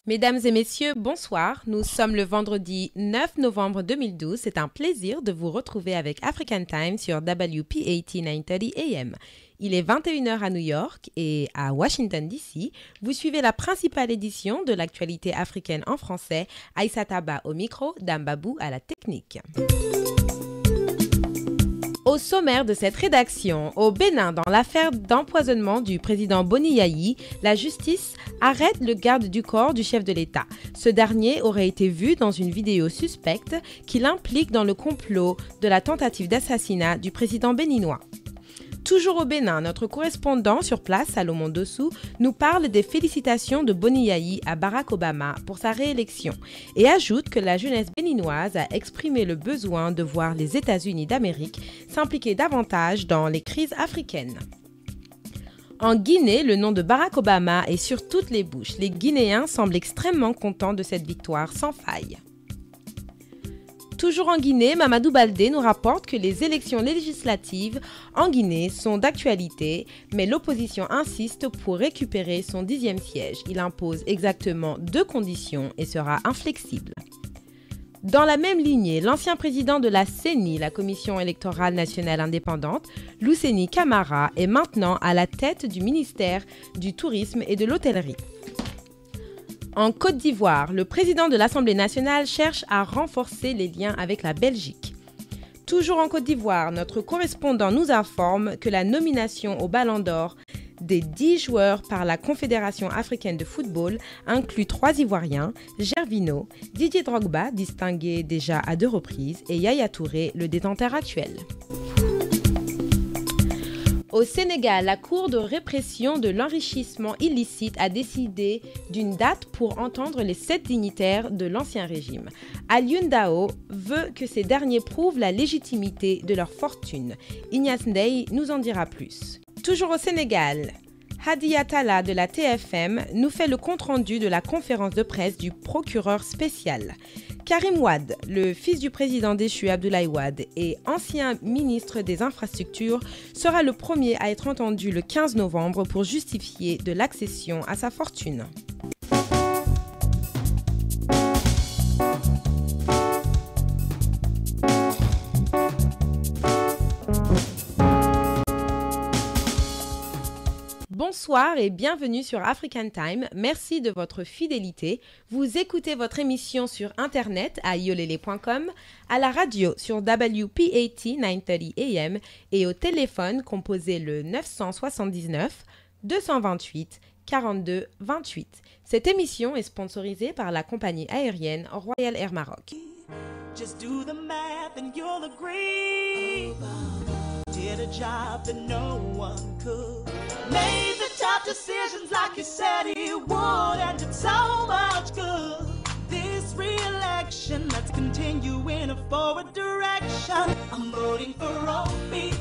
Mesdames et messieurs, bonsoir. Nous sommes le vendredi 9 novembre 2012. C'est un plaisir de vous retrouver avec African Time sur WPAT 930 AM. Il est 21h à New York et à Washington DC. Vous suivez la principale édition de l'actualité africaine en français. Aïssa Taba au micro, Dame Babou à la technique. Au sommaire de cette rédaction, au Bénin, dans l'affaire d'empoisonnement du président Boni Yayi, la justice arrête le garde du corps du chef de l'État. Ce dernier aurait été vu dans une vidéo suspecte qui l'implique dans le complot de la tentative d'assassinat du président béninois. Toujours au Bénin, notre correspondant sur place, Salomon Dossou, nous parle des félicitations de Boni Yayi à Barack Obama pour sa réélection et ajoute que la jeunesse béninoise a exprimé le besoin de voir les États-Unis d'Amérique s'impliquer davantage dans les crises africaines. En Guinée, le nom de Barack Obama est sur toutes les bouches. Les Guinéens semblent extrêmement contents de cette victoire sans faille. Toujours en Guinée, Mamadou Baldé nous rapporte que les élections législatives en Guinée sont d'actualité, mais l'opposition insiste pour récupérer son 10e siège. Il impose exactement 2 conditions et sera inflexible. Dans la même lignée, l'ancien président de la CENI, la Commission électorale nationale indépendante, Lousseni Camara, est maintenant à la tête du ministère du Tourisme et de l'Hôtellerie. En Côte d'Ivoire, le président de l'Assemblée nationale cherche à renforcer les liens avec la Belgique. Toujours en Côte d'Ivoire, notre correspondant nous informe que la nomination au Ballon d'Or des 10 joueurs par la Confédération africaine de football inclut 3 Ivoiriens, Gervinho, Didier Drogba, distingué déjà à 2 reprises, et Yaya Touré, le détenteur actuel. Au Sénégal, la Cour de répression de l'enrichissement illicite a décidé d'une date pour entendre les 7 dignitaires de l'ancien régime. Alioune Dao veut que ces derniers prouvent la légitimité de leur fortune. Ignace Ndeye nous en dira plus. Toujours au Sénégal, Hadi Atala de la TFM nous fait le compte-rendu de la conférence de presse du procureur spécial. Karim Wade, le fils du président déchu Abdoulaye Wade et ancien ministre des Infrastructures, sera le premier à être entendu le 15 novembre pour justifier de l'accession à sa fortune. Bonsoir et bienvenue sur African Time. Merci de votre fidélité. Vous écoutez votre émission sur internet à yolele.com, à la radio sur WPAT 930 AM et au téléphone composez le 979 228 42 28. Cette émission est sponsorisée par la compagnie aérienne Royal Air Maroc. Just do the math and you'll agree. Did a job that no one could. Made the tough decisions like you said he would, and did so much good. This re-election, let's continue in a forward direction. I'm voting for OBAMA.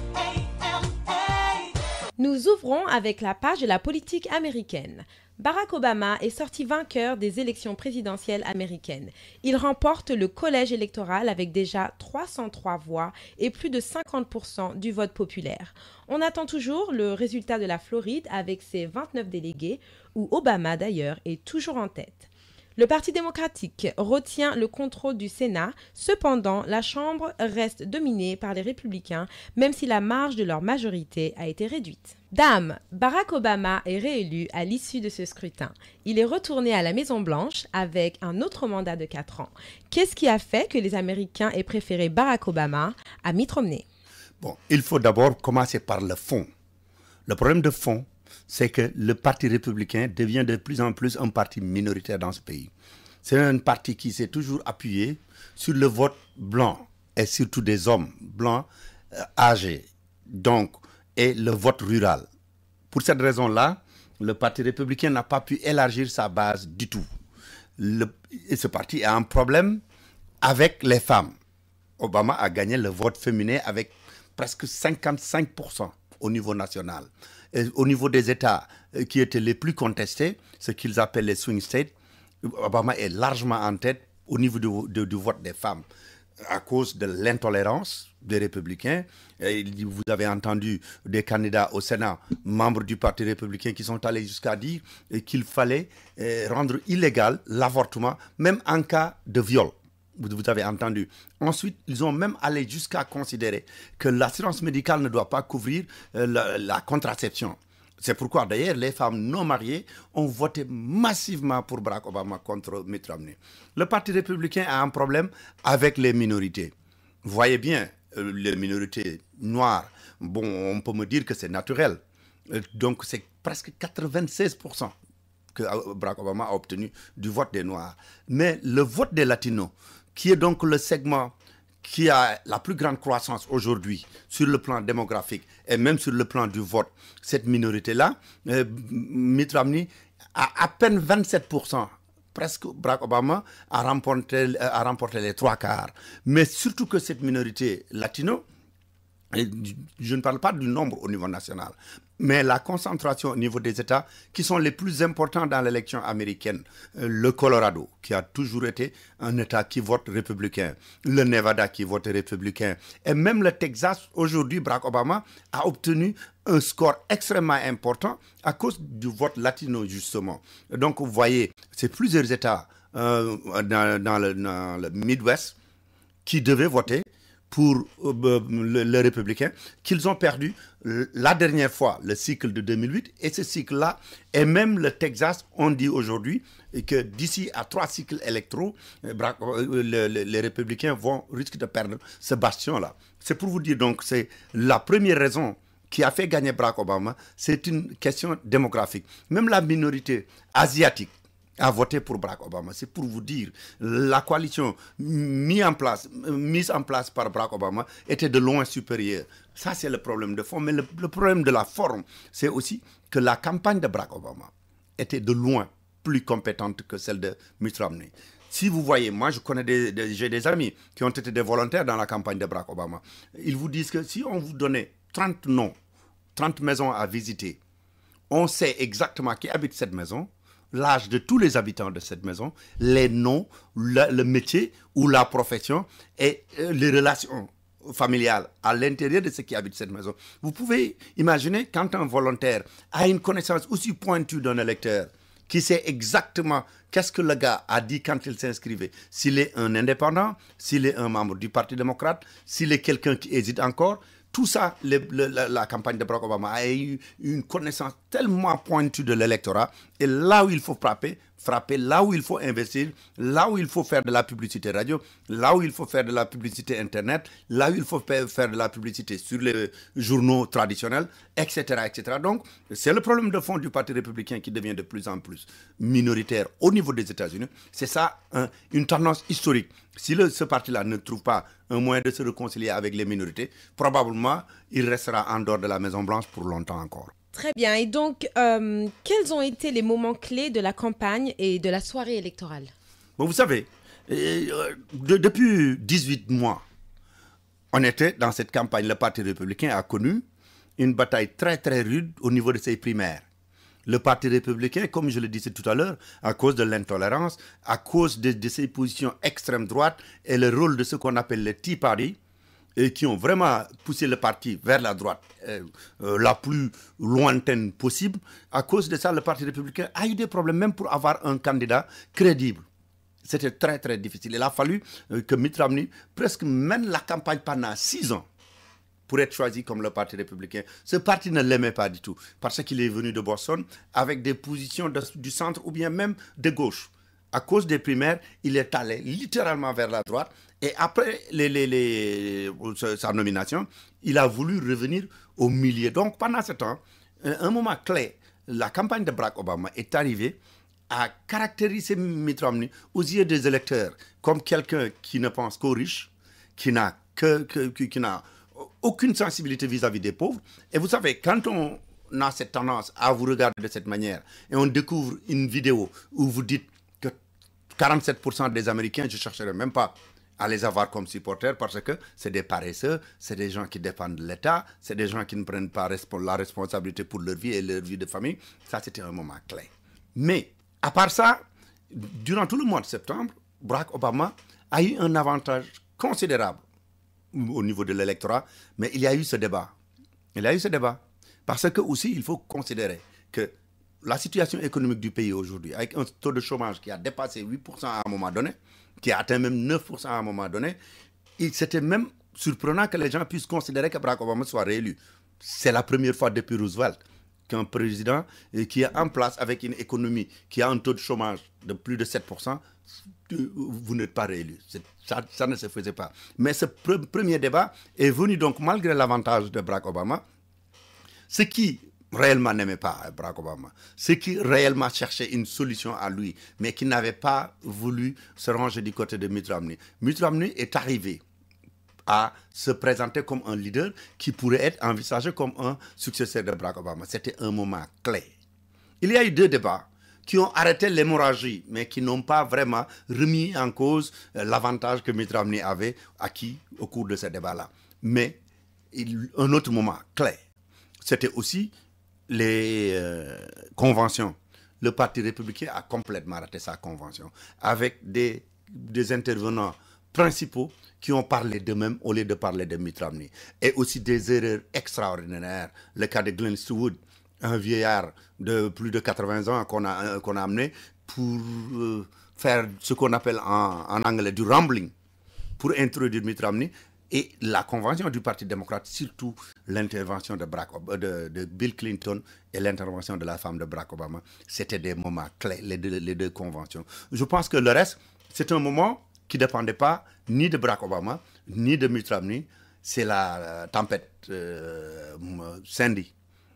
Nous ouvrons avec la page de la politique américaine. Barack Obama est sorti vainqueur des élections présidentielles américaines. Il remporte le collège électoral avec déjà 303 voix et plus de 50% du vote populaire. On attend toujours le résultat de la Floride avec ses 29 délégués, où Obama d'ailleurs est toujours en tête. Le Parti démocratique retient le contrôle du Sénat. Cependant, la Chambre reste dominée par les républicains, même si la marge de leur majorité a été réduite. Dame, Barack Obama est réélu à l'issue de ce scrutin. Il est retourné à la Maison-Blanche avec un autre mandat de 4 ans. Qu'est-ce qui a fait que les Américains aient préféré Barack Obama à Mitt Romney? Bon, il faut d'abord commencer par le fond. Le problème de fond, c'est que le Parti républicain devient de plus en plus un parti minoritaire dans ce pays. C'est un parti qui s'est toujours appuyé sur le vote blanc et surtout des hommes blancs âgés, donc, et le vote rural. Pour cette raison-là, le Parti républicain n'a pas pu élargir sa base du tout. Et ce parti a un problème avec les femmes. Obama a gagné le vote féminin avec presque 55% au niveau national. Et au niveau des États qui étaient les plus contestés, ce qu'ils appellent les swing states, Obama est largement en tête au niveau du vote des femmes. à cause de l'intolérance des républicains. Vous avez entendu des candidats au Sénat, membres du Parti républicain, qui sont allés jusqu'à dire qu'il fallait rendre illégal l'avortement, même en cas de viol. Vous avez entendu. Ensuite, ils ont même allé jusqu'à considérer que l'assurance médicale ne doit pas couvrir la contraception. C'est pourquoi d'ailleurs les femmes non mariées ont voté massivement pour Barack Obama contre Mitt Romney. Le Parti républicain a un problème avec les minorités. Vous voyez bien, les minorités noires, bon, on peut me dire que c'est naturel. Donc c'est presque 96% que Barack Obama a obtenu du vote des Noirs. Mais le vote des Latinos, qui est donc le segment qui a la plus grande croissance aujourd'hui sur le plan démographique et même sur le plan du vote, cette minorité-là, Mitt Romney a peine 27%. Presque Barack Obama a remporté les 3/4. Mais surtout que cette minorité latino, je ne parle pas du nombre au niveau national, mais la concentration au niveau des États qui sont les plus importants dans l'élection américaine. Le Colorado, qui a toujours été un État qui vote républicain. Le Nevada, qui vote républicain. Et même le Texas, aujourd'hui, Barack Obama a obtenu un score extrêmement important à cause du vote latino, justement. Donc, vous voyez, c'est plusieurs États dans le Midwest qui devaient voter pour les républicains, qu'ils ont perdu la dernière fois le cycle de 2008, et ce cycle-là, et même le Texas, on dit aujourd'hui que d'ici à 3 cycles électoraux, les républicains risquent de perdre ce bastion-là. C'est pour vous dire, donc, c'est la première raison qui a fait gagner Barack Obama, c'est une question démographique. Même la minorité asiatique a voté pour Barack Obama. C'est pour vous dire, la coalition mise en place par Barack Obama était de loin supérieure. Ça, c'est le problème de fond. Mais le problème de la forme, c'est aussi que la campagne de Barack Obama était de loin plus compétente que celle de Mitt Romney. Si vous voyez, moi je connais j'ai des amis qui ont été des volontaires dans la campagne de Barack Obama. Ils vous disent que si on vous donnait 30 noms, 30 maisons à visiter, on sait exactement qui habite cette maison, l'âge de tous les habitants de cette maison, les noms, le métier ou la profession et les relations familiales à l'intérieur de ceux qui habitent cette maison. Vous pouvez imaginer quand un volontaire a une connaissance aussi pointue d'un électeur, qui sait exactement qu'est-ce que le gars a dit quand il s'inscrivait, s'il est un indépendant, s'il est un membre du Parti démocrate, s'il est quelqu'un qui hésite encore. Tout ça, la campagne de Barack Obama a eu une connaissance tellement pointue de l'électorat. Et là où il faut frapper, là où il faut investir, là où il faut faire de la publicité radio, là où il faut faire de la publicité Internet, là où il faut faire de la publicité sur les journaux traditionnels, etc. etc. Donc, c'est le problème de fond du Parti républicain qui devient de plus en plus minoritaire au niveau des États-Unis. C'est ça, une tendance historique. Si ce parti-là ne trouve pas un moyen de se réconcilier avec les minorités, probablement, il restera en dehors de la Maison-Blanche pour longtemps encore. Très bien. Et donc, quels ont été les moments clés de la campagne et de la soirée électorale? Bon, vous savez, depuis 18 mois, on était dans cette campagne. Le Parti républicain a connu une bataille très, très rude au niveau de ses primaires. Le Parti républicain, comme je le disais tout à l'heure, à cause de l'intolérance, à cause de ses positions extrême droite et le rôle de ce qu'on appelle les Tea Party, et qui ont vraiment poussé le parti vers la droite la plus lointaine possible. À cause de ça, le Parti républicain a eu des problèmes même pour avoir un candidat crédible. C'était très, très difficile. Il a fallu que Mitt Romney presque mène la campagne pendant 6 ans pour être choisi comme le Parti républicain. Ce parti ne l'aimait pas du tout, parce qu'il est venu de Boston avec des positions du centre ou bien même de gauche. À cause des primaires, il est allé littéralement vers la droite. Et après sa nomination, il a voulu revenir au milieu. Donc pendant ce temps, un moment clé, la campagne de Barack Obama est arrivée à caractériser Mitt Romney aux yeux des électeurs comme quelqu'un qui ne pense qu'aux riches, qui n'a aucune sensibilité vis-à-vis des pauvres. Et vous savez, quand on a cette tendance à vous regarder de cette manière et on découvre une vidéo où vous dites que 47% des Américains, je ne chercherai même pas à les avoir comme supporters parce que c'est des paresseux, c'est des gens qui dépendent de l'État, c'est des gens qui ne prennent pas la responsabilité pour leur vie et leur vie de famille. Ça, c'était un moment clé. Mais, à part ça, durant tout le mois de septembre, Barack Obama a eu un avantage considérable au niveau de l'électorat, mais il y a eu ce débat. Parce que aussi, il faut considérer que la situation économique du pays aujourd'hui, avec un taux de chômage qui a dépassé 8% à un moment donné, qui a atteint même 9% à un moment donné, c'était même surprenant que les gens puissent considérer que Barack Obama soit réélu. C'est la première fois depuis Roosevelt qu'un président qui est en place avec une économie qui a un taux de chômage de plus de 7%, vous n'êtes pas réélu. Ça ne se faisait pas. Mais ce premier débat est venu donc malgré l'avantage de Barack Obama. Ceux qui réellement n'aimaient pas Barack Obama, ceux qui réellement cherchaient une solution à lui, mais qui n'avaient pas voulu se ranger du côté de Mitt Romney. Mitt Romney est arrivé à se présenter comme un leader qui pourrait être envisagé comme un successeur de Barack Obama. C'était un moment clé. Il y a eu 2 débats qui ont arrêté l'hémorragie, mais qui n'ont pas vraiment remis en cause l'avantage que Mitt Romney avait acquis au cours de ces débats-là. Mais un autre moment clé, c'était aussi les conventions. Le Parti républicain a complètement raté sa convention, avec des intervenants principaux qui ont parlé d'eux-mêmes au lieu de parler de Mitt Romney. Et aussi des erreurs extraordinaires. Le cas de Glenn Stewart, un vieillard de plus de 80 ans qu'on a amené pour faire ce qu'on appelle en anglais du rambling, pour introduire Mitt Romney. Et la convention du Parti démocrate, surtout l'intervention de Bill Clinton et l'intervention de la femme de Barack Obama, c'était des moments clés, les deux conventions. Je pense que le reste, c'est un moment qui ne dépendait pas ni de Barack Obama, ni de Mitt Romney. C'est la tempête Sandy,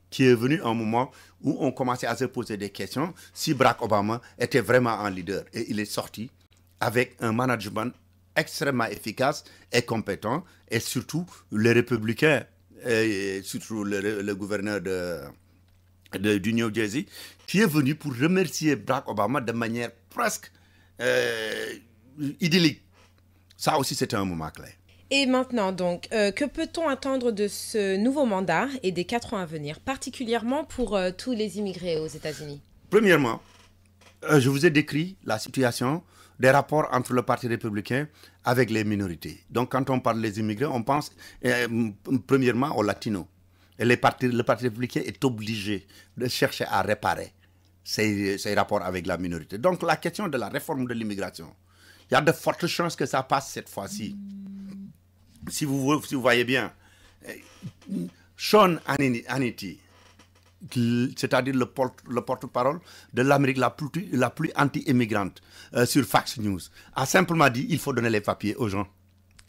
qui est venue à un moment où on commençait à se poser des questions si Barack Obama était vraiment un leader. Et il est sorti avec un management extrêmement efficace et compétent, et surtout les républicains, et surtout le gouverneur du New Jersey, qui est venu pour remercier Barack Obama de manière presque idyllique. Ça aussi, c'était un moment clé. Et maintenant, donc, que peut-on attendre de ce nouveau mandat et des 4 ans à venir, particulièrement pour tous les immigrés aux États-Unis? Premièrement, je vous ai décrit la situation des rapports entre le Parti républicain avec les minorités. Donc, quand on parle des immigrés, on pense premièrement aux latinos. Et le Parti républicain est obligé de chercher à réparer ces rapports avec la minorité. Donc, la question de la réforme de l'immigration, il y a de fortes chances que ça passe cette fois-ci. Si vous voyez bien, Sean Hannity, c'est-à-dire le porte-parole de l'Amérique la plus anti-immigrante sur Fox News, a simplement dit qu'il faut donner les papiers aux gens.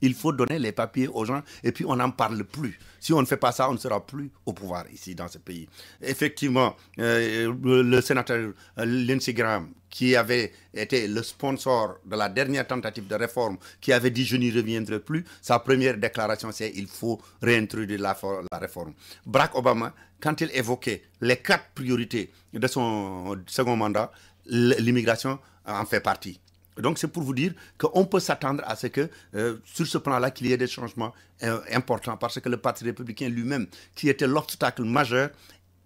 Il faut donner les papiers aux gens et puis on n'en parle plus. Si on ne fait pas ça, on ne sera plus au pouvoir ici dans ce pays. Effectivement, le sénateur Lindsey Graham, qui avait été le sponsor de la dernière tentative de réforme, qui avait dit « je n'y reviendrai plus », sa première déclaration c'est « il faut réintroduire la réforme ». Barack Obama, quand il évoquait les 4 priorités de son second mandat, l'immigration en fait partie. Donc c'est pour vous dire qu'on peut s'attendre à ce que sur ce plan-là qu'il y ait des changements importants, parce que le Parti républicain lui-même, qui était l'obstacle majeur,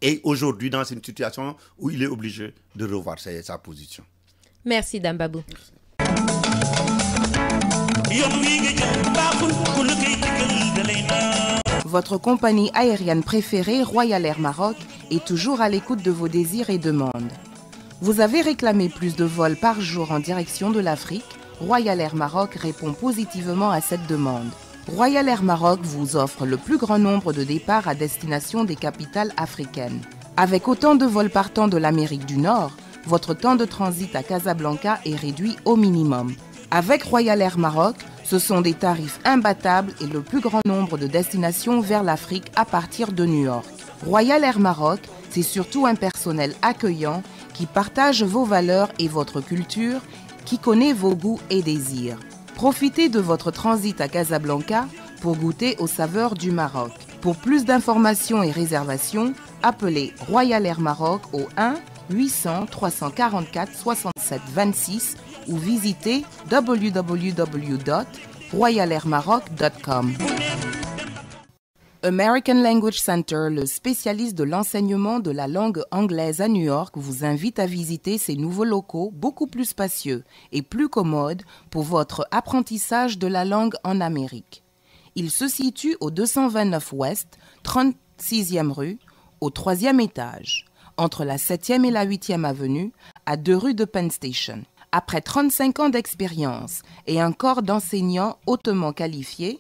est aujourd'hui dans une situation où il est obligé de revoir sa position. Merci Dambabou. Votre compagnie aérienne préférée, Royal Air Maroc, est toujours à l'écoute de vos désirs et demandes. Vous avez réclamé plus de vols par jour en direction de l'Afrique. Royal Air Maroc répond positivement à cette demande. Royal Air Maroc vous offre le plus grand nombre de départs à destination des capitales africaines. Avec autant de vols partant de l'Amérique du Nord, votre temps de transit à Casablanca est réduit au minimum. Avec Royal Air Maroc, ce sont des tarifs imbattables et le plus grand nombre de destinations vers l'Afrique à partir de New York. Royal Air Maroc, c'est surtout un personnel accueillant qui partage vos valeurs et votre culture, qui connaît vos goûts et désirs. Profitez de votre transit à Casablanca pour goûter aux saveurs du Maroc. Pour plus d'informations et réservations, appelez Royal Air Maroc au 1 800 344 67 26 ou visitez www.royalairmaroc.com. American Language Center, le spécialiste de l'enseignement de la langue anglaise à New York, vous invite à visiter ces nouveaux locaux beaucoup plus spacieux et plus commodes pour votre apprentissage de la langue en Amérique. Il se situe au 229 Ouest, 36e rue, au 3e étage, entre la 7e et la 8e avenue, à 2 rues de Penn Station. Après 35 ans d'expérience et un corps d'enseignants hautement qualifiés,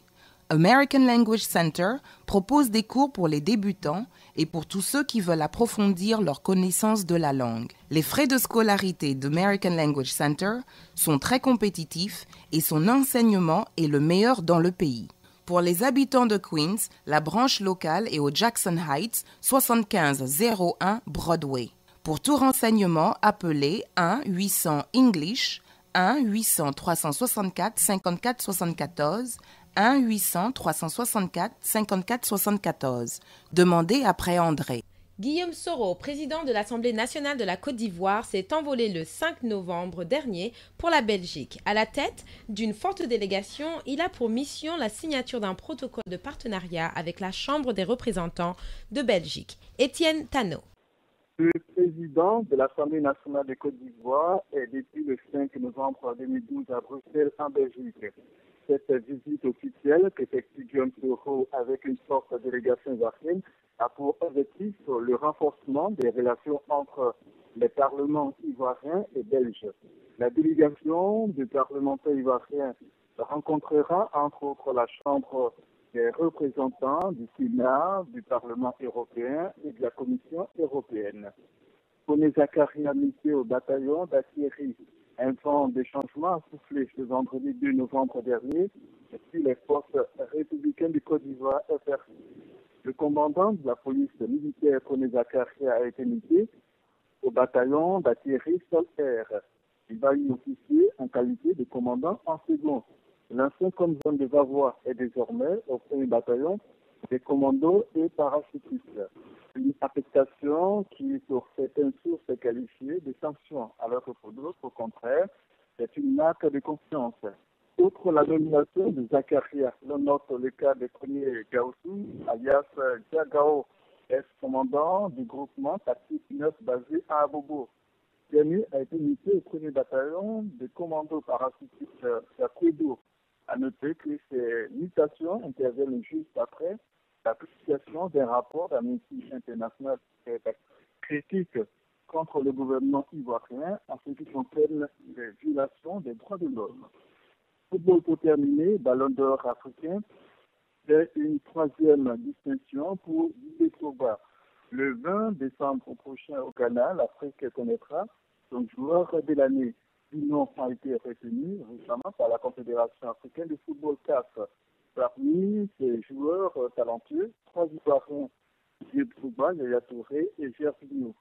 American Language Center propose des cours pour les débutants et pour tous ceux qui veulent approfondir leur connaissance de la langue. Les frais de scolarité d'American Language Center sont très compétitifs et son enseignement est le meilleur dans le pays. Pour les habitants de Queens, la branche locale est au Jackson Heights, 7501 Broadway. Pour tout renseignement, appelez 1-800-ENGLISH, 1-800-364-54-74, 1-800-364-54-74. Demandez après André. Guillaume Soro, président de l'Assemblée nationale de la Côte d'Ivoire, s'est envolé le 5 novembre dernier pour la Belgique. À la tête d'une forte délégation, il a pour mission la signature d'un protocole de partenariat avec la Chambre des représentants de Belgique. Étienne Tano. Le président de l'Assemblée nationale de Côte d'Ivoire est depuis le 5 novembre 2012 à Bruxelles, en Belgique. Cette visite officielle qu'effectue Guillaume Soro avec une forte délégation ivoirienne a pour objectif le renforcement des relations entre les parlements ivoiriens et belges. La délégation du parlementaire ivoirien rencontrera entre autres la Chambre des représentants du Sénat, du Parlement européen et de la Commission européenne. René Zakaria, muté au bataillon d'artillerie, un vent de changement a soufflé ce vendredi 2 novembre dernier sur les forces républicaines du Côte d'Ivoire FRC. Le commandant de la police militaire René Zakaria a été muté au bataillon d'artillerie sol-air. Il va y officier en qualité de commandant en second. L'ancien commandant de Vavois est désormais au premier bataillon des commandos et parachutistes. Une affectation qui, sur certaines sources, est qualifiée de sanction, alors que pour d'autres, au contraire, c'est une marque de confiance. Outre la nomination de Zakaria, l'on note le cas de premier Gaoussou, alias Diagao, ex-commandant du groupement tactique 9 basé à Abobo. Dernier a été muté au premier bataillon de commandos parachutistes à Kouédo. À noter que ces mutations interviennent juste après la publication d'un rapport d'Amnesty International critique contre le gouvernement ivoirien en ce qui concerne les violations des droits de l'homme. Football pour terminer, Ballon d'or africain, c'est une troisième distinction pour Didier Drogba. Le 20 décembre prochain au Ghana, l'Afrique connaîtra son joueur de l'année. 10 noms ont été retenus récemment par la Confédération africaine de football CAF. Parmi ces joueurs talentueux, 3 Ivoiriens, Didier Drogba, Yaya Touré et Gervinho.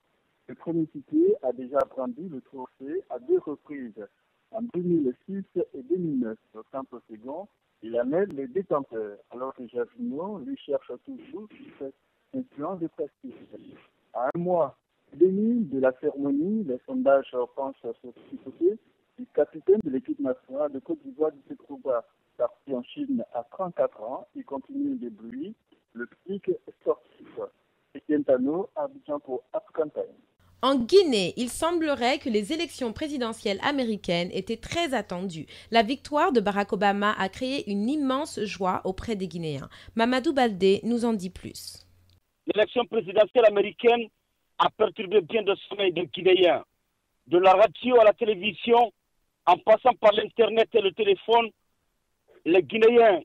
Le premier cité a déjà brandi le trophée à 2 reprises, en 2006 et 2009. Au simple second, il amène les détenteurs, alors que Gervinho lui cherche toujours cette influence de prestige. À un mois et demi de la cérémonie, les sondages penchent sur ce côté du capitaine de l'équipe nationale de Côte d'Ivoire, Didier Drogba. Parti en Chine à 34 ans, il continue de bruit, le pic sportif. Étienne Tano, Abidjan pour African Time. En Guinée, il semblerait que les élections présidentielles américaines étaient très attendues. La victoire de Barack Obama a créé une immense joie auprès des Guinéens. Mamadou Baldé nous en dit plus. L'élection présidentielle américaine a perturbé bien de sommeil des Guinéens. De la radio à la télévision, en passant par l'Internet et le téléphone, les Guinéens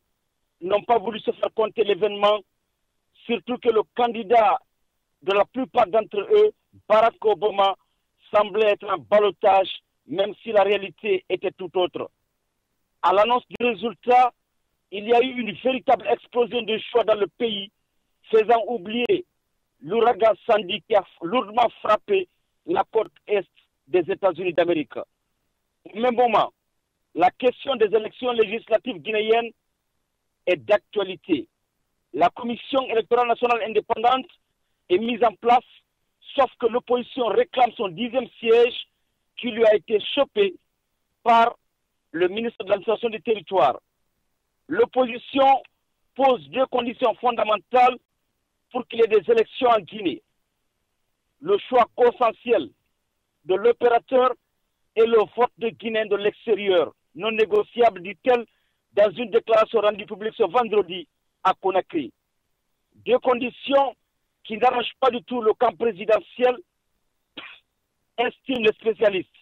n'ont pas voulu se faire compter l'événement, surtout que le candidat de la plupart d'entre eux, Barack Obama, semblait être un ballottage, même si la réalité était tout autre. À l'annonce du résultat, il y a eu une véritable explosion de choix dans le pays, faisant oublier l'ouragan Sandy qui a lourdement frappé la côte est des États-Unis d'Amérique. Au même moment, la question des élections législatives guinéennes est d'actualité. La Commission électorale nationale indépendante est mise en place, sauf que l'opposition réclame son 10e siège qui lui a été chopé par le ministre de l'administration du territoire. L'opposition pose deux conditions fondamentales pour qu'il y ait des élections en Guinée. Le choix consensuel de l'opérateur et le vote de Guinéens de l'extérieur, non négociable, dit-elle, dans une déclaration rendue publique ce vendredi à Conakry. Deux conditions qui n'arrangent pas du tout le camp présidentiel, estiment les spécialistes.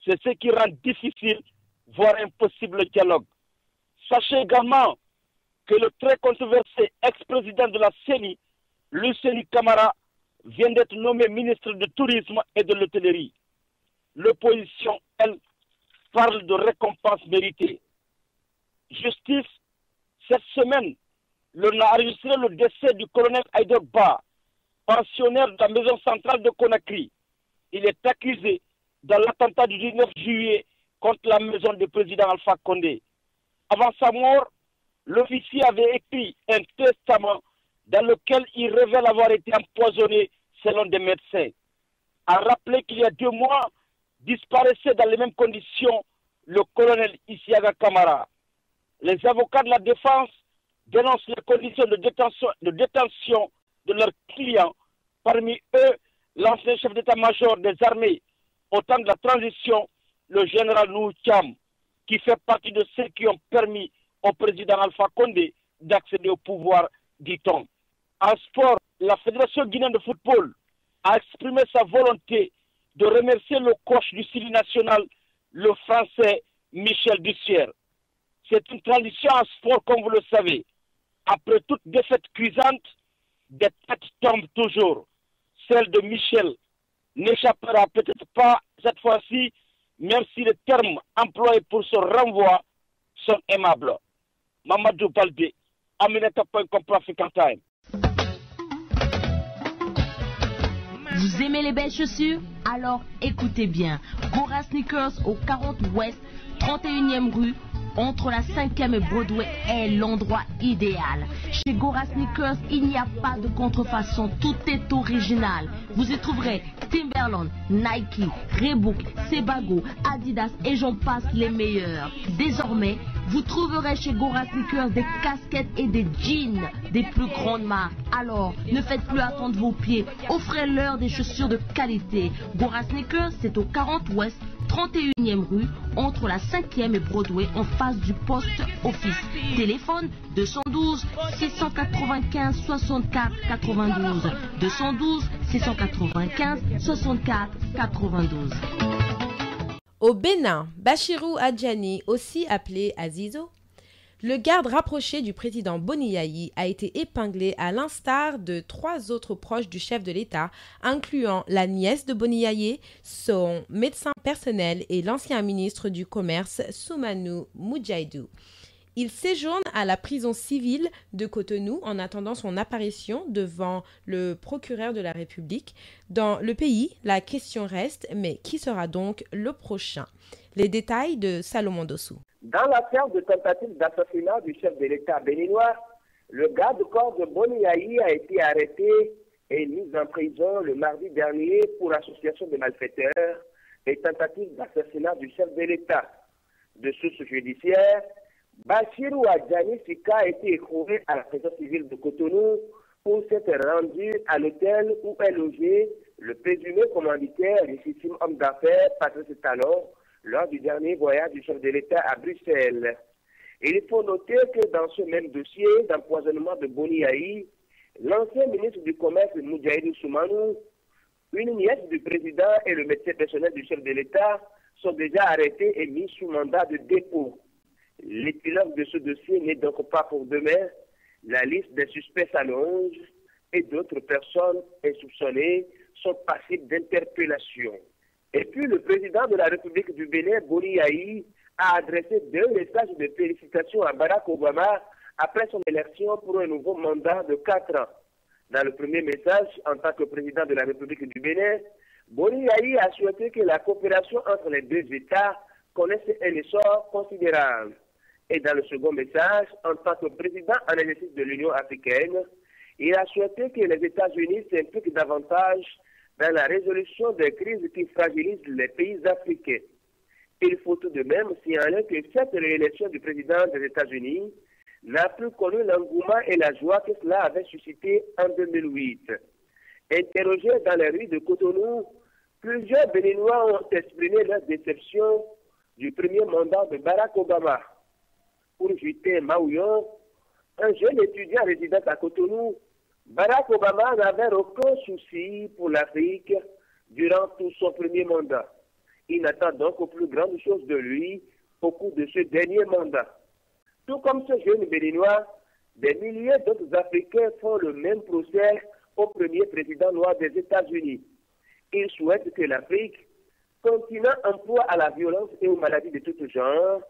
C'est ce qui rend difficile, voire impossible le dialogue. Sachez également que le très controversé ex-président de la CENI, Luceni Camara, vient d'être nommé ministre du Tourisme et de l'Hôtellerie. L'opposition, elle, parle de récompenses méritées. Justice, cette semaine, l'on a enregistré le décès du colonel Haïdar Bah, pensionnaire de la maison centrale de Conakry. Il est accusé dans l'attentat du 19 juillet contre la maison du président Alpha Condé. Avant sa mort, l'officier avait écrit un testament dans lequel il révèle avoir été empoisonné selon des médecins. A rappelé qu'il y a 2 mois, disparaissait dans les mêmes conditions le colonel Isiaga Camara. Les avocats de la défense dénoncent les conditions de détention de leurs clients, parmi eux l'ancien chef d'état-major des armées au temps de la transition, le général Nou Thiam, qui fait partie de ceux qui ont permis au président Alpha Condé d'accéder au pouvoir, dit-on. En sport, la Fédération guinéenne de football a exprimé sa volonté de remercier le coach du Sili national, le français Michel Dussière. C'est une tradition en sport, comme vous le savez. Après toute défaite cuisante, des têtes tombent toujours. Celle de Michel n'échappera peut-être pas cette fois-ci, même si les termes employés pour ce renvoi sont aimables. Mamadou Baldé, Aminata.com pour African Time. Vous aimez les belles chaussures? Alors écoutez bien. Gora Sneakers au 40 Ouest, 31e rue, entre la 5e et Broadway est l'endroit idéal. Chez Gora Sneakers, il n'y a pas de contrefaçon, tout est original. Vous y trouverez Timberland, Nike, Reebok, Sebago, Adidas et j'en passe les meilleurs. Désormais, vous trouverez chez Gora Sneakers des casquettes et des jeans des plus grandes marques. Alors, ne faites plus attendre vos pieds, offrez-leur des chaussures de qualité. Gora Sneakers, c'est au 40 Ouest, 31e rue, entre la 5e et Broadway, en face du poste office. Téléphone 212 695 64 92. 212 695 64 92. Au Bénin, Bachirou Adjani, aussi appelé Azizo, le garde rapproché du président Boni Yayi a été épinglé à l'instar de 3 autres proches du chef de l'État, incluant la nièce de Boni Yayi, son médecin personnel et l'ancien ministre du Commerce Soumanou Moudjaïdou. Il séjourne à la prison civile de Cotonou en attendant son apparition devant le procureur de la République. Dans le pays, la question reste, mais qui sera donc le prochain? Les détails de Salomon Dossou. Dans l'affaire de tentative d'assassinat du chef de l'État béninois, le garde-corps de Boni Yayi a été arrêté et mis en prison le mardi dernier pour association de malfaiteurs et tentative d'assassinat du chef de l'État. De sources judiciaires, Bachirou Adjani Sika a été écroué à la prison civile de Cotonou pour s'être rendu à l'hôtel où est logé le présumé commanditaire légitime homme d'affaires Patrice Talon lors du dernier voyage du chef de l'État à Bruxelles. Et il faut noter que dans ce même dossier d'empoisonnement de Boni Yayi, l'ancien ministre du Commerce Moudjaïdou Soumanou, une nièce du président et le médecin personnel du chef de l'État sont déjà arrêtés et mis sous mandat de dépôt. L'épilogue de ce dossier n'est donc pas pour demain. La liste des suspects s'allonge et d'autres personnes insoupçonnées sont passibles d'interpellation. Et puis le président de la République du Bénin, Boni Yayi, a adressé 2 messages de félicitations à Barack Obama après son élection pour un nouveau mandat de 4 ans. Dans le premier message, en tant que président de la République du Bénin, Boni Yayi a souhaité que la coopération entre les 2 États connaisse un essor considérable. Et dans le second message, en tant que président en exercice de l'Union africaine, il a souhaité que les États-Unis s'impliquent davantage dans la résolution des crises qui fragilisent les pays africains. Il faut tout de même signaler que cette réélection du président des États-Unis n'a plus connu l'engouement et la joie que cela avait suscité en 2008. Interrogés dans les rues de Cotonou, plusieurs Béninois ont exprimé leur déception du premier mandat de Barack Obama. Pour Justin Maouillon, un jeune étudiant résident à Cotonou, Barack Obama n'avait aucun souci pour l'Afrique durant tout son premier mandat. Il n'attend donc aux plus grandes choses de lui au cours de ce dernier mandat. Tout comme ce jeune Béninois, des milliers d'autres Africains font le même procès au premier président noir des États-Unis. Ils souhaitent que l'Afrique, continent en proie à la violence et aux maladies de tout genre,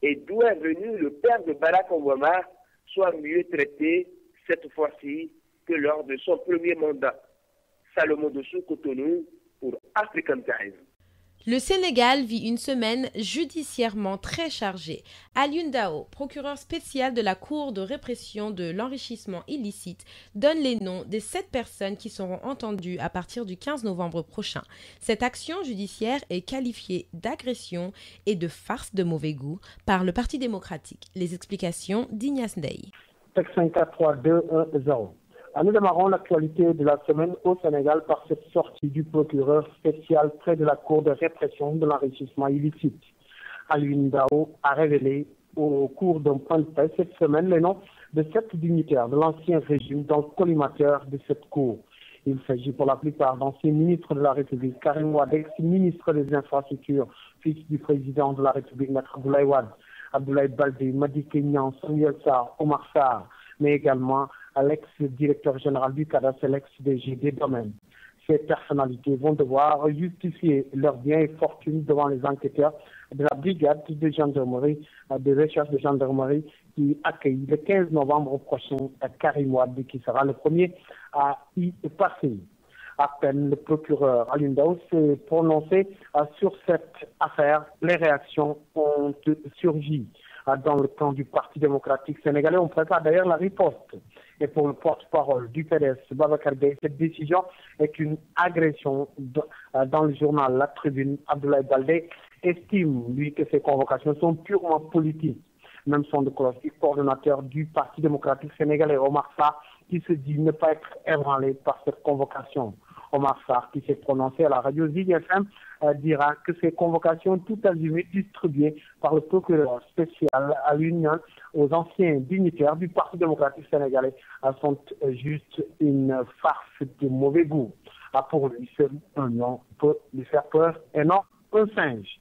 et d'où est venu le père de Barack Obama, soit mieux traité cette fois-ci que lors de son premier mandat. Salomon Dessou, Cotonou, pour African Times. Le Sénégal vit une semaine judiciairement très chargée. Alioune Dao, procureur spécial de la Cour de répression de l'enrichissement illicite, donne les noms des 7 personnes qui seront entendues à partir du 15 novembre prochain. Cette action judiciaire est qualifiée d'agression et de farce de mauvais goût par le Parti démocratique. Les explications d'Ignace Ndeye. Texte 543-2-1-0. Nous démarrons l'actualité de la semaine au Sénégal par cette sortie du procureur spécial près de la Cour de répression de l'enrichissement illicite. Alioune Dao a révélé au cours d'un point de presse cette semaine les noms de 7 dignitaires de l'ancien régime dans le collimateur de cette Cour. Il s'agit pour la plupart d'anciens ministres de la République, Karim Wade, ex-ministre des Infrastructures, fils du président de la République, Maître Abdoulaye Wade, Abdoulaye Baldé, Madické Niang, Samuel Sarr, Omar Sarr, mais également à l'ex-directeur général du cadastre et l'ex-DG des domaines. Ces personnalités vont devoir justifier leurs biens et fortunes devant les enquêteurs de la brigade de gendarmerie, de recherche de gendarmerie qui accueille le 15 novembre prochain Karim Wade, qui sera le premier à y passer. À peine le procureur Alioune Dao s'est prononcé sur cette affaire, les réactions ont surgi. Dans le camp du Parti démocratique sénégalais, on prépare d'ailleurs la riposte. Et pour le porte-parole du PDS, Babacar Gaye, cette décision est une agression. Dans le journal La Tribune, Abdoulaye Baldé estime, lui, que ces convocations sont purement politiques. Même son de cloche du coordonnateur du Parti démocratique sénégalais, Omar Sarr, qui se dit ne pas être ébranlé par cette convocation. Omar Sarr, qui s'est prononcé à la radio Zik FM, dira que ces convocations tout azimut distribuées par le procureur spécial à l'Union aux anciens dignitaires du Parti démocratique sénégalais sont juste une farce de mauvais goût. Pour lui, seul un lion peut lui faire peur et non un singe.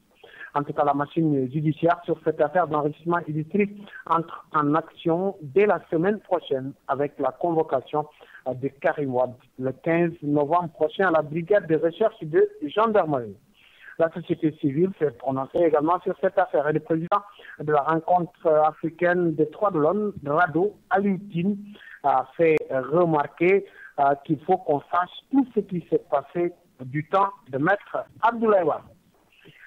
En tout cas, la machine judiciaire sur cette affaire d'enrichissement illicite entre en action dès la semaine prochaine avec la convocation de Karim Wade le 15 novembre prochain à la brigade de recherche de gendarmerie. La société civile s'est prononcée également sur cette affaire et le président de la rencontre africaine des droits de l'homme, Rado Alioutine, a fait remarquer qu'il faut qu'on sache tout ce qui s'est passé du temps de Maître Abdoulaye Wade.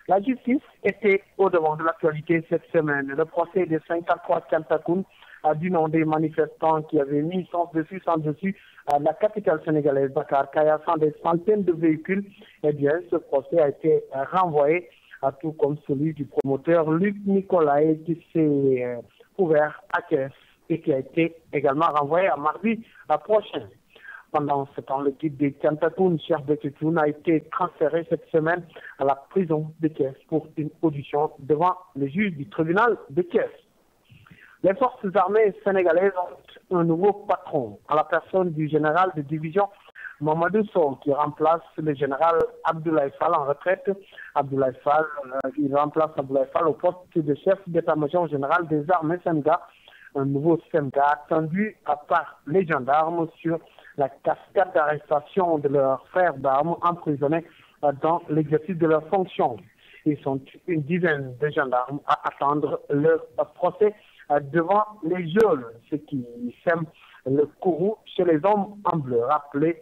La justice était au devant de l'actualité cette semaine. Le procès de 53 Kantakoun du nom des manifestants qui avaient mis sans dessus la capitale sénégalaise Dakar, caillassant des centaines de véhicules. Eh bien, ce procès a été renvoyé, tout comme celui du promoteur Luc Nicolaï qui s'est ouvert à Thiès et qui a été également renvoyé à mardi prochain. Pendant ce temps, le guide des Kantakoun, Cheikh Beketoun, a été transféré cette semaine à la prison de Thiès pour une audition devant le juge du tribunal de Thiès. Les forces armées sénégalaises ont un nouveau patron, à la personne du général de division Mamadou Sow, qui remplace le général Abdoulaye Fall en retraite. Il remplace Abdoulaye Fall au poste de chef d'état-major général des armées SEMGA, un nouveau SEMGA attendu par les gendarmes sur la cascade d'arrestation de leurs frères d'armes emprisonnés dans l'exercice de leurs fonctions. Ils sont une dizaine de gendarmes à attendre leur procès devant les geôles, ce qui sème le courroux chez les hommes en bleu. Rappelez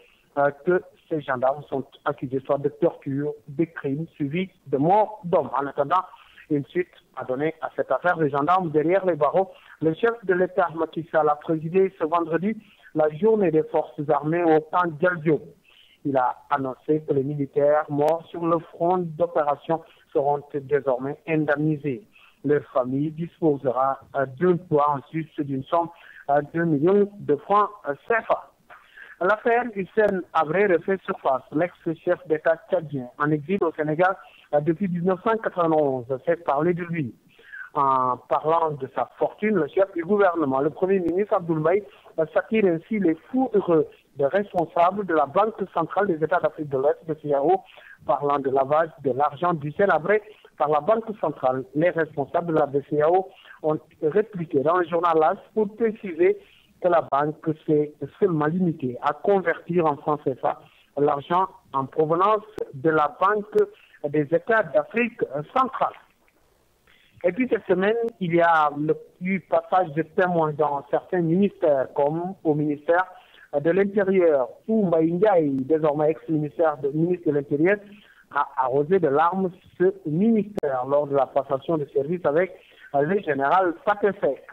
que ces gendarmes sont accusés soit de torture, de crimes suivis de morts d'hommes. En attendant une suite à donner à cette affaire, les gendarmes derrière les barreaux. Le chef de l'État, Macky Sall, a présidé ce vendredi la journée des forces armées au camp Dialdio. Il a annoncé que les militaires morts sur le front d'opération seront désormais indemnisés. Leur famille disposera d'un toit en sus d'une somme de 2 millions de francs CFA. L'affaire Hissène Habré refait surface. L'ex-chef d'État tchadien en exil au Sénégal depuis 1991 fait parler de lui. En parlant de sa fortune, le chef du gouvernement, le Premier ministre Abdoul Mbaye, s'attire ainsi les foudres des responsables de la Banque centrale des États d'Afrique de l'Ouest, BCEAO, parlant de lavage de l'argent d'Hissène Habré par la Banque centrale. Les responsables de la BCEAO ont répliqué dans le journal LAS pour préciser que la banque s'est seulement limitée à convertir en francs CFA l'argent en provenance de la Banque des États d'Afrique centrale. Et puis cette semaine, il y a eu passage de témoins dans certains ministères, comme au ministère de l'Intérieur, où Mbaye Ndiaye, désormais ex-ministre de l'Intérieur, a arrosé de larmes ce ministère lors de la passation de service avec le général Faté Seck.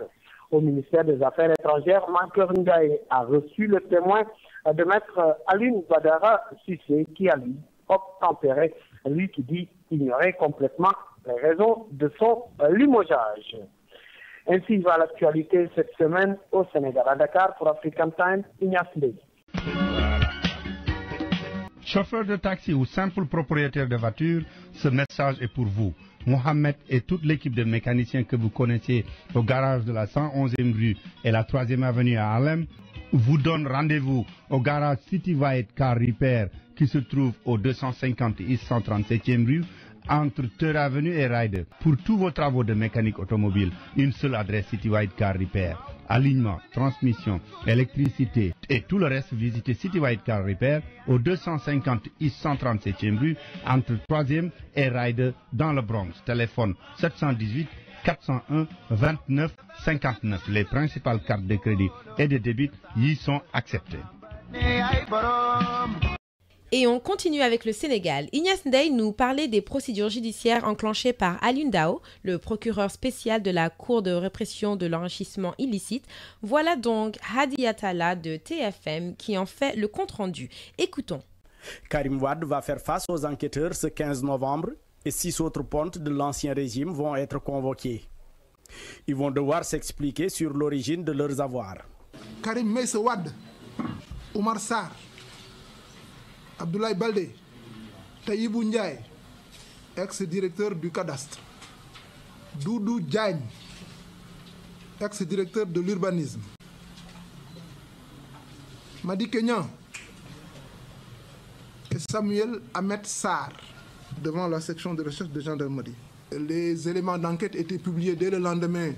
Au ministère des Affaires étrangères, Mankeur Ndiaye a reçu le témoin de maître Aline Badara Cissé, qui a lui obtempéré, lui qui dit ignorer complètement les raisons de son limogeage. Ainsi va l'actualité cette semaine au Sénégal. À Dakar pour African Time, Ignace Ndeye. Chauffeur de taxi ou simple propriétaire de voiture, ce message est pour vous. Mohamed et toute l'équipe de mécaniciens que vous connaissez au garage de la 111e rue et la 3e avenue à Harlem vous donnent rendez-vous au garage City White Car Repair qui se trouve au 250 East 137e rue entre Third Avenue et Ryder. Pour tous vos travaux de mécanique automobile, une seule adresse City White Car Repair. Alignement, transmission, électricité et tout le reste, visitez City White Car Repair au 250 East 137e rue entre 3e et Ryder dans le Bronx. Téléphone 718 401 29 59. Les principales cartes de crédit et de débit y sont acceptées. Et on continue avec le Sénégal. Ignace Ndeye nous parlait des procédures judiciaires enclenchées par Alioune Dao, le procureur spécial de la Cour de répression de l'enrichissement illicite. Voilà donc Hadi Atala de TFM qui en fait le compte-rendu. Écoutons. Karim Wade va faire face aux enquêteurs ce 15 novembre et 6 autres pontes de l'ancien régime vont être convoqués. Ils vont devoir s'expliquer sur l'origine de leurs avoirs. Karim Meïssa Wade, Oumar Sarr, Abdoulaye Baldé, Taïbou Ndiaye, ex-directeur du cadastre, Doudou Diagne, ex-directeur de l'urbanisme, Madi Kenyan et Samuel Ahmed Sarr devant la section de recherche de gendarmerie. Les éléments d'enquête étaient publiés dès le lendemain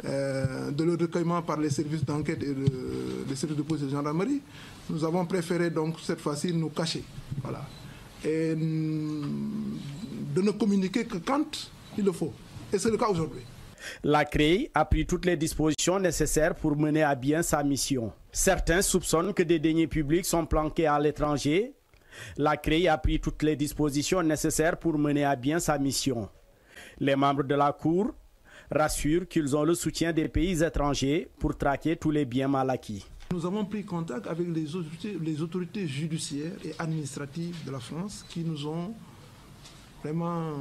de leur recueillement par les services d'enquête et les services de police et de gendarmerie. Nous avons préféré donc cette fois-ci nous cacher, voilà, et de ne communiquer que quand il le faut. Et c'est le cas aujourd'hui. La CREI a pris toutes les dispositions nécessaires pour mener à bien sa mission. Certains soupçonnent que des deniers publics sont planqués à l'étranger. La CREI a pris toutes les dispositions nécessaires pour mener à bien sa mission. Les membres de la Cour rassurent qu'ils ont le soutien des pays étrangers pour traquer tous les biens mal acquis. Nous avons pris contact avec les autorités judiciaires et administratives de la France qui nous ont vraiment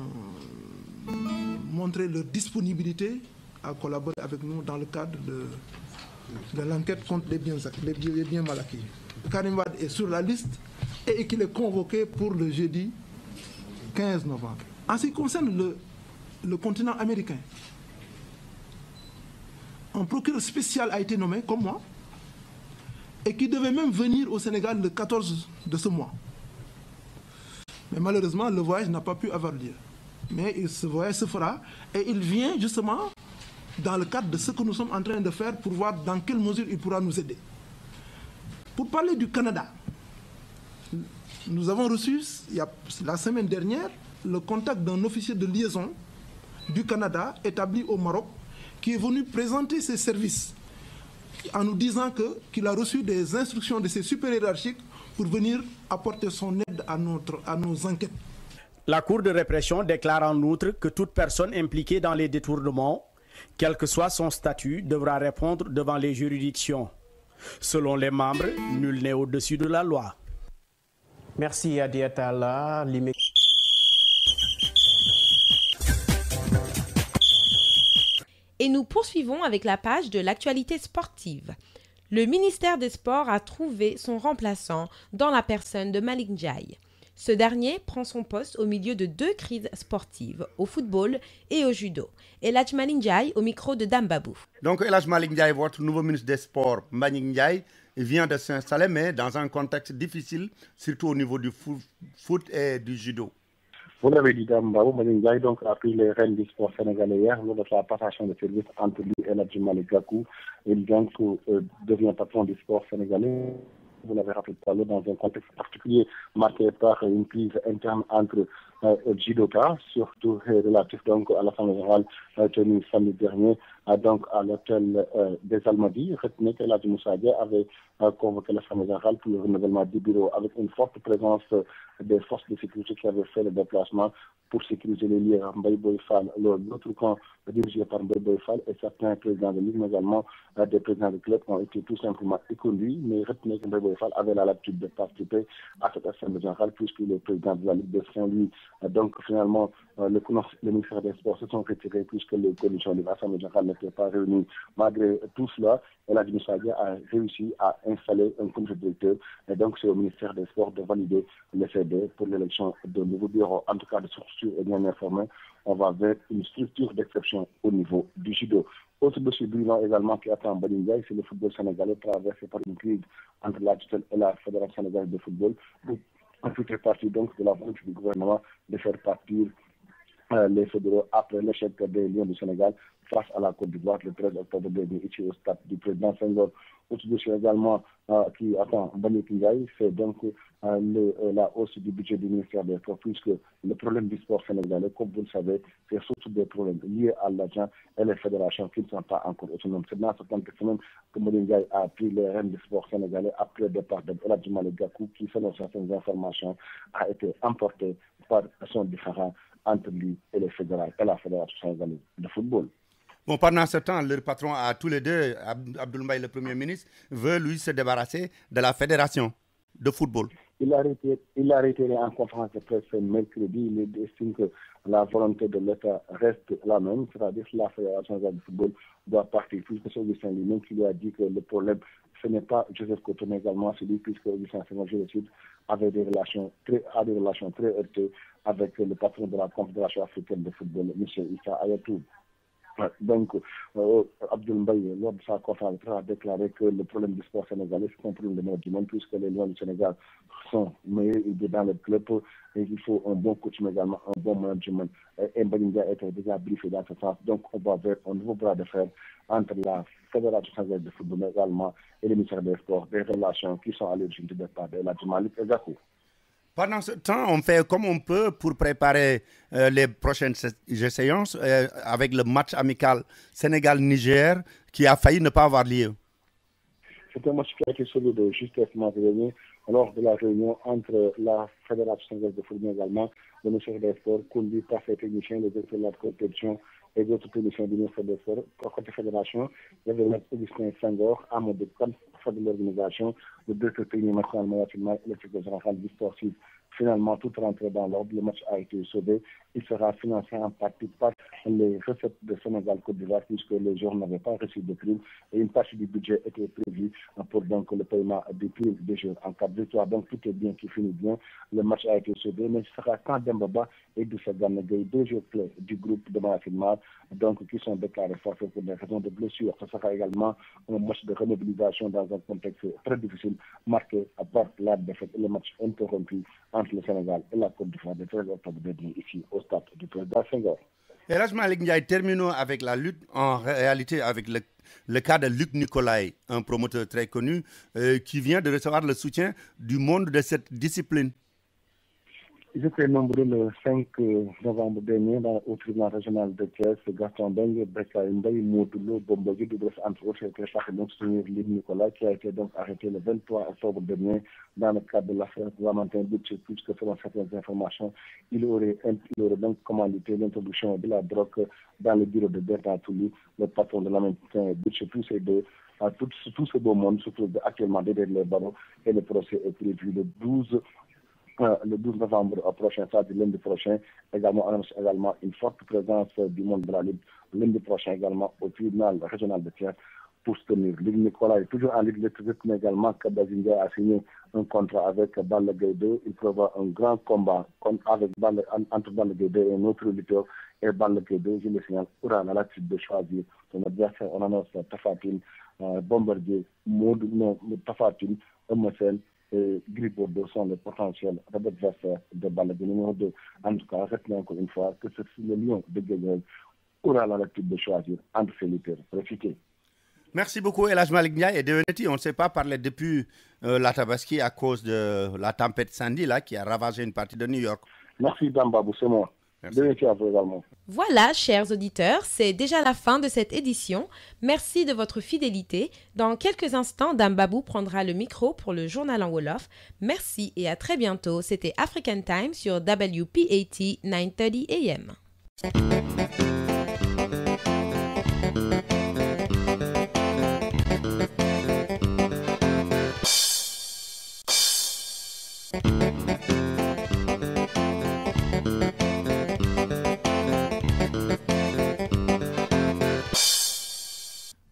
montré leur disponibilité à collaborer avec nous dans le cadre de l'enquête contre les biens mal acquis. Karim Wade est sur la liste et qu'il est convoqué pour le jeudi 15 novembre. En ce qui concerne le continent américain, un procureur spécial a été nommé, comme moi, et qui devait même venir au Sénégal le 14 de ce mois. Mais malheureusement, le voyage n'a pas pu avoir lieu. Mais ce voyage se fera et il vient justement dans le cadre de ce que nous sommes en train de faire pour voir dans quelle mesure il pourra nous aider. Pour parler du Canada, nous avons reçu, la semaine dernière, le contact d'un officier de liaison du Canada établi au Maroc qui est venu présenter ses services en nous disant qu'il a reçu des instructions de ses supérieurs hiérarchiques pour venir apporter son aide à nos enquêtes. La Cour de répression déclare en outre que toute personne impliquée dans les détournements, quel que soit son statut, devra répondre devant les juridictions. Selon les membres, nul n'est au-dessus de la loi. Merci Hadi Atala. Et nous poursuivons avec la page de l'actualité sportive. Le ministère des Sports a trouvé son remplaçant dans la personne de Malick Ndiaye. Ce dernier prend son poste au milieu de 2 crises sportives, au football et au judo. El Hadj Malick Ndiaye au micro de Dame Babou. Donc El Hadj Malick Ndiaye, votre nouveau ministre des Sports, Malick Ndiaye, vient de s'installer, mais dans un contexte difficile, surtout au niveau du foot et du judo. Vous l'avez dit, Dame Babou, Malick Ndiaye donc, a pris les rênes du sport sénégalais hier lors de sa passation de service entre lui et El Hadj Malick Gakou. Il donc devient patron du sport sénégalais. Vous l'avez rappelé tout à l'heure, dans un contexte particulier marqué par une crise interne entre judokas, surtout relatif donc à l'Assemblée générale tenue samedi dernier donc à l'hôtel des Almadies. Retenez que El Hadj Moussa Dia avait convoqué l'Assemblée générale pour le renouvellement du bureau avec une forte présence des forces de sécurité qui avaient fait le déplacement pour sécuriser les lieux Mbaye Boye Fall, l'autre camp dirigé par Mbaye Boye Fall et certains présidents de ligue, mais également des présidents de club ont été tout simplement éconduits. Mais retenez que Mbaye Boye Fall avait l'habitude de participer à cette Assemblée générale puisqu'il est président de la Ligue de Saint-Louis. Donc finalement, le ministère des Sports se sont retirés puisque les conditions de l'Assemblée générale n'étaient pas réunies. Malgré tout cela, El Hadj Moussa Dia a réussi à installer un comité directeur et donc c'est au ministère des Sports de valider le CD pour l'élection de nouveaux bureaux. En tout cas, de structure est bien informé, on va vers une structure d'exception au niveau du judo. Autre dossier brillant également qui attend Malick Ndiaye, c'est le football sénégalais traversé par une crise entre la tutelle et la Fédération sénégalaise de football. En tout est partie donc de la volonté du gouvernement de faire partir les fédéraux après l'échec des Lions du Sénégal face à la Côte d'Ivoire le 13 octobre dernier ici au stade du président Senghor. Autre dossier également qui attend Malick Ndiaye, c'est donc la hausse du budget du ministère des Sports, puisque le problème du sport sénégalais, comme vous le savez, c'est surtout des problèmes liés à l'argent et les fédérations qui ne sont pas encore autonomes. C'est dans ce contexte même que Malick Ndiaye a pris les rênes du sport sénégalais après le départ de El Hadj Malick Gakou, qui, selon certaines informations, a été emporté par son différend entre lui et les fédéraux et la Fédération sénégalaise de football. Bon, pendant ce temps, leur patron à tous les deux, Abdoul Mbaye, le Premier ministre, veut lui se débarrasser de la fédération de football. Il a retiré en conférence de presse mercredi. Il estime que la volonté de l'État reste la même, c'est-à-dire que la fédération de football doit partir, puisque c'est Augustin lui-même qui lui a dit que le problème, ce n'est pas Joseph Koto, mais également celui, puisque Augustin Senghor, je le cite, avait des relations très heurtées avec le patron de la Confédération africaine de football, M. Issa Hayatou. Donc, Abdoul Mbaye, lors de sa conférence, a déclaré que le problème du sport sénégalais, c'est un problème de management, puisque les Lions du Sénégal sont meilleurs dans le club et il faut un bon coach, mais également un bon management. Et Mbaye a été déjà briefé dans ce sens. Donc, on va vers un nouveau bras de fer entre la Fédération sénégalaise de football, mais également, et le ministère des Sports, des relations qui sont à l'origine du départ de El Hadj Malick Gakou. Pendant ce temps, on fait comme on peut pour préparer les prochaines séances avec le match amical Sénégal-Niger qui a failli ne pas avoir lieu. C'est un match qui a été sauvé de justement dernier lors de la réunion entre la Fédération sénégalaise de football également, le ministère des Sports, conduit par ses techniciens, les directeurs de la compétition et d'autres techniciens du ministère des Sports. Pour côté fédération, il y avait M. Augustin Senghor, Amadou Kane, de l'organisation, le directeur technique national et le secrétaire général du sportif. Finalement, tout rentré dans l'ordre, le match a été sauvé. Il sera financé en partie par les recettes de Sénégal-Côte d'Ivoire, puisque les joueurs n'avaient pas reçu de primes et une partie du budget était prévue pour donc le paiement des primes des joueurs en cas de victoire. Donc tout est bien qui finit bien. Le match a été sauvé, mais ce sera quand Dembaba et Doussa Gana Gueye, 2 joueurs clés du groupe de Malafinmal, donc qui sont déclarés forfaits pour des raisons de blessure. Ce sera également un match de remobilisation dans un contexte très difficile, marqué par la défaite et le match interrompu entre le Sénégal et la Côte d'Ivoire le 13 octobre dernier ici au stade du président Senghor. El Hadj Malick Ndiaye, terminons avec la lutte, en réalité avec le cas de Luc Nicolaï, un promoteur très connu qui vient de recevoir le soutien du monde de cette discipline. Ils étaient nombreux le 5 novembre dernier au tribunal régional de Thiès. Gaston Bengue, Beka Mbaye, Modulo, Bombogi, Douglas, entre autres, étaient chargés de soutenir Luc Nicolaï, qui a été donc arrêté le 23 octobre dernier dans le cadre de l'affaire Valentin Butcher, puisque selon certaines informations, il aurait donc commandité l'introduction de la drogue dans le bureau de Bertrand Touli, le patron de Valentin Butcher, tous ces deux. Tout ce beau monde se trouve actuellement derrière les barreaux et le procès est prévu le 12 le 12 novembre prochain, c'est-à-dire lundi prochain. Également, on annonce également une forte présence du monde de la lutte lundi prochain également au tribunal régional de Thiès pour soutenir Ligue Nicolas. Et toujours en Ligue de mais également, Kabazinga a signé un contrat avec Balla Gaye 2. Il prévoit un grand combat entre Balla Gaye 2 et un autre lutteur. Et Balla Gaye 2, je le signale, aura la latitude de choisir son adversaire. On annonce Tafatine, Bombardier, Tafatine, Emerson et Gris Bordeaux sont les potentiels adversaires de Balla Gaye numéro 2. En tout cas, retenez encore une fois que c'est le lion de Guédiawaye aura la latitude de choisir entre ces lutteurs. Profitez. Merci beaucoup, El Hadj Malick Ndiaye. Et Deweneti, on ne s'est pas parlé depuis la Tabaski à cause de la tempête Sandy là, qui a ravagé une partie de New York. Merci, Dambabou, c'est moi. Deweneti à vous également. Voilà, chers auditeurs, c'est déjà la fin de cette édition. Merci de votre fidélité. Dans quelques instants, Dambabou prendra le micro pour le journal en Wolof. Merci et à très bientôt. C'était African Time sur WPAT 930 AM.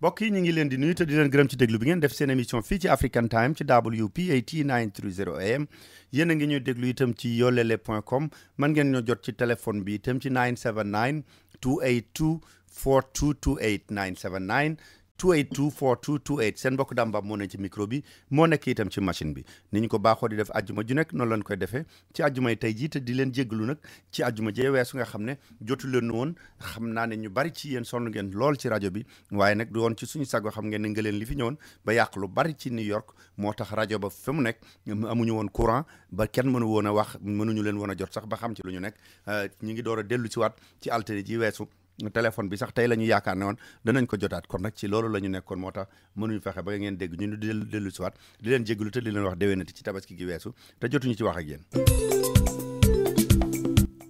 mbokk yi ñu ngi leen di nuyu te di leen gërëm ci déglu bi ngeen def seen émission fii ci African Time ci WPAT 930 AM yéen a ngi ñuy déglu itam ci yolele.com mën ngeen ñoo jot ci téléphone bi itam ci 979 282 4228 979 282 4228 seen mbokk Dambab moo ne ci micro bi moo nekk itam ci machine bi ni ñu ko baaxoo di def ajjuma ju nekk noonu lañ koy defee ci ajjumay tey jii te di leen jéggalu nag ci ajjuma jee weesu nga xam ne jotu leen woon xam naa ne ñu bari ci yéen sonn ngeen lool ci rajo bi waaye nag du woon ci suñu sago xam ngeen ne nga leen li fi ñëwoon ba yàq lu bari ci New York moo tax rajo ba fa mu nekk amuñu woon courant ba kenn mënu woon a wax mënuñu leen woon a jot sax ba xam ci lu ñu nekk ñu ngi door a dellu si waat ci altine ji weesu téléphone bi sax tey la ñu yaakaar ne woon danañ ko jotaat kon nag ci loolu la ñu nekkoon moo tax mënuñu fexe ba ngeen dégg ñu di dellu si waat di leen jégalu te di leen wax déwénati ci tabaski gi weesu te jotuñu ci wax ak yéen.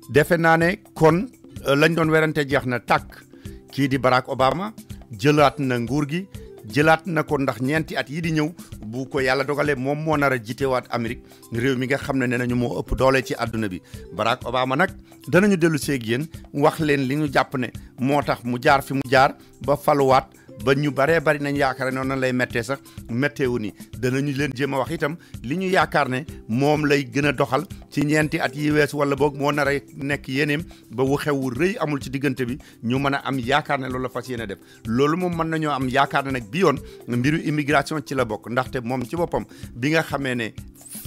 defe naa ne kon lañ doon werante jeex na tàkk kii di Barack Obama jëlaat na nguur gi jëlaat na ko ndax ñeenti at yi di ñëw bu ko yàlla dogalee moom moo nar a jiitewaat Amérique réew mi nga xam ne nee nañu moo ëpp doole ci àdduna bi Barack Obama nag danañu dellu seeg yéen wax leen li ñu jàpp ne moo tax mu jaar fi mu jaar ba faluwaat ba ñu baree bari nañ yaakaar ne noonu lay méttee sax métteewu ni danañu leen jéem a wax itam li ñu yaakaar ne moom lay gën a doxal ci ñeenti at yi weesu wala boog moo nar a nekk yéeneem ba wu xewu rëy amul ci diggante bi ñu mën a am yaakaar ne loolu la fas yéene def loolu moom mën nañoo am yaakaar ne nag bi yoon mbiru immigration ci la bokk ndaxte moom ci boppam bi nga xamee ne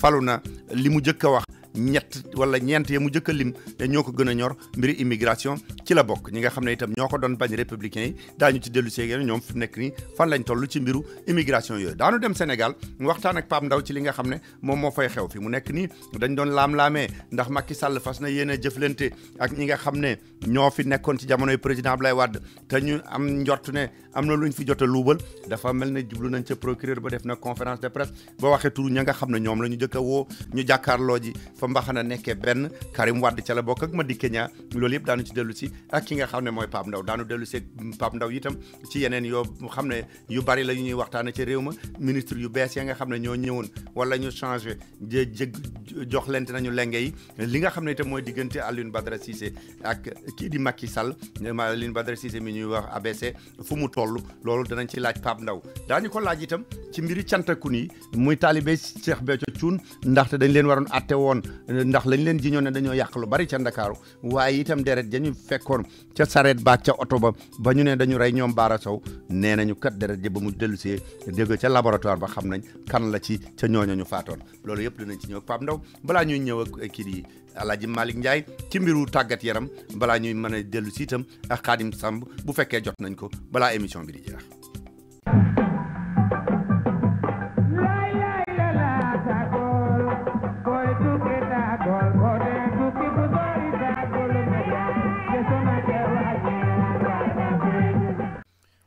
falu na li mu jëkk a wax ñett wala ñeent ya mu jëkk a lim te ñoo ko gën a ñor mbiri immigration ci la bokk ñi nga xam ne itam ñoo ko doon bañ républicains yi daañu ci dellu seeg ñoom fi nekk nii fan lañ toll ci mbiru immigration yooyu daanu dem Sénégal waxtaan ak Pape Ndaw ci li nga xam ne moom moo fay xew fi mu nekk nii dañ doon laam-laamee ndax Macky Sall fas na yéene jëflante ak ñi nga xam ne ñoo fi nekkoon ci jamonoy président Abdoulaye Wade te ñu am njort ne am na luñ fi jot a luubal dafa mel ne jublu nañ ca procureur ba def na conférence de presse ba waxee turu ña nga xam ne ñoom la ñu jëkk a woo ñu jàkkaarloo ji fa mbaxana nekkee benn Karim Wade ca la bokk ak Madické Niang loolu yëpp daanu ci dellu si ak ki nga xam ne mooy Pape Ndaw daanu dellu si Pape Ndaw itam ci yeneen yoo xam ne yu bari la ñuy waxtaane ci réew ma ministre yu bees ya nga xam ne ñoo ñëwoon wala ñu changé jox lente nañu lenge yi li nga xam ne itam mooy diggante Alioune Badara Cissé ak kii di Macky Sall Alioune Badara Cissé mi ñuy wax ABC fu mu toll loolu danañ ci laaj Pape Ndaw daañu ko laaj itam ci mbiri cantakun yi muy taalibe Cheikh Béthio Thioune ndaxte dañ leen waroon atte woon ndax lañ leen jiñoon ne dañoo yàq lu bari ca Ndakaaru waaye itam deret dañu fekkoon ca sareet ba ca oto ba ñu ne dañu rey ñoom Baara Sow nee nañu kat deret ja ba mu dellu see dégg ca laboratoire ba xam nañ kan la ci ca ñooña ñu faatoon loolu yëpp dinañ ci ñëw ak Pape Ndaw balaa ñuy ñëw ak kii di Alaaji Malick Ndiaye ci mbiru tàggat yaram balaa ñuy mën a dellu si itam ak Khadim Samb bu fekkee jot nañ ko balaa émission bi di jeex.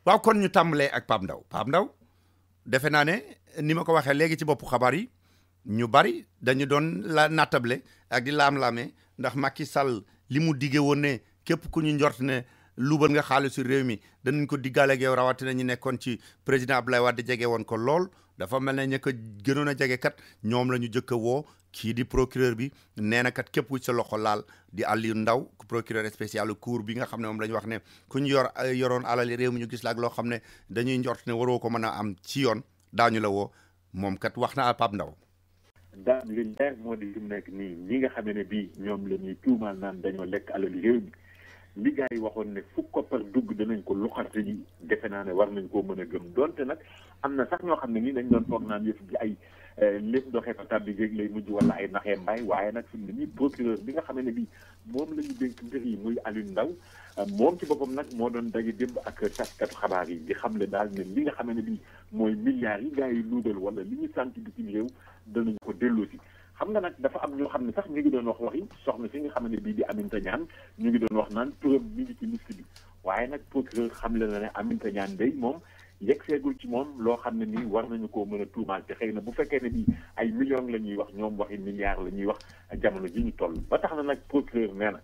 waaw kon ñu tàmbalee ak Pape Ndaw defe naa ne ni ma ko waxee léegi ci boppu xabaar yi ñu bari dañu doon la nattable ak di laam-laamee ndax Macky Sall li mu diggee woon ne képp ku ñu njort ne luubal nga xaalisu réew mi danañ ko diggaale ak yow rawatina ñu nekkoon ci président Abdoulaye Wade jege woon ko lool dafa mel ne ña ko gënoon a jege kat ñoom la ñu jëkk a woo kii di procureur bi nee na kat képp ku sa loxo laal di Aliou Ndao procureur spécial cour bi nga xam ne moom la ñu wax ne ku ñu yoroon alali réew mi ñu gis la ak loo xam ne dañuy njort ne waroo ko mën a am ci yoon daañu la woo moom kat wax na Pape Ndao daal li leer moo di fi mu nekk nii ñi nga xam ne bii ñoom la ñuy tuumaal naan dañoo lekk alali réew mi li gars yi waxoon ne fu koppar dugg danañ ko luxarte ji defe naa ne war nañ koo mën a gëm donte nag am na sax ñoo xam ne nii dañ doon foog naan yëf bi ay lépp doxee ko tàbbi géeg lay mujj wala ay naxee mbaay waaye nag fi mu ne nii procureur bi nga xam ne bii moom la ñu dénk mbir yi muy Aliou Ndao moom ci boppam nag moo doon daje démb ak taskatu xabaar yi di xam le daal ne li nga xam ne bii mooy milliards yi gars yi luubal wala li ñu sant bitim réew danañ ko delloosi xam nga nag dafa am ñoo xam ne sax ñu ngi doon wax waxi soxna si nga xam ne bii di Aminata Niane ñu ngi doon wax naan turam mi ngi ci liste bi waaye nag procureur xam le na ne Aminata Niane day moom yegg seegul ci moom loo xam ne nii war nañu koo mën a tuumaal te xëy na bu fekkee ne bii ay millions la ñuy wax ñoom waxi milliards la ñuy wax jamono ji ñu toll ba tax na nag procureur nee na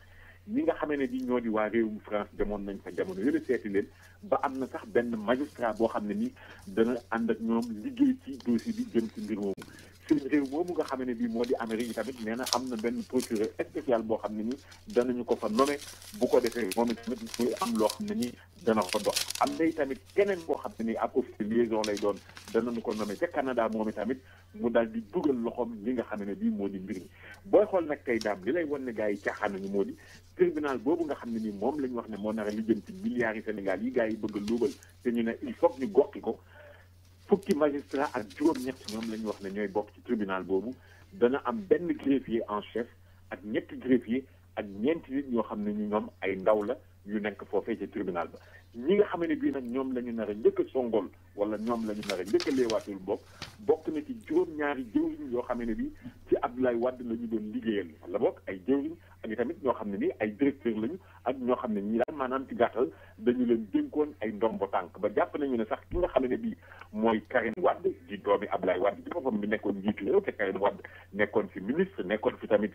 ñi nga xamee ne bi ñoo di waa réewum France demoon nañ fa jamono yële seeti leen ba am na sax benn magistrat boo xam ne nii dana ànd ak ñoom liggéey ci dossier bi jëm ci mbir moomu suñu réew moomu nga xam ne bii moo di Amérique tamit nee na am na benn procureur spécial boo xam ne nii danañu ko fa nommé bu ko defee moom tamit muy am loo xam ne nii dana ko dox am na tamit keneen boo xam ne nii ab officier liaison lay doon danañu ko nommé ca Canada moom tamit mu daal di dugal loxoom li nga xam ne bii moo di mbir mi booy xool nag tey daam li lay wan ne gars yi caaxaanuñu moo di tribunal boobu nga xam ne nii moom la ñu wax ne moo nar a lijjanti milliards yi Sénégal yi gars yi bëgg a luubal te ñu ne il faut ñu goxi ko fukki magistrat ak juróom-ñett ñoom la ñu wax ne ñooy bokk ci tribunal boobu dana am benn greffier en chef ak ñetti greffier ak ñeenti nit ñoo xam ne ñu ñoom ay ndaw la yu nekk foofee ci tribunal ba ñi nga xam ne bii nag ñoom la ñu nar a njëkk a songol wala ñoom la ñu nar a njëkk a leewaatul bokk na ci juróom-ñaari jëwriñ yoo xam ne bii ci Abdoulaye Wade la ñu doon liggéeyal wala bokk ay jëwriñ ak tamit ñoo xam ne nii ay directeur lañu ak ñoo xam ne ñi daal maanaam ci gàttal dañu leen dénkoon ay ndombo tànk ba jàpp nañu ne sax ki nga xam ne bii mooy Karim Wade di doomi Abdoulaye Wade ci boppam bi nekkoon njiitu réew te Karim Wade nekkoon fi ministre nekkoon fi tamit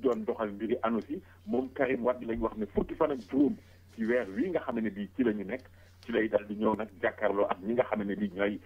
doon doxal mbiri ANOCI moom Karim Wade lañ wax ne fukki fan ak juróom ci weer wi nga xam ne bii ci la ñu nekk ci lay dal di ñëw nag jàkkaarloo ak ñi nga xam ne bii ñooy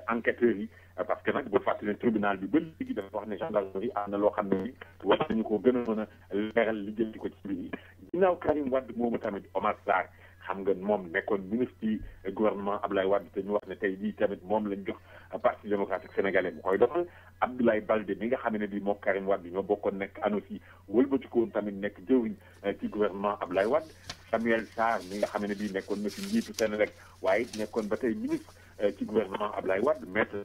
enquêteurs yi parce que nag bu fàttali ne tribunal bi ba léegi dafa wax ne gendarmerie am na loo xam ne bi war nañu ko gën a mën a leeral liggéey ko ci mbir yi ginnaaw Karim Wade moomu tamit Omar Sarr xam nga moom nekkoon ministre ci gouvernement Abdoulaye Wade te ñu wax ne tey jii tamit moom lañ jox parti démocratique sénégalais bu koy doxal Abdoulaye Baldé mi nga xam ne bii moo Karim Wade ñoo bokkoon nekk ANOCI wëlbati ko woon tamit nekk jëwriñ ci gouvernement Abdoulaye Wade Samuel Sarr mi nga xam ne bii nekkoon na fi njiitu Senelec waaye nekkoon ba tey ministre ci gouvernement Abdoulaye Wade maître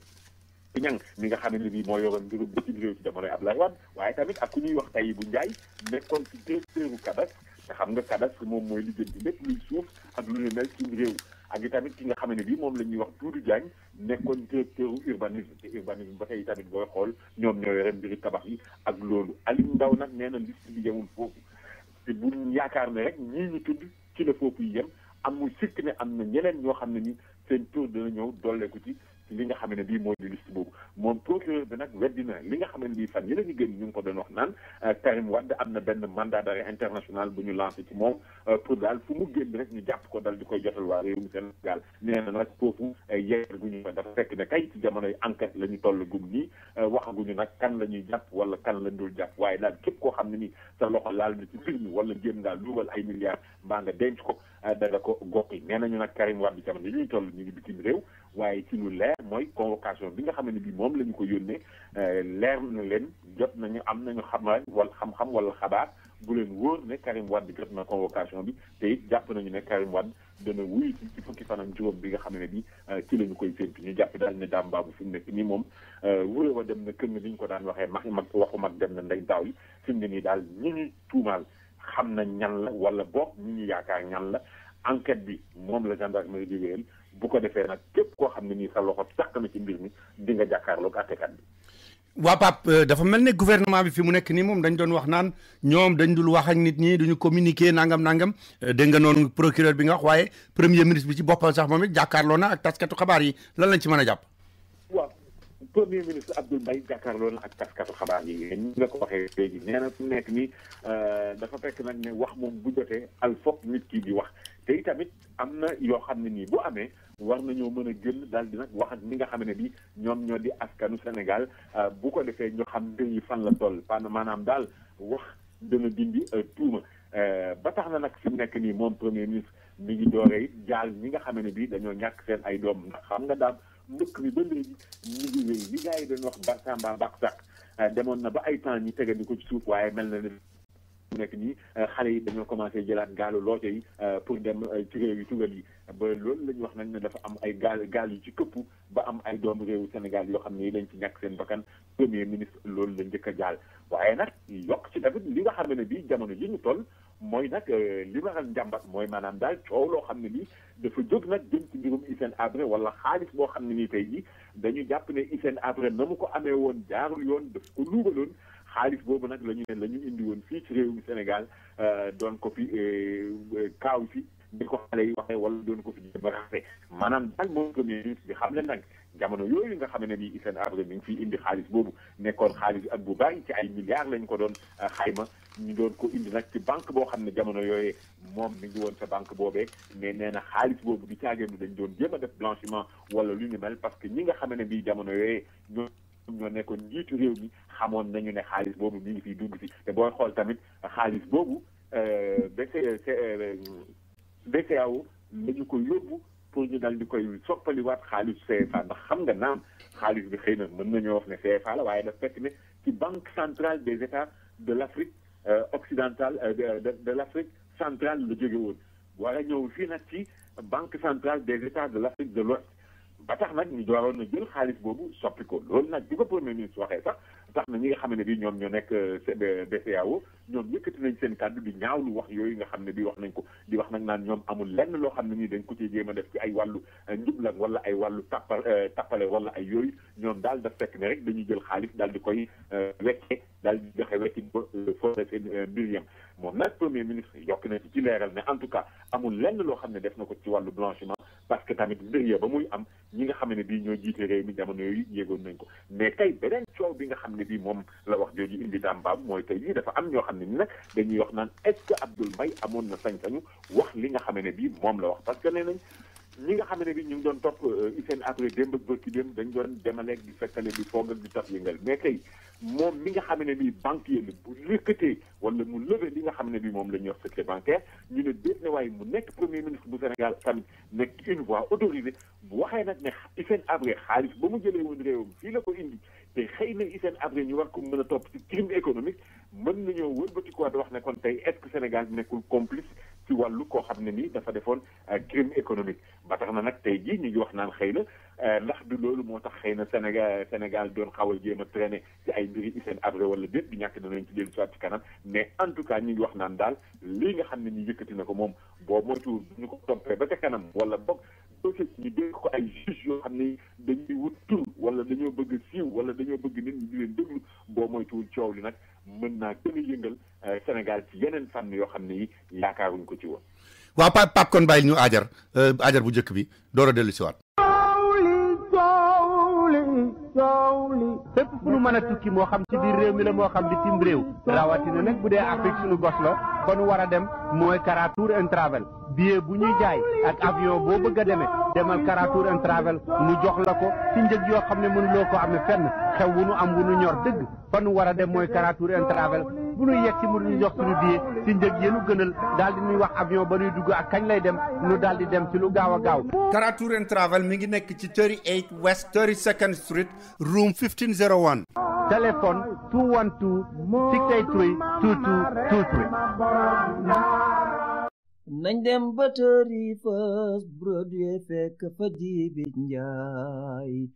Niang mi nga xam ne bii moo yoroon mbirum bitim réew ci jamonoy Abdoulaye Wade waaye tamit ak ku ñuy wax Tahibou Ndiaye nekkoon ci directeur u cadastre te xam nga cadastre moom mooy lijjanti lépp luy suuf ak lu ñu mel ci réew ak i tamit ki nga xam ne bii moom la ñuy wax Doudou Diagne nekkoon directeur u urbanisme te urbanisme ba tey tamit booy xool ñoom ñoo yore mbiri tabax yi ak loolu Aliou Ndao nag nee na liste bi yemul foofu te bu yaakaar ne rek ñii ñu tudd ci la foofu yi yem amul sikk ne am na ñeneen ñoo xam ne ni seen tur dina ñëw dolleeku ci li nga xam ne bii moo di liste boobu moom procureur bi nag weddi na li nga xam ne bii fan yële ñu gën ñu ngi ko doon wax naan Karim Wade am na benn mandat d'arrêt international bu ñu lancé ci moom pour daal fu mu génn rek ñu jàpp ko dal di koy jotal waa réewum Sénégal nee na nag foofu yegg gu ñu dafa fekk ne kay ci jamonoy enquête la ñu toll gum nii waxaguñu nag kan la ñuy jàpp wala kan la dul jàpp waaye daal képp koo xam ne ni sa loxo laal na ci mbir mi wala jéem daal dugal ay milliards mbaa nga denc ko danga ko gox yi nee nañu nag Karim Wade jamono yi ñuy toll ñu ngi bitim réew waaye ci lu leer mooy convocation bi nga xam ne bii moom la ñu ko yónnee leer na leen jot nañu am nañu xamal wala xam-xam wala xabaar bu leen wóor ne Karim Wade jot na convocation bi te it jàpp nañu ne Karim Wade dana wuyu ci fukki fan ak juróom bi nga xam ne bii ci la ñu koy séntu ñu jàpp daal ne daam baabu fi mu nekk nii moom wuré wa dem na kër ni ñu ko daan waxee mag waxu mag dem na ndey daaw yi fi mu ne nii daal ñi ñuy tuumaal xam na ñan la wala boog ñi ñu yaakaar ñan la enquête bi moom la gendarmerie di wéyal bu ko defee nag képp koo xam ne nii sa loxo sàq na ci mbir mi di nga jàkkaarloog àttekat bi. waa Pape dafa mel ne gouvernement bi fi mu nekk nii moom dañ doon wax naan ñoom dañ dul wax ak nit ñi duñu communiquer nangam dégg nga noonu procureur bi nga wax waaye premier ministre bi ci boppam sax moom it jàkkaarloo na ak taskatu xabaar yi lan lañ ci mën a jàpp. waaw premier ministre Abdoul Mbaye jàkkaarloo na ak taskatu xabaar yi ñi nga ko waxee léegi nee na fu nekk nii dafa fekk nag ne wax moom bu jotee al foog nit ki di wax te itamit am na yoo xam ne nii bu amee war nañoo mën a gën daal di nag wax ak ñi nga xam ne bi ñoom ñoo di askanu Sénégal bu ko defee ñu xam mbir yi fan la toll maanaam daal wax dana dindi tuuma ba tax na nag fi mu nekk nii moom premier ministre mi ngi dooree jaal ñi nga xam ne bi dañoo ñàkk seen ay doom ndax xam nga daal mbëkk mi ba léegi ñu ngi wéy li gars yi dañ wax Barsamba bak sax demoon na ba ay temps ñi tegandi ko ci suuf waaye mel na ne mu nekk nii xale yi dañoo commencé jëlaat gaalu loote yi pour dem ci réew yi tugal yi ba loolu la ñu wax nag ne dafa am ay gaal yu ci këpp ba am ay doomu réewu Sénégal yoo xam ne dañ ci ñàkk seen bakkan premier ministre loolu la njëkk a jaal waaye nag yokk ci tamit li nga xam ne bii jamono ji ñu toll mooy nag li ma njàmbat mooy maanaam daal coow loo xam ne bii dafa jóg nag jëm ci mbirum Hissène Habré wala xaalis boo xam ne nii tey jii dañu jàpp ne Hissène Habré na mu ko amee woon jaarul yoon daf ko luubaloon xaalis boobu nag la ñu indi woon fii ci réew mi Sénégal doon ko fi kaaw fi di ko xale yi waxee wala doon ko fi ba rafet maanaam daal moom premier ministre bi xam ne nag jamono yooyu nga xam ne nii Hissène Habré mi ngi fiy indi xaalis boobu nekkoon xaalis ak bu bari ci ay milliards lañ ko doon xayma ñu doon ko indi nag ci banque boo xam ne jamono yooyee moom mi ngi woon sa banque boobee mais nee na xaalis boobu di caageenu dañ doon jéem a def blanchiment wala lu ni mel parce que ñi nga xam ne bii jamono yooyee ñoo nekkoon njiitu réew mi xamoon nañu ne xaalis boobu mi ngi fiy dugg si te booy xool tamit xaalis boobu BCEAO la ñu ko yóbbu pour ñu dal di koy soppaliwaat xaalis CFA ndax xam nga naam xaalis bi xëy na mën nañoo wax ne CFA la waaye daf fekk ne ci banque centrale des états de l' Afrique occidentale de l' Afrique centrale la jóge woon war a ñëw fii nag ci banque centrale des états de l' Afrique de l'Ouest ba tax nag ñu dooroon na jël xaalis boobu soppi ko loolu nag bi ko premier ministre waxee sax tax na ñi nga xam ne bi ñoom ñoo nekk BCEAO ñoom yëkkati nañ seen kàddu di ñaawlu wax yooyu nga xam ne bi wax nañ ko di wax nag naan ñoom amul lenn loo xam ne nii dañ ko ci jéem a def ci ay wàllu njublan wala ay wàllu tappale wala ay yooyu ñoom daal daf fekk ne rek dañuy jël xaalis daal di koy wecce daal di joxe wecci foo seen mbir yam moom nag premier ministre yokk na ci leeral ne en tout cas amul lenn loo xam ne def na ko ci wàllu blanchiment parce que tamit mbir ya ba muy am ñi nga xam ne bii ñoo jiite réew mi jamono yooyu yéegoon nañ ko mais tey beneen coow bi nga xam ne bii moom la wax jooju indi daambaam mooy tey jii dafa am ñoo xam ne ni nag dañuy wax naan est-ce que Abdoul Mbaye amoon na sañ-sañu wax li nga xam ne bii moom la wax parce que nee nañ ñi nga xam ne bi ñu ngi doon topp Hissène Habré démb ak bërki démb dañ doon demaleeg di fekkale di foog ak di tax yëngal mais tey moom mi nga xam ne bi banquier la bu lëkkatee wala mu levé li nga xam ne bi moom la ñuy wax secret bancaire ñu ne déet ne waaye mu nekk premier ministre bu Sénégal tamit nekk une voix autorisée bu waxee nag ne Hissène Habré xaalis ba mu jëlee woon réewam fii la ko indi te xëy na Hissène Habré ñu war ko mën a topp ci crime économique mën nañoo wëlbati ko wax ne kon tey est-ce que Sénégal nekkul complice ci wàllu koo xam ne nii dafa defoon crime économique ba tax na nag tey jii ñu ngi wax naan xëy na ndax du loolu moo tax xëy na Sénégal doon xaw a jéem a traîner ci ay mbiri Hissène Habré wala déet bi ñàkk danañ ci dellu soit ci kanam mais en tout cas ñu ngi wax naan daal lii nga xam ne ñu yëkkati na ko moom boo moytuwul ñu ko toppee ba ca kanam wala boog dossier ñu dégg ko ay juge yoo xam ne dañuy wut tur wala dañoo bëgg siiw wala dañoo bëgg nit ñi di leen déglu boo moytuwul coow li nag mën naa gën a yëngal Sénégal ci yeneen fànn yoo xam ne yi yaakaaruñ ko ci woon. waaw Pape kon bàyyi ñu ajar bu njëkk bi door a dellu si waat. fépp fu nu mën a tukki moo xam ci biir réew mi la moo xam bitim réew rawatina nag bu dee Afrique suñu gos la fa nu war a dem mooy Kara Tour and Travel billet bu ñuy jaay ak avion boo bëgg a demee demal Kara Tour and Travel mu jox la ko ci njëg yoo xam ne mënuloo ko amee fenn xew wu nu am wu nu ñor dëgg fa nu war a dem mooy Kara Tour and Travel bu nu yegg si mu ñu jox suñu billet ci njëg yenu gënal daal di ñuy wax avion ba nuy dugg ak kañ lay dem nu daal di dem ci lu gaaw a gaaw. Kara Tour and Travel mi ngi nekk ci 38 West 32nd Street room 1501. téléphone 212 683 2223. nañ dem ba tëri First Broadway fekk fa Jibi Njaay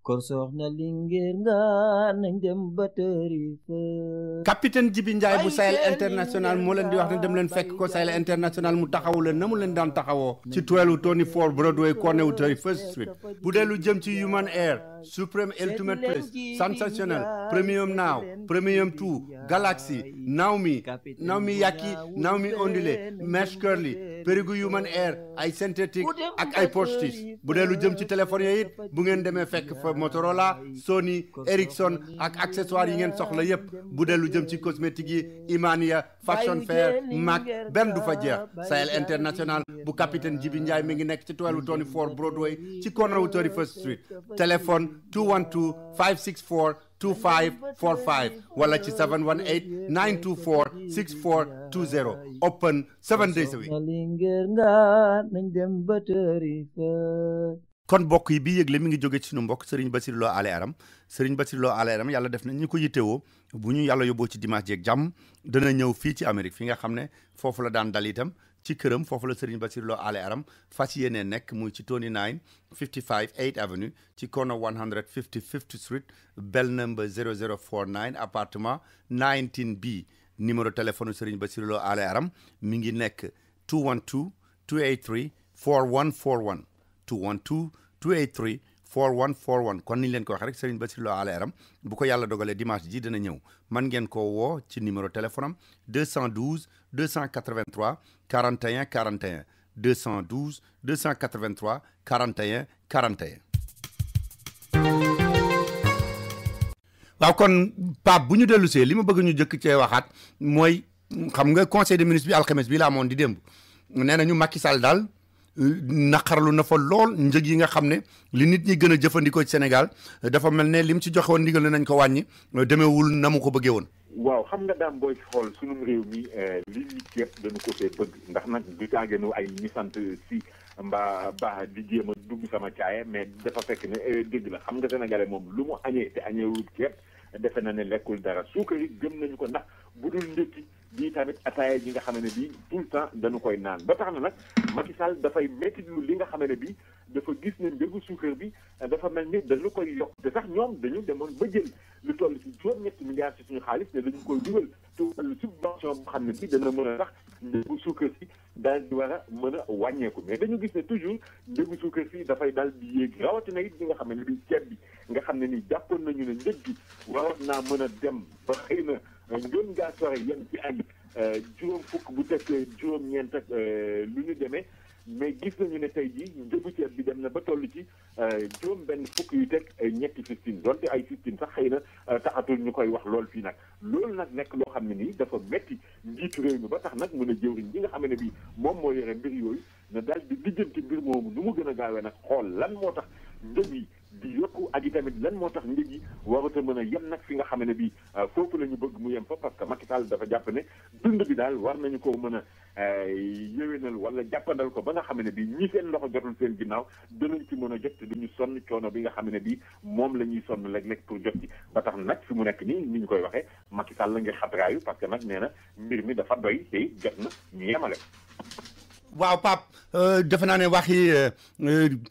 kor soxna Linguère nga nañ dem ba tëri First. capitaine Jibi Njaay bu Sahel International moo leen di wax ne dem leen fekk ko Sahel International mu taxawu leen na mu leen daan taxawoo ci 1224 Broadway corner wu 31st Street bu dee lu jëm ci Human Air Supreme Ultimate Plus, Sensational, Premium Now, Premium 2, Galaxy, Naomi Yaki, Naomi Ondulé, Mesh Curly, Perigu Human Air, ay synthétique ak ay poche-tiges. Bu dee lu jëm ci téléphone yi it bu ngeen demee fekk fa Motorola, Sony, Ericsson ak accessoires yi ngeen soxla yépp. Bu dee lu jëm ci cosmétique yi Imania, Fashion Fair, Mac benn du fa jeex. Sahel International bu capitaine Djibi Ndiaye mi ngi nekk ci 1224 Broadway ci corner wu 31st Street. Téléphone 212-564-2545 wala ci 718-924-6420. Open 7 days a week. kon mbokk yi bii yëgle mi ngi jóge ci sunu mbokk Serigne Bassirou Lo Ale Aram Serigne Bassirou Lo Ale Aram yàlla def na ñu ko yittewoo bu ñu yàlla yóbboo ci dimanche jeeg jàmm dana ñëw fii ci Amérique fi nga xam ne foofu la daan dal itam ci këram foofu la Serigne Bassirou Lo Ale Aram fas yéene nekk muy ci 2955 8th Avenue ci corner 155th Street bell number 0049 appartement 19B numéro téléphone Serigne Bassirou Lo Ale Aram mi ngi nekk 212-283-4141 212-283-4141 kon niñ leen ko wax rek Serigne Bassirou Lo Ale Aram bu ko yàlla dogalee dimanche ji dana ñëw man ngeen ko woo ci numéro téléphone am 212-283-41 41 212-283-41 41. waaw kon Pape bu ñu dellusee li ma bëgg ñu jëkk cee waxaat mooy xam nga conseil des ministres bi alxames bi la amoon di démb nee nañu Macky Sall daal naqarlu na fa lool njëg yi nga xam ne li nit ñi gën a jëfandikoo ci Sénégal dafa mel ne lim ci joxe woon ndigal nañ ko wàññi demeewul na mu ko bëggee woon. waaw xam nga daam booy xool sunum réew mi li nit yëpp dañu ko fee bëgg ndax nag du tàggeenu ay ñi sant si mbaa baax di jéem a dugg sama caaye mais dafa fekk ne dégg la xam nga sénégalais moom lu mu añee te añeewul ceeb defe na ne lekkul dara suukar yi gëm nañu ko ndax bu dul ndékki bii tamit ataaya ji nga xam ne bii tout le temps dañu koy naan ba tax na nag Macky Sall dafay métti lu li nga xam ne bii dafa gis ne njëgu suukar bi dafa mel ni dañu koy yokk te sax ñoom dañu demoon ba jël lu toll ci juróom-ñetti milliards ci suñu xaalis te dañu koy dugal ci wàllu subvention boo xam ne bii dana mën a tax njëgu suukar si daal di war a mën a wàññeeku mais dañu gis ne toujours njëgu suukar si dafay daal di yéeg rawatina it ñi nga xam ne bii ceeb bi nga xam ne nii jàppoon nañu ne njëg gi waroon naa mën a dem ba xëy na ngën ngaa sore yem ci ay juróom fukk bu teg juróom-ñeent ak lu ñu demee mais gis nañu ne tey jii njëgu ceeb bi dem na ba toll ci juróom benn fukk yu teg ñetti 15 donte ay 15 sax xëy na taxatul ñu koy wax lool fii nag loolu nag nekk loo xam ne nii dafa metti njiitu réew mi ba tax nag mën a jëwriñ bi nga xam ne bii moom moo yore mbir yooyu na daal di lijjanti mbir moomu nu mu gën a gaawee nag xool lan moo tax njëg yi di yokku ak i tamit lan moo tax njëg yi warut a mën a yem nag fi nga xam ne bii foofu la ñu bëgg mu yem fa parce que Macky Sall dafa jàpp ne dund bi daal war nañu ko mën a yéwénal wala jàppandal ko ba nga xam ne bii ñi seen loxo jotul seen ginnaaw danañ ci mën a jot te duñu sonn coono bi nga xam ne bii moom la ñuy sonn léeg-léeg pour jot ci ba tax nag fi mu nekk nii ni ñu koy waxee Macky Sall la nga xatraayu parce que nag nee na mbir mi dafa doy te jot na ñu yemale. waaw Pape defe naa ne waxi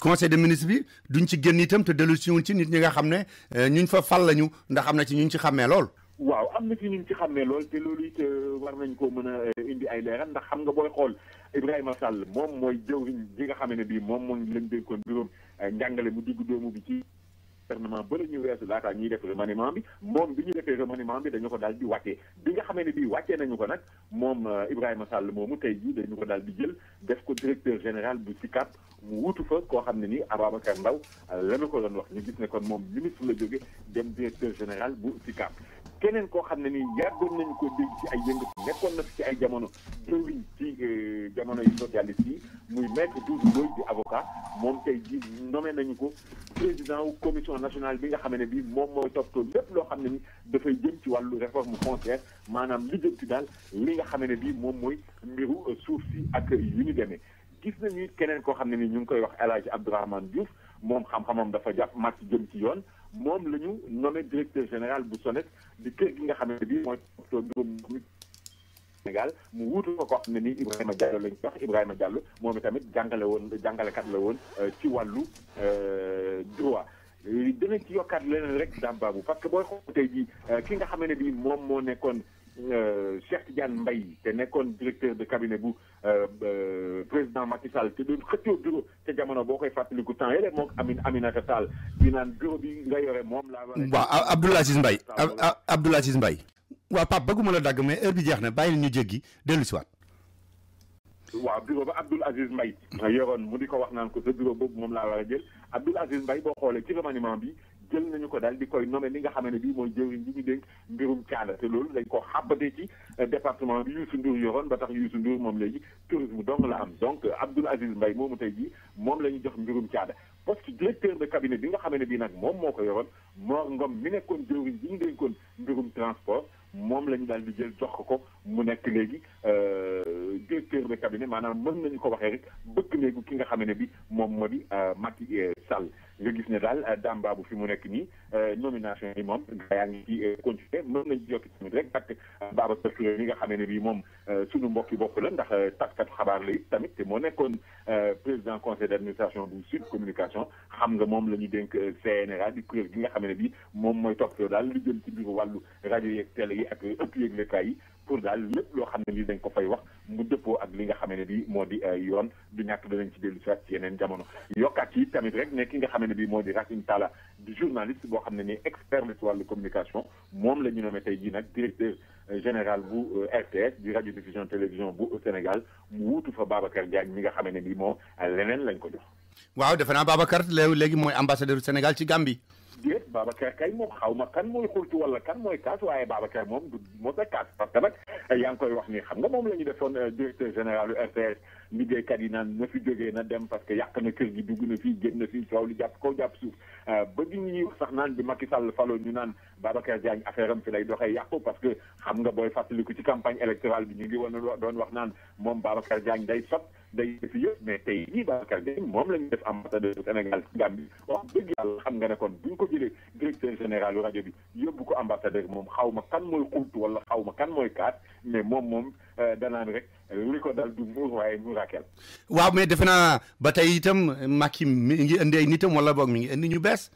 conseil des ministres bi duñ ci génn itam te dellu si wuñ ci nit ñi nga xam ne ñuñ fa fal lañu ndax am na ci ñuñ ci xàmmee lool. waaw am na ci ñuñ ci xàmmee lool te loolu it war nañ ko mën a indi ay leeral ndax xam nga booy xool Ibrahima Sall moom mooy jëwriñ ji nga xam ne bii moom moo lañ dénkoon bureau njàngale mu diggu doomu bi ci gouvernement ba la ñu weesu laataa ñuy def remaniement bi moom bi ñu defee remaniement bi dañu ko daal di wàccee bi nga xamee ne bii wàccee nañu ko nag moom Ibrahima Sall moomu tey jii dañu ko daal di jël def ko directeur général bu SICAP mu wutu fa koo xam ne nii Ababacar Ndaw lanu ko doon wax ñu gis ne kon moom ministre la jóge dem directeur général bu SICAP keneen koo xam ne nii yàggoon nañu ko dégg ci ay yëngatu nekkoon na fi ci ay jamono jëwriñ ci jamono yi socialiste yi muy maître Doudou Ndoye di avocat moom tey jii nommé nañu ko président wu commission nationale bi nga xam ne bii moom mooy toppatoo lépp loo xam ne ni dafay jëm ci wàllu réforme foncière maanaam li jëm ci daal li nga xam ne bii moom mooy mbiru suuf si ak yu ñu demee gis nañu it keneen koo xam ne ni ñu ngi koy wax El Hadji Abdourahmane Diouf moom xam-xamam dafa jàpp màcc jëm ci yoon moom la ñu nommé directeur général bu SONES di kër gi nga xam ne bii mooy toppatoo mbirum Sénégal mu wuutu ko koo xam ne nii Ibrahima Diallo lañ wax Ibrahima Diallo moom itamit jàngalekat la woon ci wàllu droit dinañ ci yokkaat leneen rek daam baabu parce que booy xool tey jii ki nga xam ne bii moom moo nekkoon Cheikh Tidiane Mbaye te nekkoon directeur de cabinet bu président Macky Sall te doon xëccoo bureau te jamono boo koy fàttaliku temps yële moom Aminata Tall di naan bureau bi nga yore moom laa war a. waaw Abdoul Aziz Mbaye Abdoul Aziz Mbaye waaw Pape bëgguma la dagg mais heure bi jeex na bàyyil ñu jéggi dellu si waat. waaw bureau ba Abdoul Aziz Mbaye yoroon mu di ko wax naan ko sa bureau boobu moom laa war a jël Abdoul Aziz Mbaye boo xoolee ci remaniement bi jël nañu ko daal di koy nommé li nga xam ne bii mooy jëwriñ bi ñu dénk mbirum caada te loolu dañ ko xàbbatee ci département bi Youssou Ndour yoroon ba tax Youssou Ndour moom léegi tourisme dong la am donc Abdoul Aziz Mbaye moomu tey jii moom la ñu jox mbirum caada poste directeur de cabinet bi nga xam ne bii nag moom moo ko yoroon Mor Ngom mi nekkoon jëwriñ bi ñu dénkoon mbirum transport moom la ñu daal di jël jox ko mu nekk léegi directeur de cabinet maanaam mën nañu ko waxee rek bëgg léegi ki nga xam ne bi moom moo di Macky Sall nga gis ne daal Dame Babou fi mu nekk nii nomination yi moom gaa yaa ngi ci continuer mën nañu yokk tamit rek ak Babacar Touré mi nga xam ne bi moom suñu mbokki bopp la ndax taskatu xabaar la it tamit te moo nekkoon président conseil d'administration bu Sud Communication xam nga moom la ñu dénk CNRA di kuréel gi nga xam ne bi moom mooy toppatoo daal lu jëm ci biiru wàllu rajo yeeg télé yi ak ëpp yëglekaay yi pour daal lépp loo xam ne lii dañ ko fay wax mu dëppoo ak li nga xam ne bi moo di yoon du ñàkk danañ ci dellu si yeneen jamono yokkaat ci tamit rek ne ki nga xam ne bi moo di Racine Talla di journaliste boo xam ne ni expert la ci wàllu communication moom la ñu nommé tey jii nag directeur général bu RTS di radio diffusion télévision bu Sénégal mu wuutu fa Babacar Diagne mi nga xam ne bi moo leneen lañ ko jox. waaw defe naa Babacar léegi mooy ambassadeur Sénégal ci Gambie. déet Babacar kay moom xaw ma kan mooy xultu wala kan mooy kaas waaye Babacar moom du moo sa kaas parce que nag yaa ngi koy wax ni xam nga moom la ñu defoon directeur général du RTS liggéeykat yi naan na fi jógee na dem parce que yàq na kër gi dugg na fii génn na fii coow li jàpp kaw jàpp suuf ba gi ñuy wax sax naan bi Macky Sall faloo ñu naan Babacar Diagne affaire am fi lay doxee yàqu parce que xam nga booy fàttaliku ci campagne électorale bi ñu ngi woon doon wax naan moom Babacar Diagne day sot day def yëpp mais tey jii Babacar Diagne moom la ñu def ambassadeur Sénégal ci Gambie wax dëgg yàlla xam nga ne kon bu ñu ko jëlee directeur général rajo bi yóbbu ko ambassadeur moom xaw ma kan mooy xultu wala xaw ma kan mooy kaat mais moom danaan rek li ko dal du muur waaye muurakel. waaw mais defe naa ba tey itam Macky mi ngi indi ay nitam wala boog mi ngi indi ñu bees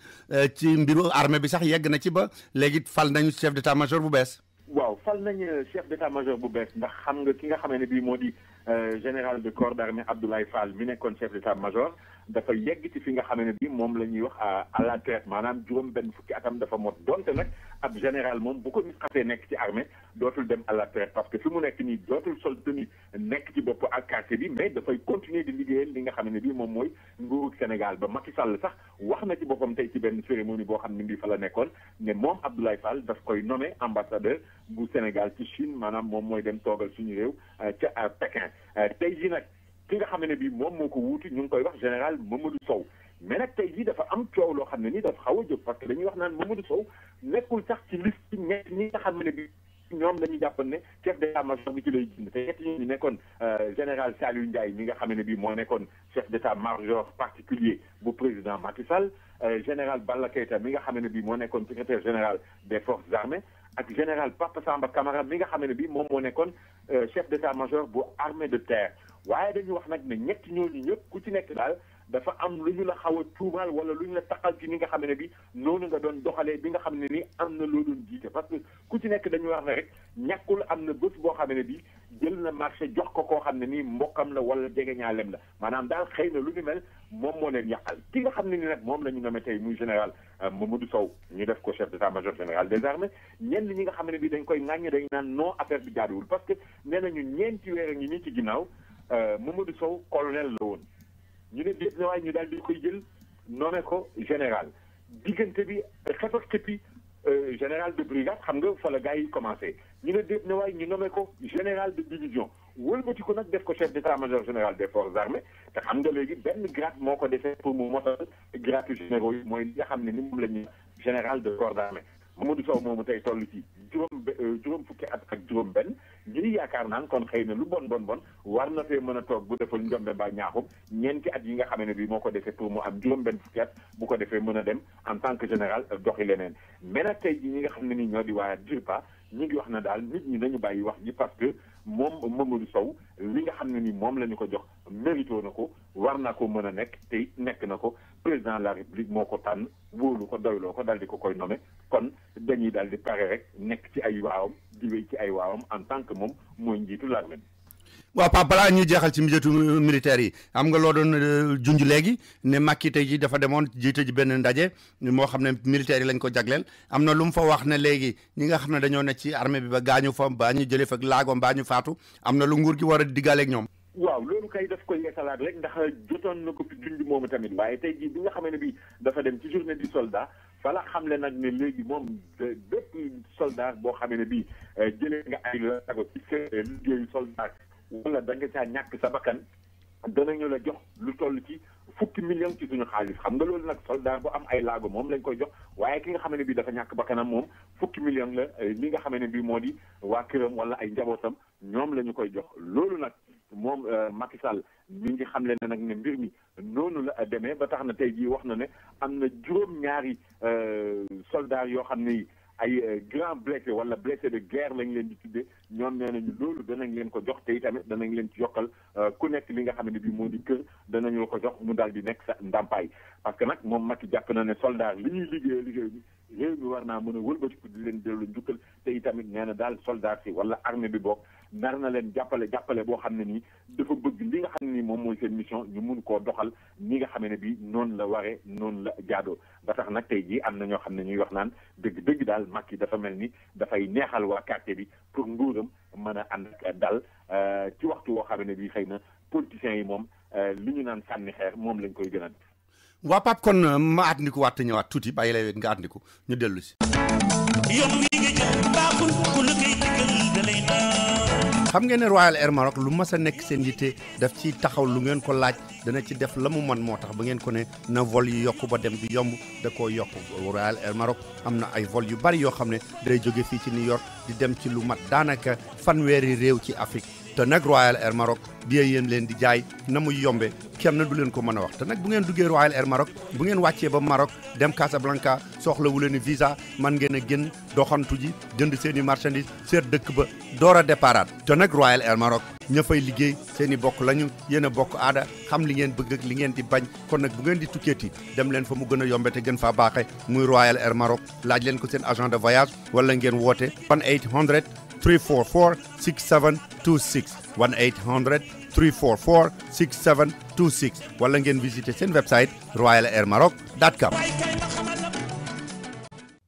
ci mbiru armée bi sax yegg na ci ba léegi fal nañu chef d'état-major bu bees. waaw fal nañu chef d'état-major bu bees ndax xam nga ki nga xamee ne bii moo di général de corps d'armée Abdoulaye Fall mi nekkoon chef d'état-major dafa yegg ci fi nga xamee ne bii moom la ñuy wax à la retraite maanaam juróom benn fukki atam dafa mot donte nag ab général moom bu ko nit xasee nekk ci armée dootul dem à la retraite parce que fi mu nekk nii dootul sol tenue nekk ci bopp ak quartier bi mais dafay continuer di liggéeyal li nga xam ne bii moom mooy nguurug Sénégal ba Macky Sall sax wax na ci boppam tey ci benn cérémonie boo xam ne bii fa la nekkoon ne moom Abdoulaye Fall daf koy nommé ambassadeur bu Sénégal ci Chine maanaam moom mooy dem toogal suñu réew ca Pékin tey jii nag ki nga xam ne bii moom moo ko wuuti ñu ngi koy wax général Mamadou Sow mais nag tey jii dafa am coow loo xam ne nii dafa xaw a jóg parce que dañuy wax naan Mamadou Sow nekkul sax ci liste ñett ñi nga xam ne bii ñoom dañuy jàpp ne chef d'état-major bi ci lay jënd te ñett ñi nekkoon général Saliou Ndiaye mi nga xam ne bii moo nekkoon chef d'état-major particulier bu président Macky Sall général Balla Keita mi nga xam ne bii moo nekkoon secrétaire général des forces armées ak général Papa Samba Camara mi nga xam ne bii moom moo nekkoon chef d'état-major bu armée de terre waaye dañuy wax nag ne ñett ñooñu ñëpp ku ci nekk daal dafa am lu ñu la xaw a tuumaal wala lu ñu la taxal ci ni nga xam ne bi noonu nga doon doxalee bi nga xam ne ni am na loo doon jiite parce que ku ci nekk dañuy wax ne rek ñàkkul am na bés boo xam ne bi jël na marché jox ko koo xam ne nii mbokkam la wala jegeñaalem la maanaam daal xëy na lu ñu mel moom moo leen yàqal ki nga xam ne ni nag moom la ñu nommé tey muy général Mamadou Sow ñu def ko chef d'état-major général des armées ñenn ñi nga xam ne bi dañ koy ŋàññe dañ naan non affaire bi jaaduwul parce que nee nañu ñeenti weer ñi ni ci ginnaaw Mamadou Sow colonel la woon ñu ne déet na waaye ñu daal di koy jël nommé ko général diggante bi xef ak xëppi général de brigade xam nga fa la gars yi commencé ñu ne déet na waaye ñu nommé ko général de division wëlbati ko nag def ko chef d'état-major général des forces armées te xam nga léegi benn grade moo ko defee pour mu motal grade généraux yi mooy li nga xam ne ni moom la ñuy général de corps d'armée Mamadou Sow moomu tey toll ci juróom fukki at ak juróom benn ñuy yaakaar naan kon xëy na lu bon war na fee mën a toog bu defal njombe ba ñaaxum ñeenti at yi nga xam ne bi moo ko defee pour mu am juróom benn fukki at bu ko defee mën a dem en tant que général doxi leneen mais nag tey ji ñi nga xam ne ni ñoo di waa DIRPA ñi ngi wax na daal nit ñi nañu bàyyi wax ji parce que moom Mamadou Sow li nga xam ne ni moom la ñu ko jox mérito na ko war na ko mën a nekk te nekk na ko président de la république moo ko tànn wóolu ko doyloo ko daal di ko koy nommé kon dañuy daal di pare rek nekk ci ay waawam di wéy ci ay waawam en tant que moom mooy njiitu l'armée. waaw Pape balaa ñuy jeexal ci milieu militaire yi am nga loo doon junj léegi ne Macky tey ji dafa demoon jiite ji benn ndaje moo xam ne militaire yi lañ ko jagleel am na lu mu fa wax ne léegi ñi nga xam ne dañoo ne ci armée bi ba gaañu fa baa ñu jëlee fa laago mbaa ñu faatu am na lu nguur gi war a diggaaleeg ñoom. waaw loolu kay daf koy yeesalaat rek ndax jotoon na ko fi junj moomu tamit waaye tey jii bi nga xamee ne bi dafa dem ci journée du soldat fala xamle nag ne léegi moom bépp soldat boo xamee ne bi jëlee nga ay laago ci liggéeyu soldat wala da nga caa ñàkk sa bakkan danañu la jox lu toll ci fukki million ci suñu xaalis xam nga loolu nag soldat bu am ay laago moom lañ koy jox waaye ki nga xam ne bii dafa ñàkk bakkanam moom fukki million la li nga xam ne bii moo di waa këram wala ay njabootam ñoom la ñu koy jox loolu nag moom Macky Sall mi ngi xam le ne nag ne mbir mi noonu la demee ba tax na tey jii wax na ne am na juróom-ñaari soldat yoo xam ne ay grand blessé wala blessé de guerre lañ leen di tuddee ñoom nee nañu loolu danañ leen ko jox te itamit danañ leen ci yokkal ku nekk li nga xam ne bii moo di kër danañu ko jox mu daal di nekk sa ndàmpaay parce que nag moom Macky jàpp na ne soldat li ñuy liggéey bi réew mi war naa mën a wëlbatiku di leen dellu njukkal te itamit nee na daal soldat si wala armée bi boog nar na leen jàppale boo xam ne nii dafa bëgg li nga xam ne nii moom mooy seen mission ñu mun koo doxal ni nga xam ne bii noonu la waree noonu la jaadoo ba tax nag tey jii am na ñoo xam ne ñuy wax naan dëgg daal Macky dafa mel ni dafay neexal waa quartier bi pour nguuram mën a ànd ak dal ci waxtu woo xam ne bii xëy na politiciens yi moom li ñu naan sànni xeer moom lañ koy gën a def. waa Pape kon ma àttandiku waat te ñëwaat tuuti bàyyi lay nga àttandiku ñu dellu si. xam ngeen ne Royal Air Maroc lu mas a nekk seen yitte daf ci taxaw lu ngeen ko laaj dana ci def la mu mën moo tax ba ngeen ko ne na vol yi yokku ba dem bi yomb da koo yokk Royal Air Maroc am na ay vol yu bari yoo xam ne day jóge fii ci New York di dem ci lu mat daanaka fanweeri réew ci Afrique te nag Royal Air Maroc bi yéen leen di jaay na muy yombe kenn du leen ko mën a wax te nag bu ngeen duggee Royal Air Maroc bu ngeen wàccee ba Maroc dem Casablanca soxlawu leen visa man ngeen a génn doxantu ji jënd seen i marchandise seet dëkk ba door a déparaat te nag Royal Air Maroc ña fay liggéey seen i bokk lañu yéen a bokk aada xam li ngeen bëgg ak li ngeen di bañ kon nag bu ngeen di tukkeeti dem leen fa mu gën a yombe te gën faa baaxe muy Royal Air Maroc laaj leen ko seen agent de voyage wala ngeen woote 1-800 344 6726 1-800 344 6726 wala ngeen visiter seen website royalairmaroc.com.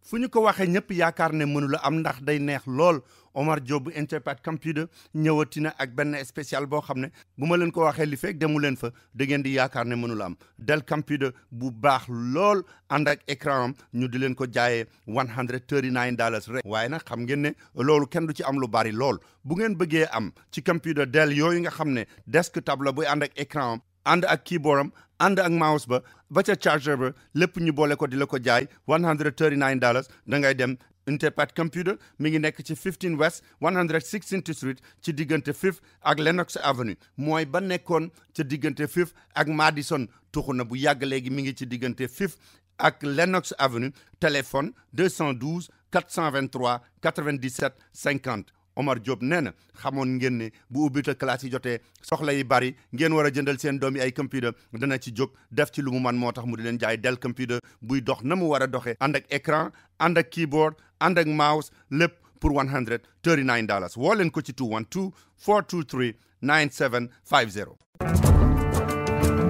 fu ñu ko waxee ñëpp yaakaar ne mënu la am ndax day neex lool Omar Diop bu Interpat Computer ñëwati na ak benn spécial boo xam ne bu ma leen ko waxee li fekk demu leen fa da ngeen di yaakaar ne mënu la am Dell Computer bu baax lool ànd ak écran am ñu di leen ko jaayee $139 rek waaye nag xam ngeen ne loolu kenn du ci am lu bari lool bu ngeen bëggee am ci computer Dell yooyu nga xam ne desktop la buy ànd ak écran am ànd ak keyboard am ànd ak mouse ba ca charger ba lépp ñu boole ko di la ko jaay $139 da ngay dem Interpat Computer mi ngi nekk ci 15 West 116th Street ci diggante 5th ak Lenox Avenue mooy ba nekkoon ca diggante 5th ak Madison tuxu na bu yàgg léegi mi ngi ci diggante 5th ak Lenox Avenue téléphone 212 423 97 50 Omar Diop nee na xamoon ngeen ne bu ubbite classe yi jotee soxla yi bari ngeen war a jëndal seen doom yi ay computer dana ci jóg def ci lu mu man moo tax mu di leen jaay Dell Computer buy dox na mu war a doxee ànd ak écran ànd ak keyboard ànd ak mouse lépp pour $139 woo leen ko ci 212 423 9750.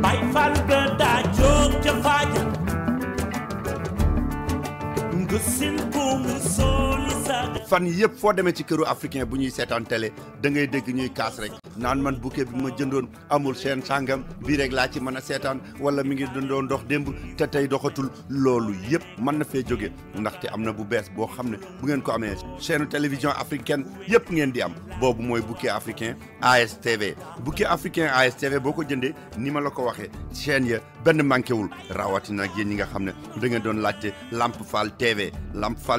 bay fal ga daa jóg ca faaja nga sin ko mu sooli saaga fan yëpp foo demee ci këru africain bu ñuy seetaan télé da ngay dégg ñuy kaas rek naan man bouquet bi ma jëndoon amul chaîne sàngam bii rek laa ci mën a seetaan wala mi ngi doon dox démb te tey doxatul loolu yëpp mën na fee jóge ndaxte am na bu bees boo xam ne bu ngeen ko amee chaîne télévision africaine yëpp ngeen di am boobu mooy bouquet africain ASTV bouquet africain ASTV boo ko jëndee ni ma la ko waxee chaîne ya benn manqué wul rawatina ak yéen ñi nga xam ne da ngeen doon laajte Lamp Fall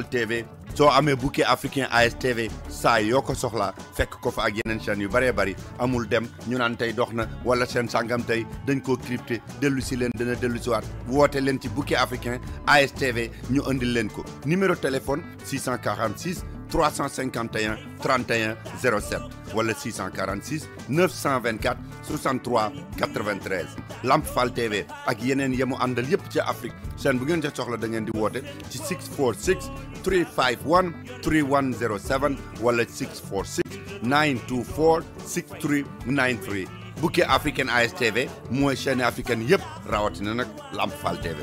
TV soo amee bouquet africain ASTV saa yoo ko soxlaa fekk ko fa ak yeneen chaîne yu bëree bëri amul dem ñu naan tey dox na wala chaîne sangam tey dañ koo crypté dellu si leen dana dellu si waat woote leen ci bouquet africain ASTV ñu andil leen ko numéro téléphone 646 351 31 07 wala 646 924 63 93 Lamp Fall TV ak yeneen yemu àndal yépp ci Afrique seen bu ngeen ca soxla da ngeen di woote ci 646 351 3107 wala 646 924 6393 Bouquet African ASTV mooy chaîne africaine yépp rawatina nag Lamp Fall TV.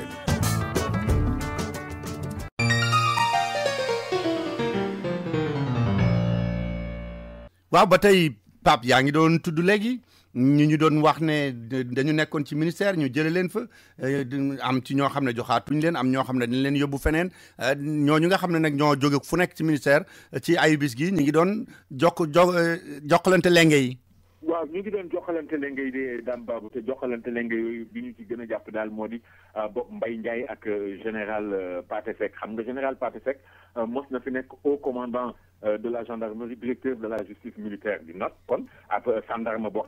waaw ba tey Pape yaa ngi doon tudd léegi ñu doon wax ne dañu nekkoon ci ministère ñu jële leen fa am ci ñoo xam ne joxaatuñ leen am ñoo xam ne dañ leen yóbbu feneen ñooñu nga xam ne nag ñoo jóge fu nekk ci ministère ci ayubis gi ñu ngi doon jokkalante lenge yi. waaw ñu ngi doon jokkalante lenge yi de Dame Babou te jokkalante lenge yooyu bi ñu ci gën a jàpp daal moo di Mbaye Ndiaye ak général Pathé Seck xam nga général Pathé Seck mos na fi nekk haut commandant de la gendarmerie directeur de la justice militaire du Nord kon ab gendarme boo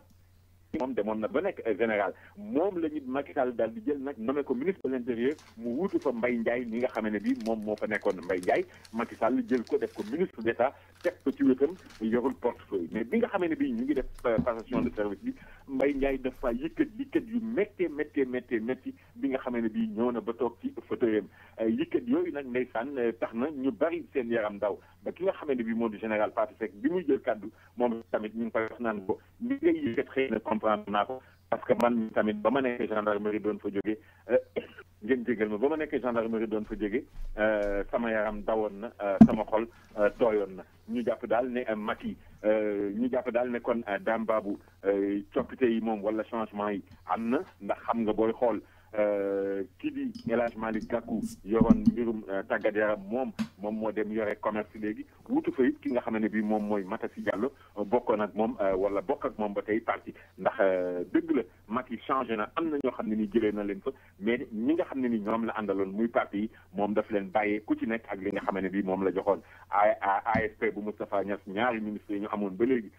moom demoon na ba nekk général moom la ñu Macky Sall daal di jël nag nommé ko ministre de l'intérieur mu wuutu fa Mbaye Ndiaye mi nga xam ne bi moom moo fa nekkoon Mbaye Ndiaye Macky Sall jël ko def ko ministre d'État teg ko ci wetam yorul portefeuille mais bi nga xam ne bi ñu ngi def passation de service bi Mbaye Ndiaye dafa yëkkat yu métti bi nga xam ne bi ñëw na ba toog ci fauteuilam yëkkat yooyu nag ndeysaan tax na ñu bari seen yaram daw ba ki nga xam ne bi moo di général Pathé Seck bi muy jël kaddu moom tamit ñu ngi koy wax naan ko li ngay yëkkat xëy na comprendre naa ko parce que man tamit ba ma nekkee gendarmerie doon fa jógee ngeen jégal ma ba ma nekkee gendarmerie doon fa jógee sama yaram dawoon na sama xol tooyoon na ñu jàpp daal ne Macky ñu jàpp daal ne kon Dame Babou coppite yi moom wala changement yi am na ndax xam nga booy xool kii di El Hadj Malick Gakou yoroon mbirum tàggat yaram moom moo dem yore commerce léegi wutu fa it ki nga xam ne bii moom mooy Matassi Diallo bokkoon ak moom wala bokk ak moom ba tey parti ndax dëgg la Macky changé na am na ñoo xam ne ni jëlee na leen fa mais ñi nga xam ne ni ñoom la àndaloon muy parti yi moom daf leen bàyyee ku ci nekk ak li nga xam ne bii moom la joxoon AFP bu Moustapha Niasse ñaari ministres yi ñu amoon ba léegi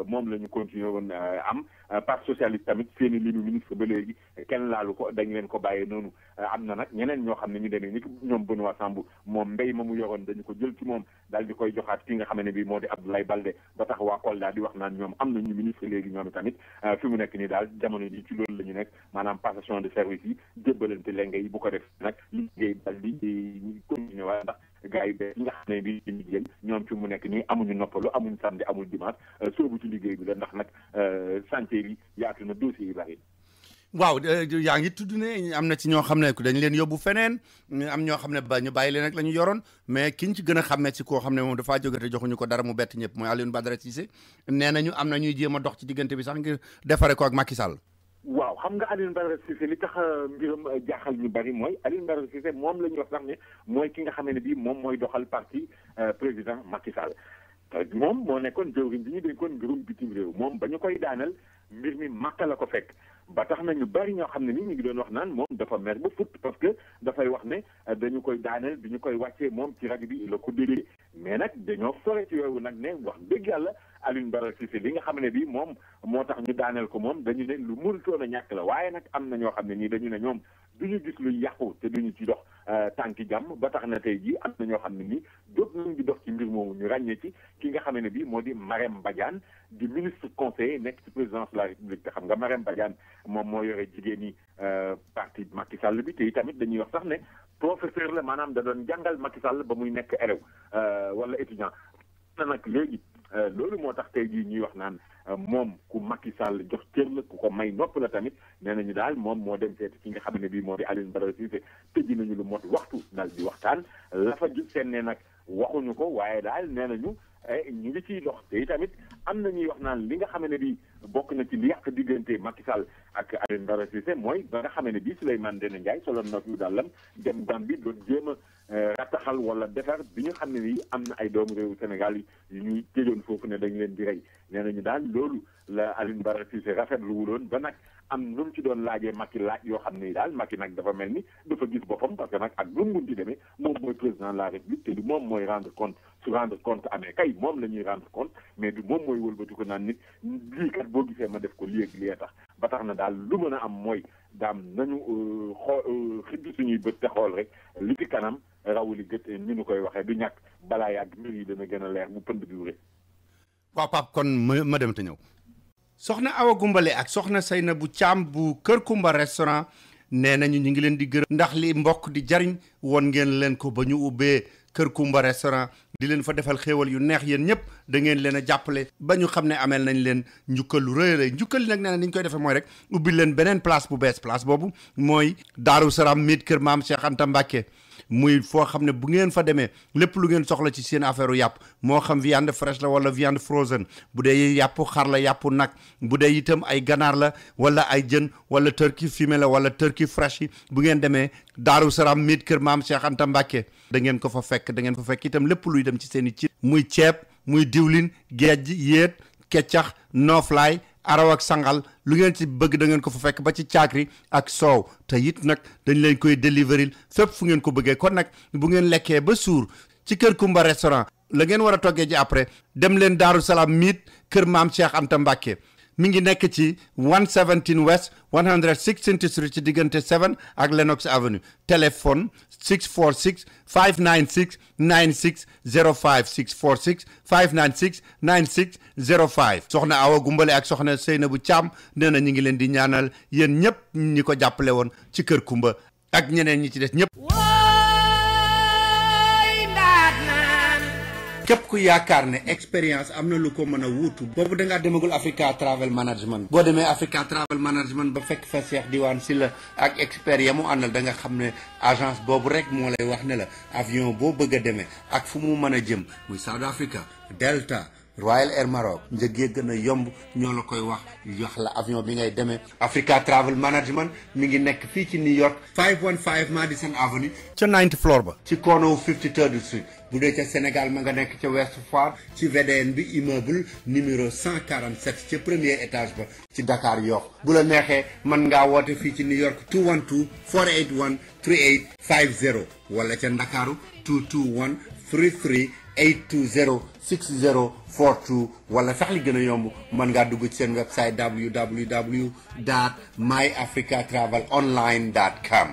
moom la ñu continué woon am parti socialiste tamit seeni limu ministre ba léegi kenn laalu ko dañ leen ko bàyyee noonu am na nag ñeneen ñoo xam ne ñu demee ni ñoom Benoît Sambou moom mbéy ma mu yoroon dañu ko jël ci moom daal di koy joxaat ki nga xam ne bi moo di Abdoulaye Baldé ba tax waa Kolda di wax naan ñoom am nañu ministre léegi ñoom tamit fi mu nekk nii daal jamono ji ci loolu la ñu nekk maanaam passation de service yi jébbalante lenge yi bu ko def nag liggéey daal di continuer waaye ndax gars yi be ñi nga xam ne bi dañuy jël ñoom fi mu nekk nii amuñu noppalu amuñu samedi amul dimanche soobu ci liggéey bi la ndax nag chantier yi yaatu na dossier yi bari. waaw yaa ngi tudd ne am na ci ñoo xam ne dañ leen yóbbu feneen am ñoo xam ne ba ñu bàyyi leen rek la ñu yoroon mais kiñ ci gën a xàmmee ci koo xam ne moom dafaa jóge te joxuñu ko dara mu bett ñëpp mooy Alioune Badara Cissé nee nañu am na ñuy jéem a dox ci diggante bi sax ngir defare ko ak Macky Sall. waaw xam nga Alioune Badara Cissé li tax mbiram jaaxal ñu bari mooy Alioune Badara Cissé moom la ñuy wax sax ne mooy ki nga xam ne bii moom mooy doxal parti président Macky Sall moom moo nekkoon jëwriñ bi ñu dénkoon mbirum bitim réew moom ba ñu koy daanal mbir mi Makka la ko fekk ba tax na ñu bari ñoo xam ne ni ñu ngi doon wax naan moom dafa mer ba fut parce que dafay wax ne dañu koy daaneel bi ñu koy wàccee moom ci rajo bi la ko déggee mais nag dañoo sore ci yooyu nag ne wax dëgg yàlla Alioune Badara Cissé li nga xam ne bii moom moo tax ñu daaneel ko moom dañu ne lu mënutoon a ñàkk la waaye nag am na ñoo xam ne nii dañu ne ñoom duñu gis luy yàqu te duñu ci dox tànki jàmm ba tax na tey jii am na ñoo xam ne nii jóg nañ di dox ci mbir moomu ñu ràññee ci ki nga xam ne bii moo di Marème Badiane di ministre conseiller nekk ci présidence de la République te xam nga Marème Badiane moom moo yore jigéen ñi parti Macky Sall bi te tamit dañuy wax sax ne professeur la maanaam da doon jàngal Macky Sall ba muy nekk élève wala étudiant na nag léegi loolu moo tax tey jii ñuy wax naan moom ku Macky Sall jox cër la ku ko may nopp la tamit nee nañu daal moom moo dem seeti ki nga xam ne bii moo di Alioune Badara Cissé tëj nañu lu mot waxtu daal di waxtaan la fa jub seen ne nag waxuñu ko waaye daal nee nañu ñu ngi ciy dox te tamit am na ñuy wax naan li nga xam ne bii bokk na ci li yàq diggante Macky Sall ak Alioune Badara Cissé mooy ba nga xam ne bii Souleymane Ndéné Ndiaye soloon na fi dàllam dem Gambie doon jéem a rattaxal wala defar bi ñu xam ne nii am na ay doomu réewu Sénégal yi ñuy tëjoon foofu ne dañ leen di rey nee nañu daal loolu la Alioune Badara Cissé rafetlu wuloon ba nag am nu mu ci doon laajee Macky laaj yoo xam ne daal Macky nag dafa mel ni dafa gis boppam parce que nag ak lu mu munti demee moom mooy président de la République te du moom mooy rendre compte su rendre compte amee kay moom la ñuy rendre compte mais du moom mooy wëlbati ko naan nit lii kat boo gisee ma def ko lii ak lii tax ba tax na daal lu mën a am mooy daam nañu xiddi suñuy bët te xool rek li ci kanam rawuli gët ni nu koy waxee du ñàkk balaa yàgg mbir yi dana gën a leer bu pënd bi wure. waaw Pape kon ma dem te ñëw. soxna Awa Gumbale ak soxna Seynabou Thiam bu Kër Kumba restaurant nee nañu ñu ngi leen di gërëm ndax li mbokk di jariñ woon ngeen leen ko ba ñu ubbee Kër Kumba restaurant di leen fa defal xéewal yu neex yéen ñëpp da ngeen leen a jàppale ba ñu xam ne ameel nañ leen njukkal lu rëy rëy njukkal li nag nee na ni ñu koy defee mooy rek ubbi leen beneen place bu bees place boobu mooy Daaru Salaam miit kër maam Cheikh Anta Mbacké muy foo xam ne bu ngeen fa demee lépp lu ngeen soxla ci seen affaire yàpp moo xam viande fraîche la wala viande frozen bu dee yàpp xar la yàpp nag bu dee itam ay ganaar la wala ay jën wala turkey fumé la wala turkey fresh yi bu ngeen demee Daaru Salaam miit kër maam Cheikh Anta Mbacké da ngeen ko fa fekk da ngeen fa fekk itam lépp luy dem ci seen i ci muy ceeb muy diwlin géej yéet keccax nooflaay araw ak sangal lu ngeen ci bëgg da ngeen ko fa fekk ba ci caakri ak soow te it nag dañ leen koy délivrer fépp fu ngeen ko bëggee kon nag bu ngeen lekkee ba suur ci Kër Kumba restaurant la ngeen war a toggee ji après dem leen Daaru Salaam miit kër maam Cheikh Anta Mbacké mi ngi nekk ci 117 West 116th Street ci diggante 7 ak Lenox Avenue téléphone 646 596 9605 646 596 9605 soxna Awa Gumbale ak soxna Seynabou Thiam nee na ñu ngi leen di ñaanal yéen ñëpp ñi ko jàppale woon ci Kër Kumba ak ñeneen ñi ci des ñëpp. képp ku yaakaar ne expérience am na lu ko mën a wuutu boobu da ngaa demagul Africa Travel Management boo demee Africa Travel Management ba fekk fa Cheikh Diwane Sylla ak expert ya mu àndal da nga xam ne agence boobu rek moo lay wax ne la avion boo bëgg a demee ak fu mu mën a jëm muy South Africa Delta Royal Air Maroc njëg yi gën a yomb ñoo la koy wax la avion bi ngay demee Africa Travel Management mi ngi nekk fii ci New York 515 Madison Avenue ca 9th floor ba ci corner 53rd Street bu dee ca Sénégal ma nga nekk ca West Foire ci VDN bi immeuble numéro 147 ca premier étage ba ci Dakar Yoff bu la neexee mën ngaa woote fii ci New York 212 481 3850 wala ca Ndakaaru 221 33 820 6042 wala sax li gën a yomb mën ngaa dugg ci seen website www.myafricatravelonline.com.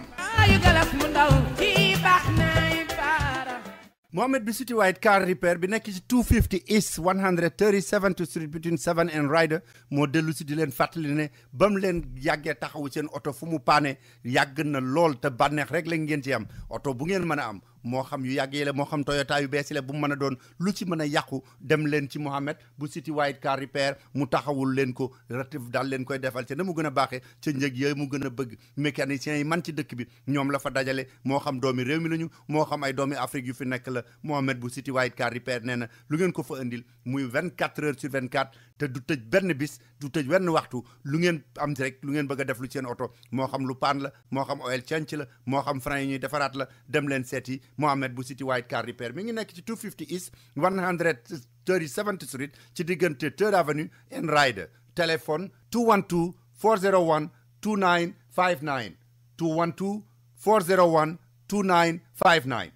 Mohamed bi City White Car Repair bi nekk ci 250 East 137th Street between 7 and Ryder moo dellu si di leen fàttali ne ba mu leen yàggee taxawu seen oto fu mu paane yàgg na lool te bànneex rek la ngeen ci am oto bu ngeen mën a am moo xam yu yàgg yi la moo xam Toyota yu bees yi la bu mu mën a doon lu ci mën a yàqu dem leen ci Mohamed bu City White Car Repair mu taxawul leen ko ratif daal leen koy defal ci na mu gën a baaxee ca njëg yooyu mu gën a bëgg mécaniciens yi man ci dëkk bi ñoom la fa dajale moo xam doomi réew mi lañu moo xam ay doomi Afrique yu fi nekk la Mohamed bu City White Car Repair nee na lu ngeen ko fa indil muy 24 heures sur 24 te du tëj benn bis du tëj wenn waxtu lu ngeen am rek lu ngeen bëgg a def lu seen oto moo xam lu paan la moo xam oil change la moo xam frein yi ñuy defaraat la dem leen seeti Mohamed bu City White Car Repair mi ngi nekk ci 250 East 137th Street ci diggante 3rd Avenue and Ryder téléphone 212 401 2959 212 401 2959.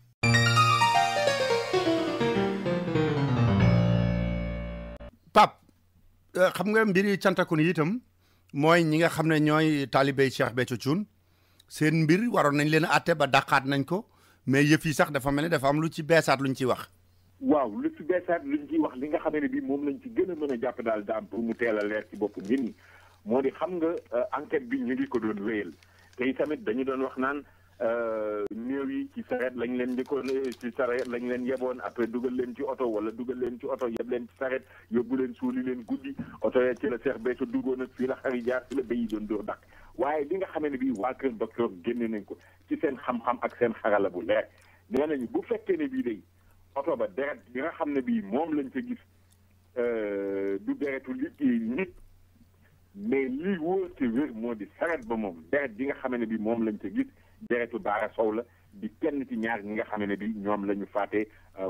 Pape xam nga mbiri cantakun yi itam mooy ñi nga xam ne ñooy taalibey Cheikh Béthio Thioune seen mbir waroon nañ leen àtte ba dàqaat nañ ko mais yëf yi sax dafa mel ne dafa am lu ci beesaat luñ ciy wax. waaw lu ci beesaat luñ ciy wax li nga xam ne bii moom lañ ci gën a mën a jàpp daal daam pour mu teel a leer ci bopp nit ñi moo di xam nga enquête bi ñu ngi ko doon wéyal te tamit dañu doon wax naan néew yi ci sareet lañ leen njëkkoon ci sareet lañ leen yeboon après dugal leen ci oto wala dugal leen ci oto yeb leen ci sareet yóbbu leen suuli leen guddi oto ya ci la Cheikh Béthio duggoon ak fii la xari jaar fi la béy yi doon dóor dakk waaye li nga xamee ne bii waa kër docteur génne nañ ko ci seen xam-xam ak seen xarala bu leer nee nañu bu fekkee ne bii day oto ba deret bi nga xam ne bii moom lañ fa gis du deretu nit mais lii wóor te wér moo di sareet ba moom deret bi nga xamee ne bii moom lañ fa gis deretu Baara Sow la di kenn ci ñaar ñi nga xam ne bi ñoom la ñu faatee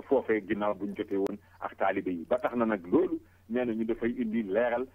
foofee ginnaaw buñ jotee woon ak taalibe yi ba tax na nag loolu nee na ñu dafay indi leeral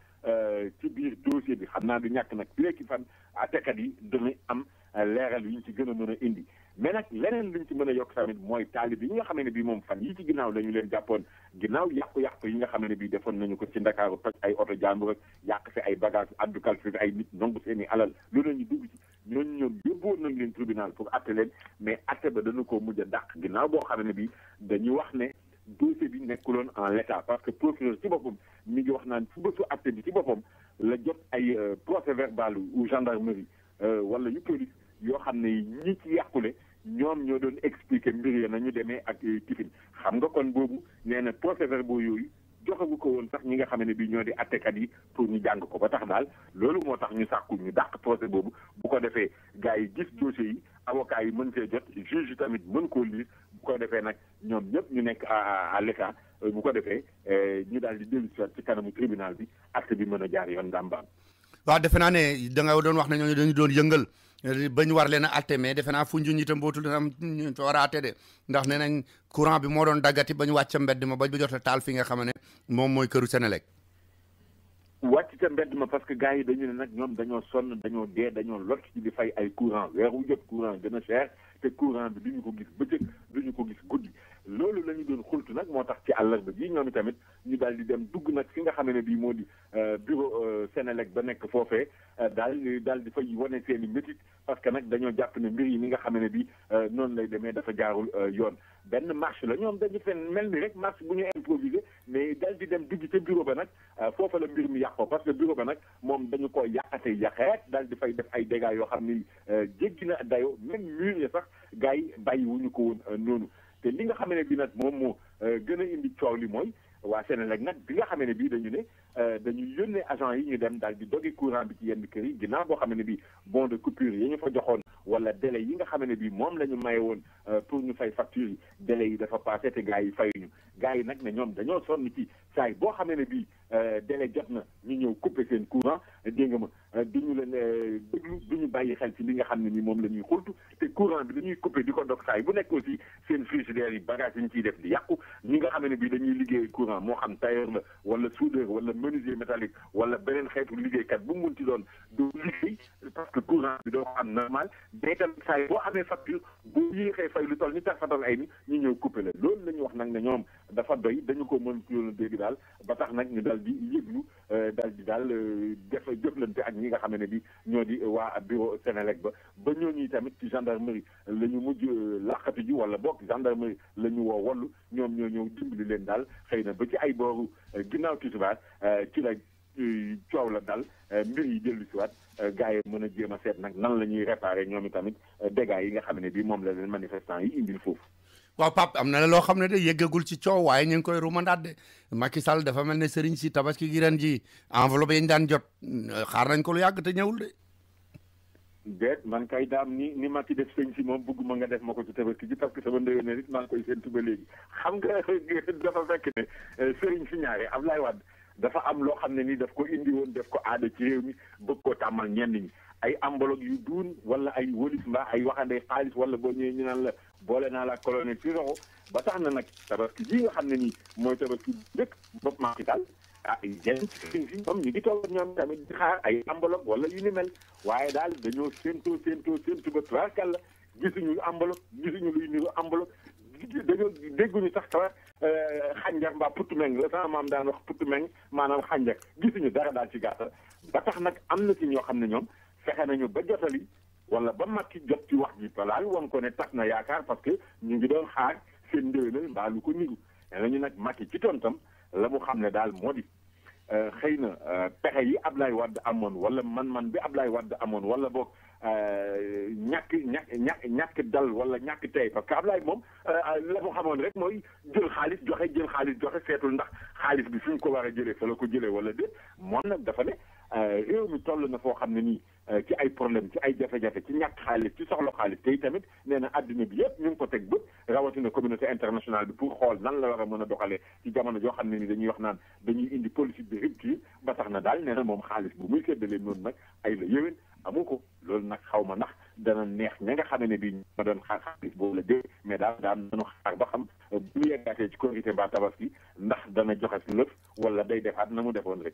ci biir dossier bi xam naa du ñàkk nag léegi fan àttekat yi dana am leeral yu ñu ci gën a mën a indi mais nag leneen luñ ci mën a yokk tamit mooy taalibe yi nga xam ne bi moom fan yi ci ginnaaw la ñu leen jàppoon ginnaaw yàqu-yàqu yi nga xam ne bi defoon nañu ko ci Ndakaaru toj ay oto jàmbur ak yàq fi ay bagage addukal fi ay nit nangu seen i alal loolu la ñu dugg ci ñooñu ñoom yóbbuwoon nañ leen tribunal pour atte leen mais atte ba dañu ko mujj a dàq ginnaaw boo xam ne bi dañuy wax ne dossier bi nekkuloon en l'état parce que procureur ci boppam mi ngi wax naan fu bésu atte bi ci boppam la jot ay procès verbal ou gendarmerie wala yu police yoo xam ne ñi ci yàqule ñoom ñoo doon expliquer mbir ya nañu demee ak tifin xam nga kon boobu nee na procès verbaux yooyu joxagu ko woon sax ñi nga xam ne bii ñoo di attekat yi pour ñu jàng ko ba tax daal loolu moo tax ñu sàkku ñu dàq procès boobu bu ko defee gars yi gis dossier yi avocat yi mën see jot juge yi tamit mën koo lire bu ko defee nag ñoom ñëpp ñu nekk à l'état bu ko defee ñu daal di dellu ci kanamu tribunal bi acte bi mën a jaar yoon ndàmbaam. waaw defe naa ne da nga doon wax ne ñooñu dañu doon yëngal ba ñu war leen a atte mais defe naa Foundiougne itam bootul dina am ñu war a atte de ndax nee nañ courant bi moo doon daggati ba ñu wàcc mbedd ma ba jot a taal fi nga xam ne moom mooy këru Senelec. wàcc ca mbedd ma parce que gars yi dañu ne nag ñoom dañoo sonn dañoo dee dañoo lot ci di fay ay courant weer wu jot courant gën a cher te courant bi duñu ko gis bëccëg duñu ko gis guddi loolu la ñu doon xultu nag moo tax ci àllarba bi ñoom tamit ñu daal di dem dugg nag fi nga xam ne bii moo di bureau Senelec ba nekk foofee daal di fay wane seen i métit parce que nag dañoo jàpp ne mbir yi ni nga xam ne bii noonu lay demee dafa jaarul yoon benn marche la ñoom dañu fen mel ni rek marche bu ñu improvisé mais daal di dem dugg ca bureau ba nag foofa la mbir mi yàqoo parce que bureau ba nag moom dañu ko yàqate yàqeet daal di fay def ay dégâts yoo xam ni jéggi na dayoo même mur ya sax gars yi bàyyi wuñu ko woon noonu te li nga xam ne bi nag moom moo gën a indi coow li mooy waa Senelec nag bi nga xam ne bii dañu ne dañuy yónnee agent yi ñu dem daal di dogi courant bi ci yenn kër yi ginnaaw boo xam ne bii bon de coupure yi ñu fa joxoon wala délai yi nga xam ne bii moom la ñu maye woon pour ñu fay facture yi délai yi dafa passé te gars yi fayuñu gars yi nag ne ñoom dañoo sonn ci saa yi boo xam ne bii délai jot na ñu ñëw couper seen courant dégg nga ma duñu leen déglu duñu bàyyi xel ci li nga xam ne ni moom la ñuy xultu te courant bi dañuy couper di ko dog saa yi bu nekk aussi seen frigidaire yi bagage yi ñu ciy def di yàqu ñi nga xam ne bii dañuy liggéey courant moo xam tailleur la wala soudeur wala menuisier métallique wala beneen xeetu liggéeykat bu mu munti doon du liggéey parce que courant bi doo ko am normal day tam saa yi boo amee facture bu yéexee fay lu toll ni tafatal ay ni ñu ñëw couper la loolu la ñu wax nag ne ñoom dafa doy dañu ko mën yoon dégg daal ba tax nag ñu daal di yëglu daal def jëflante ak ñi nga xam ne bi ñoo di waa bureau Senelec ba ñooñu tamit ci gendarmerie la ñu mujj laqatu ji wala boog gendarmerie la ñu woo wallu ñoom ñoo ñëw dimbali leen daal xëy na ba ci ay booru ginnaaw tisbaar ci la coow la dal mbir yi dellu si waat gars yi mën a jéem a seet nag nan la ñuy réparer ñoom itamit dégâts yi nga xam ne bi moom la leen manifestant yi indil foofu. waaw Pape am na la loo xam ne de yëggagul ci coow waaye ñu ngi koy rumandaat de Macky Sall dafa mel ne sëriñ si tabaski gi ren ji enveloppe yi ñu daan jot xaar nañ ko lu yàgg te ñëwul de. déet man kay daam ni Macky def sëñ si moom bëgguma nga def ma ko ci tabaski ji parce que sama ndëwee ne nit maa ngi koy séntu ba léegi xam nga dafa fekk ne sëriñ si ñaare Abdoulaye Wade dafa am loo xam ne ni daf ko indi woon def ko aada ci réew mi bëgg koo tàmmal ñenn ñi ay enveloppe yu duun wala ay wëlis mbaa ay waxande xaalis wala boo ñëwee ñu naan la boole naa la colonel ci roxo ba tax na nag tabaski ji nga xam ne nii mooy tabaski njëkk bopp Macky Sall yenn sëriñ si ñoom ñu ngi toog ñoom tamit di xaar ay enveloppe wala yu ni mel waaye daal dañoo séentoo ba tubaarkàlla gisuñu enveloppe gisuñu luy niru enveloppe dañoo dégguñu sax tawa xànjar mbaa puttu meng la sama maam daan wax puttu meng maanaam xànjar gisuñu dara daal ci gàttal ba tax nag am na ci ñoo xam ne ñoom fexe nañu ba jotali wala ba Macky jot ci wax ji balaal woon ko ne tas na yaakaar parce que ñu ngi doon xaar seen ndéwénal mbaa lu ko niru ne nañu nag Macky ci tontam la mu xam ne daal moo di xëy na pexe yi Ablaye Wade amoon wala man-man bi Ablaye Wade amoon wala boog ñàkk dal wala ñàkk tey parce que Ablaye moom la mu xamoon rek mooy jël xaalis joxe seetul ndax xaalis bi fi ñu ko war a jëlee fa la ko jëlee wala déet moom nag dafa ne réew mi toll na foo xam ne nii ci ay problème ci ay jafe-jafe ci ñàkk xaalis ci soxla xaalis tey tamit nee na adduna bi yëpp ñu ngi ko teg bët rawatina communauté internationale bi pour xool nan la war a mën a doxalee ci jamono joo xam ne ni dañuy wax naan dañuy indi politique de rupture ba tax na daal nee na moom xaalis bu muy séddalee noonu nag ay la yéwén amu ko loolu nag xaw ma ndax dana neex ña nga xam ne bii ma doon xaar xaalis boobu la dégg mais daal daan nañu xaar ba xam bu ñu yeggaatee ci Korité ba Tabaski ndax dana joxe si lëf wala day defaat na mu defoon rek.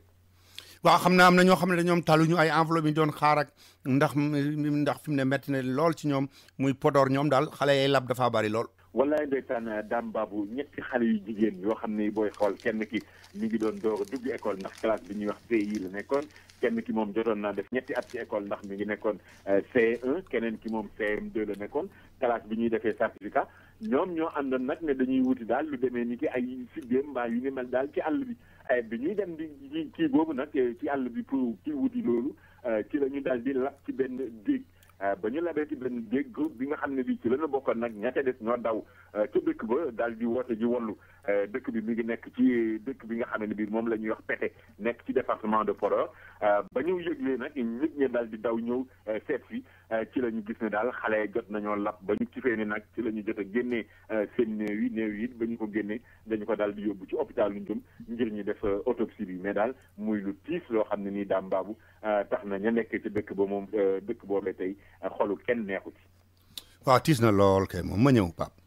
waaw xam naa am na ñoo xam ne ñoom taluñu ay enveloppe yi doon xaar ak ndax fi mu ne metti na lool ci ñoom muy Podor ñoom daal xale yay lab dafa bari lool. wallaay ndeysaan Dame Babou ñetti xale yu jigéen yoo xam ne booy xool kenn ki mi ngi doon door a dugg école ndax classe bi ñuy wax CI la nekkoon kenn ki moom jotoon naa def ñetti at ci école ndax mi ngi nekkoon CE1 keneen ki moom CM2 la nekkoon classe bi ñuy defee certificat ñoom ñoo àndoon nag ne dañuy wuti daal lu demee ni ki ay siddéem mbaa yu ni mel daal ci àll bi bi ñuy dem di kii boobu nag ci àll bi pour kii wuti loolu ci la ñu daal di lab ci benn déeg ba ñu labee ci benn déeg groupe bi nga xam ne bii ci la ñu bokkoon nag ñette des ñoo daw ca dëkk ba daal di woote ji wallu dëkk bi mi ngi nekk ci dëkk bi nga xam ne bii moom la ñuy wax Pété nekk ci département de Podor ba ñu yëglee nag nit ñi daal di daw ñëw seet fi ci la ñu gis ne daal xale jot nañoo lab ba ñu ci fee ni nag ci la ñu jot a génnee seen néew yi ba ñu ko génnee dañu ko daal di yóbbu ci hôpital lu Ndioum ngir ñu def autopsie bi mais daal muy lu tiis loo xam ne nii Dame Babou tax na ña nekk ci dëkk ba moom dëkk boobee tey xolu kenn neexu ci. waaw tiis na lool kay moom ma ñëw Pape.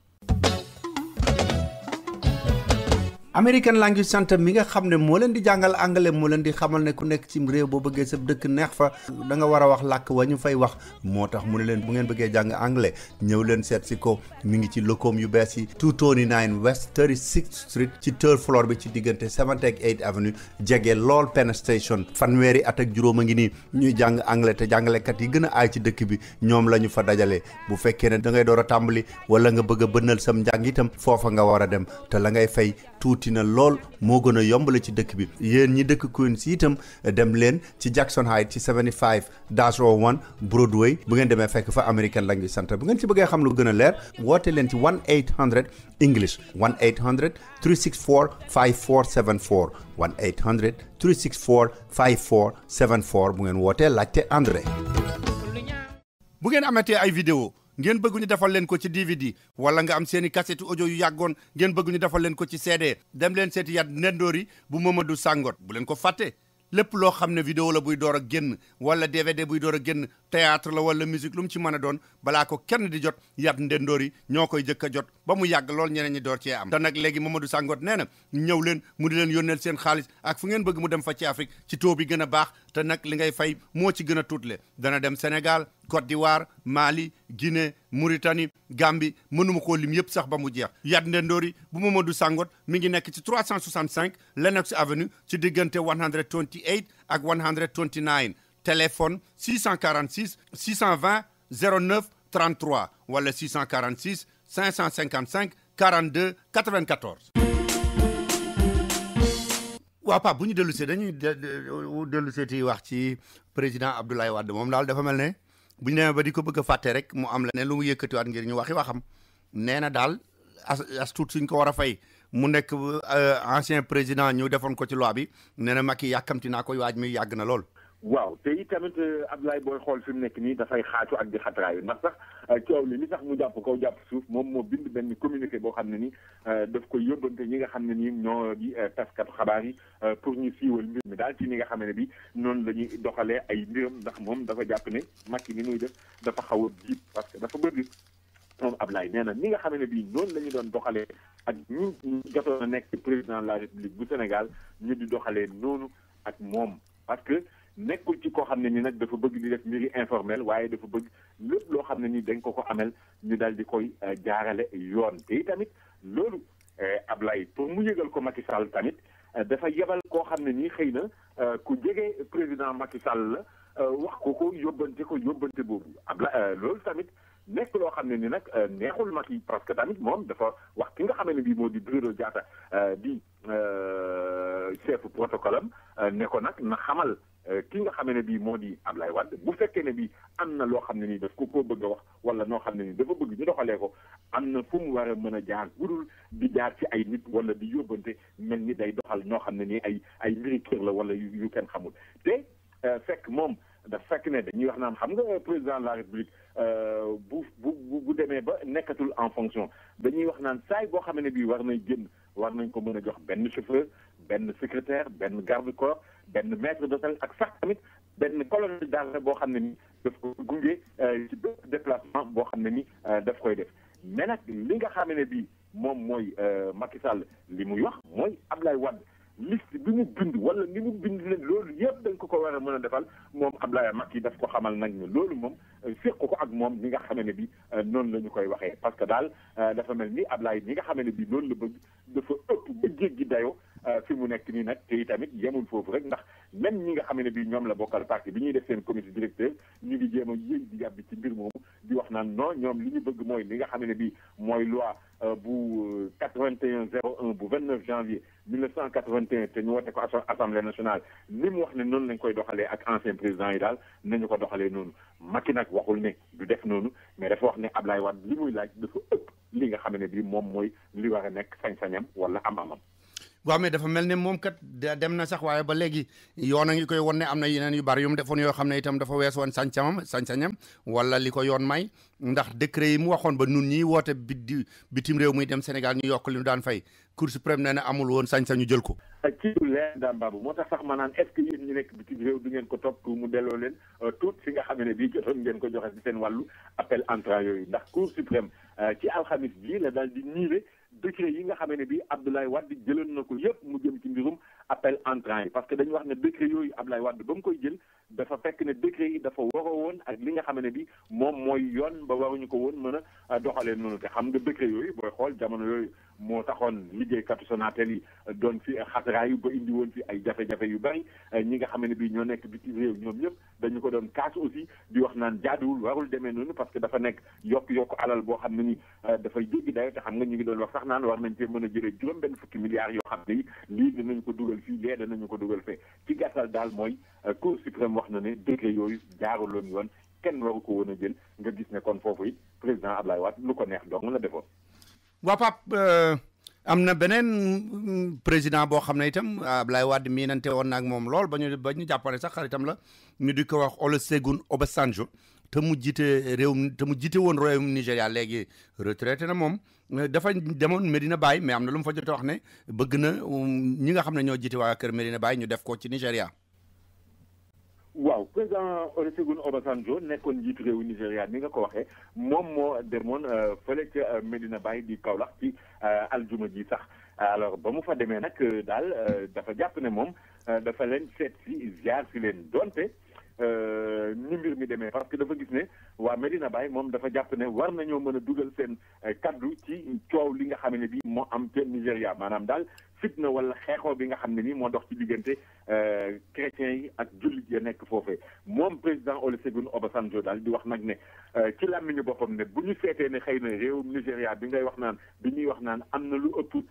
American Language Center mi nga xam ne moo leen di jàngal anglais moo leen di xamal ne ku nekk ci réew boo bëggee sa dëkk neex fa da nga war a wax làkk wa ñu fay wax moo tax mu ne leen bu ngeen bëggee jàng anglais ñëw leen seet si ko mi ngi ci locom yu bees yi 229 West 36th Street ci third floor bi ci diggante 7th ak 8th Avenue jege lool Penn Station fanweeri at ak juróom a ngi nii ñuy jàng anglais te jàngalekat yi gën a aay ci dëkk bi ñoom la ñu fa dajalee bu fekkee ne da ngay door a tàmbali wala nga bëgg a bënnal sam njàng itam foofa nga war a dem te la ngay fay tuuti na lool moo gën a yombale ci dëkk bi yéen ñi dëkk Queens itam dem leen ci Jackson Heights ci 75-01 Broadway bu ngeen demee fekk fa American Language Center bu ngeen ci bëggee xam lu gën a leer woote leen ci 1-800 English 1-800 364 5474 1-800 364 5474 bu ngeen wootee laajte André. bu ngeen amatee ay vidéo ngeen bëgg ñu defal leen ko ci DVD wala nga am seeni cassette audio yu yàggoon ngeen bëgg ñu defal leen ko ci CD dem leen seeti Yat Ndendori bu Mamadou Sangot bu leen ko fàtte lépp loo xam ne vidéo la buy door a génn wala DVD buy door a génn théâtre la wala musique lu mu ci mën a doon balaa ko kenn di jot Yat Ndendori ñoo koy jëkk a jot ba mu yàgg lool ñeneen ñi door cee am te nag léegi Mamadou Sangot nee na ñëw leen mu di leen yónneel seen xaalis ak fu ngeen bëgg mu dem fa ci Afrique ci taux bi gën a baax te nag li ngay fay moo ci gën a tuutle dana dem Sénégal Côte d'Ivoire Mali Guinée Mauritanie Gambie mënuma koo lim yëpp sax ba mu jeex Yat Ndendori bu Mamadou Sangot mi ngi nekk ci 365 Lenox Avenue ci diggante 128 ak 129 téléphone 646 620 09 33 wala 646 555 42 94. waaw Pape bu ñu dellu see dañuy dellu seeti wax ci président Abdoulaye Wade moom daal dafa mel ne bu ñu demee ba di ko bëgg a fàtte rek mu am la ne lu mu yëkkatiwaat ngir ñu waxi waxam nee na daal as tuut suñ ko war a fay mu nekk ancien président ñu defoon ko ci loi bi nee na Macky yàkkamti naa koy waaj mi yàgg na lool. waaw te it tamit Abdoulaye booy xool fi mu nekk nii dafay xaatu ak di xatraayu ndax sax coow li sax mu jàpp kaw jàpp suuf moom moo bind benn communiqué boo xam ne ni daf koy yóbbante ñi nga xam ne nii ñoo di taskatu xabaar yi pour ñu siiwal mbir mi daal ci ni nga xam ne bi noonu la ñuy doxalee ay mbiram ndax moom dafa jàpp ne Macky ni muy def dafa xaw a jiit parce que dafa bëgg moom Abdoulaye nee na ni nga xam ne bii noonu la ñu doon doxalee ak ñi jotoon a nekk président de la République bu Sénégal ñu di doxalee noonu ak moom parce que nekkul ci koo xam ne ni nag dafa bëgg di def mbiri informel waaye dafa bëgg lépp loo xam ne ni dañ ko amel ñu daal di koy jaarale yoon te tamit loolu Ablaye pour mu yëgal ko Macky Sall tamit dafa yebal koo xam ne nii xëy na ku jege président Macky Sall la wax ko yóbbante boobu Ablaye loolu tamit nekk loo xam ne ni nag neexul Macky parce que tamit moom dafa wax ki nga xam ne bii moo di Bruno Diatta di chef protocole am ne ko nag na xamal ki nga xam ne bii moo di Ablaye Wade bu fekkee ne bii am na loo xam ne nii daf ko bëgg a wax wala noo xam ne nii dafa bëgg ñu doxalee ko am na fu mu war a mën a jaar budul di jaar ci ay nit wala di yóbbante mel ni day doxal ñoo xam ne nii ay mbiri kër la wala yu kenn xamul te fekk moom daf fekk ne dañuy wax naan xam nga président de la République bu demee ba nekkatul en fonction dañuy wax naan saay boo xam ne bii war nay génn war nañ ko mën a jox benn chauffeur benn secrétaire benn garde corps benn maître d'hôtel ak sax tamit benn colonel d'armée boo xam ne ni daf ko gunge ci bépp déplacement boo xam ne ni daf koy def mais nag li nga xam ne bii moom mooy Macky Sall li muy wax mooy Abdoulaye Wade liste bi mu bind wala ni mu bind leen loolu yëpp dañ ko war a mën a defal moom Ablaye Macky daf ko xamal nag ne loolu moom séq ko ak moom ñi nga xamee ne bi noonu la ñu koy waxee parce que daal dafa mel ni Ablaye ñi nga xamee ne bi loolu la bëgg dafa ëpp ba jéggi dayoo fi mu nekk nii nag te tamit yemul foofu rek ndax même ñi nga xamee ne bi ñoom la bokkal parti bi ñuy def seen comité directeur ñu ngi jéem a yéeg di yàbbi ci mbir moomu di wax naan non ñoom li ñu bëgg mooy li nga xamee ne bi mooy loi bu 8101 bu 29 janvier 1981 te ñu wote ko assemblée nationale ni mu wax ne noonu lañ koy doxalee ak ancien président yi daal nañu ko doxalee noonu Macky nag waxul ne du def noonu mais dafa wax ne Ablaye Wade li muy laaj dafa ëpp li nga xam ne bii moom mooy li war a nekk sañ-sañam wala am-amam. waaw mais dafa mel ne moom kat dem na sax waaye ba léegi yoon a ngi koy won ne am na yeneen yu bari yu mu defoon yoo xam ne itam dafa wees woon sañ-sañam wala li ko yoon may ndax décret yi mu waxoon ba nun ñi woote bitim réew muy dem Sénégal ñu yokk li ñu daan fay Cour suprême nee na amul woon sañ-sañu jël ko. ci leer daam baabu moo tax sax ma naan est-ce que yéen ñi nekk bitim réew du ngeen ko topp mu delloo leen tout fi nga xam ne bii jotoon ngeen ko joxe ci seen wàllu appel entrant yooyu ndax Cour suprême ci alxamis bii la daal di niile décret yi nga xam ne bii Abdoulaye Wade jëloon na ko yëpp mu jëm ci mbirum appel entrant yi parce que dañu wax ne décret yooyu Abdoulaye Wade ba mu koy jël dafa fekk ne décret yi dafa waroo woon ak li nga xam ne bi moom mooy yoon ba waruñu ko woon mën a doxalee noonu te xam nga décret yooyu booy xool jamono yooyu moo taxoon liggéeykatu Sonatel yi doon fi xataraayu ba indi woon fi ay jafe-jafe yu bari ñi nga xam ne bi ñoo nekk bitim réew ñoom ñëpp dañu ko doon kaas aussi di wax naan jaaduwul warul demee noonu parce que dafa nekk yokk alal boo xam ne ni dafay jéggi dayo te xam nga ñu ngi doon wax sax naan war nañ cee mën a jëlee juróom-benn fukki milliards yoo xam ne yi lii danañu ko dugal fii lee danañu ko dugal fee ci gàttal daal mooy Cour suprême wax na ne décret yooyu jaaruloon yoon kenn waru ko woon a jël nga gis ne kon foofu it président Ablaye Wade lu ko neex dong la defoon. waa Pape am na beneen président boo xam ne itam Ablaye Wade miinante woon na ak moom lool ba ñu jàppane sax xaritam la ñu di ko wax Olusegun Obasanjo te mu jiite woon royaume Nigéria léegi retraité na moom dafa demoon Medina Baye mais am na lu mu fa jot a wax ne bëgg na ñi nga xam ne ñoo jiite waa kër Medina Baye ñu def ko ci Nigéria. waaw président Olusegun Obasanjo nekkoon njiitu réewu Nigéria ni nga ko waxee moom moo demoon fële ca Medina Baye di Kaolack ci aljuma ji sax alors ba mu fa demee nag daal dafa jàpp ne moom dafa leen seet si ziar si leen donte ni mbir mi demee parce que dafa gis ne waa Medina Baye moom dafa jàpp ne war nañoo mën a dugal seen kaddu ci coow li nga xam ne bi moo am ca Nigéria maanaam daal fitna wala xeexoo bi nga xam ne nii moo dox ci diggante chrétiens yi ak jullit ya nekk foofee moom président Olusegun Obasanjo daal di wax nag ne ci làmmiñu boppam ne bu ñu seetee ne xëy na réewum Nigéria bi ñuy wax naan am na lu ëpp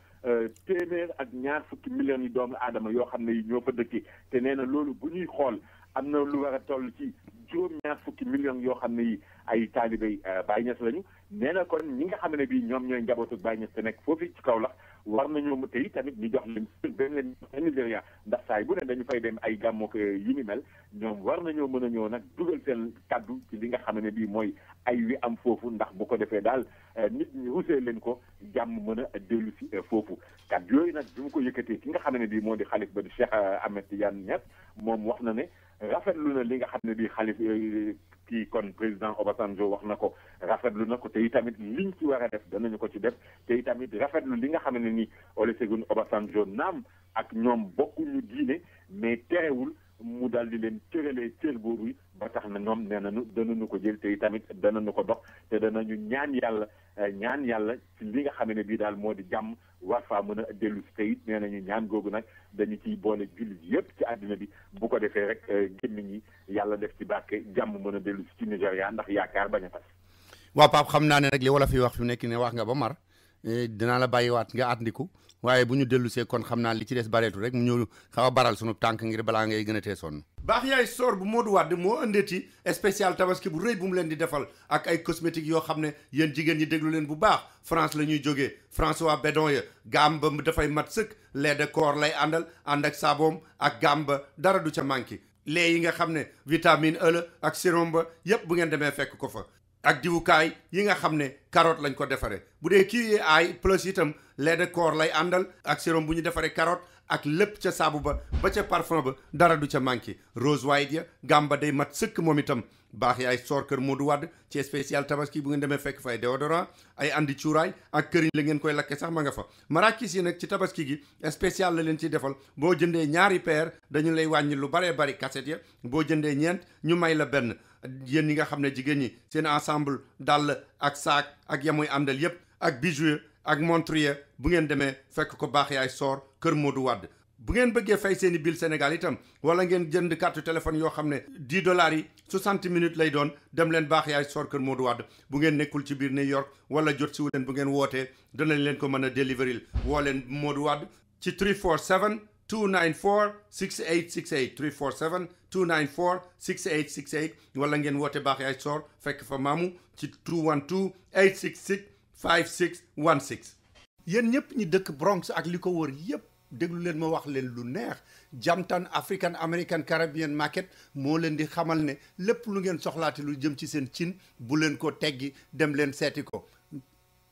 téeméer ak ñaar fukki millions yi doomu aadama yoo xam ne yi ñoo fa dëkkee te nee na loolu bu ñuy xool am na lu war a toll ci juróom-ñaar fukki millions yoo xam ne yi ay taalibey Baye Niass lañu nee na kon ñi nga xam ne bii ñoom ñooy njabootu Baye Niass te nekk foofu ci Kaolack war nañoo tey tamit ñu jox leen benn leen Nigéria ndax saay bu ne dañu fay dem ay gàmmook yu ni mel ñoom war nañoo mën a ñëw nag dugal seen kaddu ci li nga xam ne bii mooy ay wi am foofu ndax bu ko defee daal nit ñi rusee leen ko jàmm mën a dellu si foofu kaddu yooyu nag bi mu ko yëkkatee ki nga xam ne bii moo di xalif ba di Cheikh Ahmed Tidiane Niass moom wax na ne rafetlu na li nga xam ne bii xalif kii kon président Obasanjo wax na ko rafetlu na ko te itamit liñ ci war a def danañu ko ci def te itamit rafetlu li nga xam ne ni Olusegun Obasanjo naam ak ñoom bokkuñu diine mais terewul mu daal di leen cëralee cër boobu ba tax na ñoom nee nañu danañu ko jël te itamit danañu ko dox te danañu ñaan yàlla ci li nga xam ne bii daal moo di jàmm war faa mën a dellu si te it nee nañu ñaan googu nag dañu ciy boole jullit yëpp ci àddina bi bu ko defee rek gémmiñ ñi yàlla def ci barke jàmm mën a dellu si ci Nigéria ndax yaakaar bañ a tas. waaw Pape xam naa ne nag li wala fi wax fi nekk ne wax nga ba mar dinaa la bàyyiwaat nga àndiku waaye bu ñu dellu see kon xam naa li ci des bareetu rek mu ñëw xaw a baral sunu tànk ngir balaa ngay gën a tee sonn. baax yaay soor bu Modou Wade moo ëndeeti spécial tabaski bu rëy bu mu leen di defal ak ay cosmétiques yoo xam ne yéen jigéen ñi déglu leen bu baax France la ñuy jógee François Bedon ya gaam ba dafay mat sëkk lait de corps lay àndal ànd ak saaboom ak gaam ba dara du ca manqué lait yi nga xam ne vitamine E la ak sérum ba yépp bu ngeen demee fekk ko fa ak diwukaay yi nga xam ne carotte lañ ko defaree bu dee kii ay plus itam lait de corps lay àndal ak sérum bu ñu defaree carotte ak lépp ca saabu ba ca parfum ba dara du ca manqué rose white ya gamba day mat sëkk moom itam baax yaay soor kër Modou Wade ci spécial tabaski bu ngeen demee fekk fay déodorant ay andi cuuraay ak këriñ la ngeen koy lakke sax ma nga fa marakis yi nag ci tabaski gi spécial la leen ci defal boo jëndee ñaari paire dañu lay wàññi lu baree bari cassette ya boo jëndee ñeent ñu may la benn yéen ñi nga xam ne jigéen ñi seen ensemble dàll ak saak ak yamuy àndal yépp ak bijoux ak montre bu ngeen demee fekk ko baax yaay soor kër Modou Wade bu ngeen bëggee fay seeni bill Sénégal itam wala ngeen jënd carte téléphone yoo xam ne $10 yi 60 minutes lay doon dem leen baax yaay soor kër Modou Wade bu ngeen nekkul ci biir New York wala jot si wu leen bu ngeen wootee danañ leen ko mën a deliveril woo leen Modou Wade ci 347 294 6868 347 294 6868 wala ngeen woote baax yaay soor fekk fa maamu ci 212 866 5616 yéen ñëpp ñi dëkk Bronx ak li ko wër yëpp déglu leen ma wax leen lu neex Jamtan African American Caribbean Market moo leen di xamal ne lépp lu ngeen soxlaati lu jëm ci seen cin bu leen ko teggi dem leen seeti ko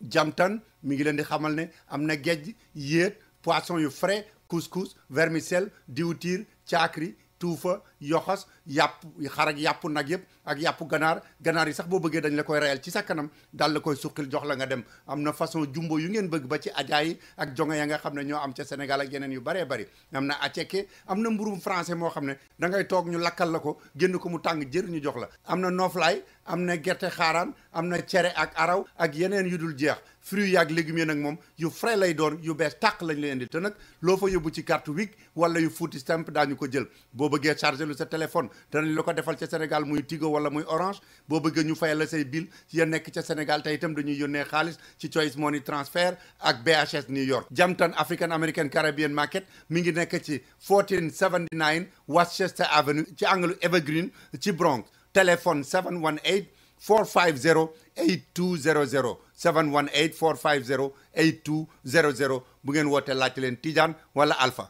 Jamtan mi ngi leen di xamal ne am na géej yéet poisson yu frais couscous vermicelle diwtiir caakri tuufa yoxos yàpp xar ak yàpp nag yëpp ak yàpp ganaar yi sax boo bëggee dañ la koy reyal ci sa kanam daal la koy suqil jox la nga dem am na façon jumbo yu ngeen bëgg ba ci ajaa yi ak jonge ya nga xam ne ñoo am ca Sénégal ak yeneen yu baree bari am na aceke am na mburum français moo xam ne da ngay toog ñu lakkal la ko génn ko mu tàng jër ñu jox la am na nooflaay am na gerte xaaraan am na cere ak araw ak yeneen yu dul jeex fruits yaak légumes yi nag moom yu frais lay doon yu bees tàq lañ leen indi te nag loo fa yóbbu ci carte Wig wala yu Food Stamp daañu ko jël boo bëggee chargé lu sa téléphone danañ la ko defal ca Sénégal muy Tigo wala muy Orange boo bëggee ñu fayal la say bill ya nekk ca Sénégal te itam dañuy yónnee xaalis ci Choice Money Transfer ak BHS New York Jamtan African American Caribbean Market mi ngi nekk ci 1479 Westchester Avenue ci angle Evergreen ci Bronx téléphone 718 450 8200 718 450 8200 bu ngeen wootee laajte leen Tidiane wala Alpha.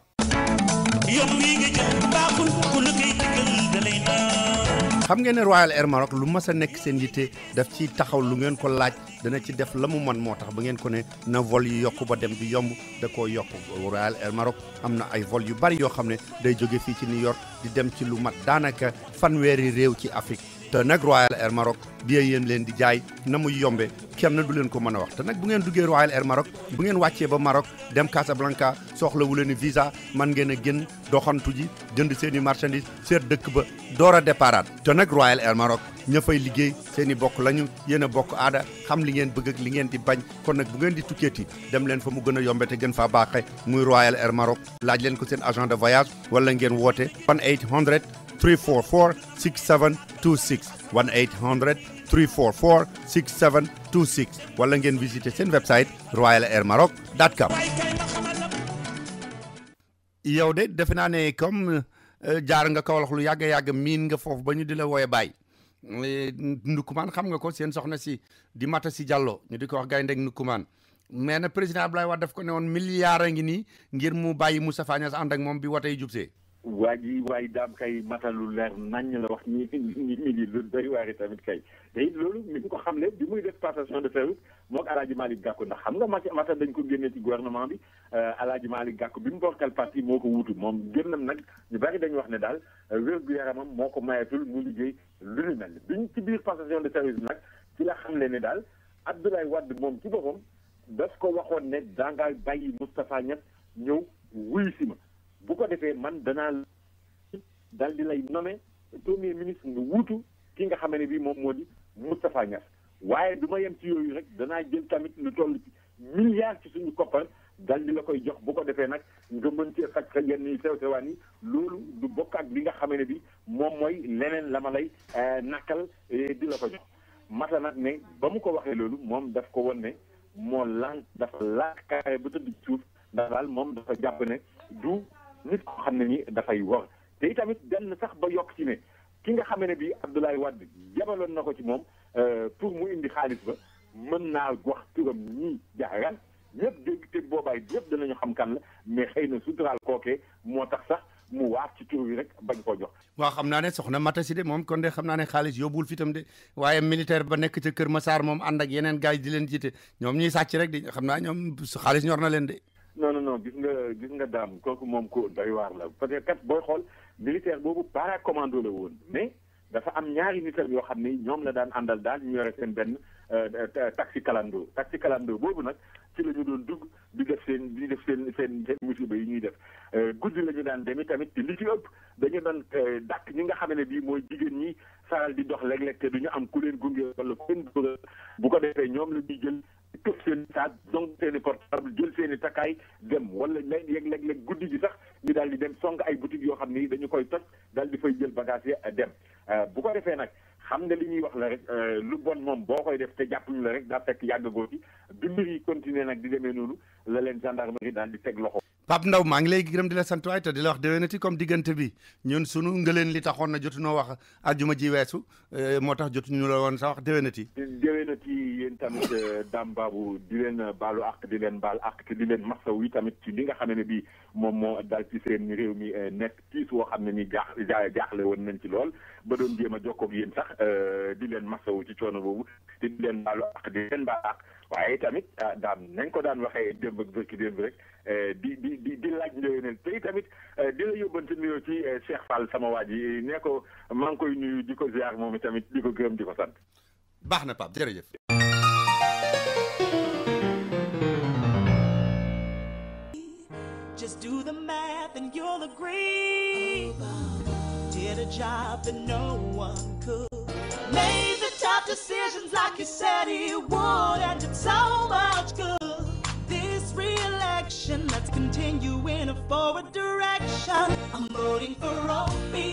xam ngeen ne Royal Air Maroc lu mas a nekk seen yitte daf ci taxaw lu ngeen ko laaj dana ci def la mu mën moo tax ba ngeen ko ne na vol yi yokku ba dem di yomb da koo yokk Royal Air Maroc am na ay vol yu bari yoo xam ne day jóge fii ci New York di dem ci lu mat daanaka fanweeri réew ci Afrique te nag Royal Air Maroc bi yéen leen di jaay na muy yombe kenn du leen ko mën a wax te nag bu ngeen duggee Royal Air Maroc bu ngeen wàccee ba Maroc dem Casablanca soxlawu leen visa man ngeen a génn doxantu ji jënd seen i marchandise seet dëkk ba door a déparaat te nag Royal Air Maroc ña fay liggéey seen i bokk lañu yéen a bokk aada xam li ngeen bëgg ak li ngeen di bañ kon nag bu ngeen di tukkeeti dem leen fa mu gën a yombe te gën faa baaxe muy Royal Air Maroc laaj leen ko seen agent de voyage wala ngeen woote 1-800 344 6726 1-800 344 6726 wala ngeen visiter seen website royalairmaroc.com. yow de defe naa ne comme jaar nga Kaolack lu yàgg miin nga foofu ba ñu di la wooye Baye Ndoukoumane xam nga ko seen soxna si di Mata si Diallo ñu di ko wax Gaynde Ndoukoumane mais na président Abdoulaye Wade daf ko ne woon milliard a ngi nii ngir mu bàyyi Moustapha Niasse ànd ak moom bi wote yi jubsee. waay daam kay matalu leer nañ la wax ñi lu doy waari tamit kay te it loolu mi ngi ko xam ne bi muy def passation de service moog Alaaji Malick Gakou ndax xam nga mata dañ ko génnee ci gouvernement bi Alaaji Malick Gakou bi mu bokkal parti moo ko wuutu moom génnam nag ñu bari dañu wax ne daal wér-gu-yaramam moo ko mayatul mu liggéey lu ñu mel biñ ci biir passation de service nag ci la xam ne daal Abdoulaye Wade moom ci boppam daf ko waxoon ne dangaa bàyyi Moustapha Niasse ñëw wuyu si ma bu ko defee man danaa dal di lay nommé premier ministre nga wuutu ki nga xam ne bii moom moo di Moustapha Niasse waaye du ma yem ci yooyu rek danaa jël tamit lu toll ci milliards ci suñu koppar dal di la koy jox bu ko defee nag nga mën cee faj sa yenn yi sew-sewaan yi loolu du bokk ak li nga xam ne bi moom mooy leneen la ma lay nakkal di la ko jox mata nag ne ba mu ko waxee loolu moom daf ko won ne moo lànk dafa laakaare ba tëdd suuf ndax daal moom dafa jàpp ne du nit ko xam ne ni dafay wor te itamit dem na sax ba yokk ci ne ki nga xam ne bi Abdoulaye Wade jabaloon na ko ci moom pour mu indi xaalis ba mën naa wax turam ñii jaaral ñëpp dégg te boobaay ñëpp danañu xam kan la mais xëy na suturaal kookee moo tax sax mu waat ci tur yi rek bañ koo jox. waaw xam naa ne soxna Mata si de moom kon de xam naa ne xaalis yóbbuwul fitam de waaye militaire ba nekk ca Kër Massar moom ànd ak yeneen gars yi di leen jiite ñoom ñuy sàcc rek di xam naa ñoom xaalis ñor na leen de. non gis nga daam kooku moom ko doy waar la parce que kat booy xool militaire boobu para commando la woon mais dafa am ñaari nitam yoo xam ne ñoom la daan àndal daal ñu yore seen benn taxi kalando boobu nag ci la ñu doon dugg di def seen musiba yi ñuy def guddi la ñu daan demee tamit li ci ëpp dañu doon dàkk ñi nga xam ne bii mooy jigéen ñi faral di dox léeg-léeg te du ñu am ku leen gunge wala ku leen bu ko defee ñoom la ñuy jël tëb seen saag donc seen i portable jël seen i takkaay dem wala léeg-léeg guddi gi sax ñu daal di dem song ay boutiques yoo xam ni dañu koy toj daal di fay jël bagage yi dem bu ko defee nag xam nga li ñuy wax la rek lu bon moom boo koy def te jàppuñu la rek daa fekk yàggagoo ci bi mbir yi continuer nag di demee noonu la leen gendarmerie daal di teg loxo. Pape Ndaw maa ngi lay gërëm di la sant waay te di la wax déwénati comme diggante bi ñun sunu ngëleen li taxoon na jotunoo wax àjjuma ji weesu moo tax jotuñu la woon sax wax déwénati. déwénati yéen tamit Dame Babou di leen baalu àq di leen baal àq te di leen masawu yi tamit ci li nga xam ne bii moom moo dal ci seen réew mi nekk tiis woo xam ne ni jaaxle woon nañ ci lool ba doon jéem a jokkoo ak yéen sax di leen masawu ci coono boobu te di leen baalu àq di leen baal àq waaye tamit daam nañ ko daan waxee démb ak bërki démb rek di laaj njëriñal tey tamit di la yóbbante nuyoo ci Cheikh Fall sama waa ji ne ko maa ngi koy nuyu di ko ziar moom tamit di ko gërëm di ko sant. baax na Pape jërëjëf. Just do the math and you'll agree. Did a job that no one could. Made the tough decisions like he said he would, and did so much good. This re-election, let's continue in a forward direction. I'm voting for OBAMA.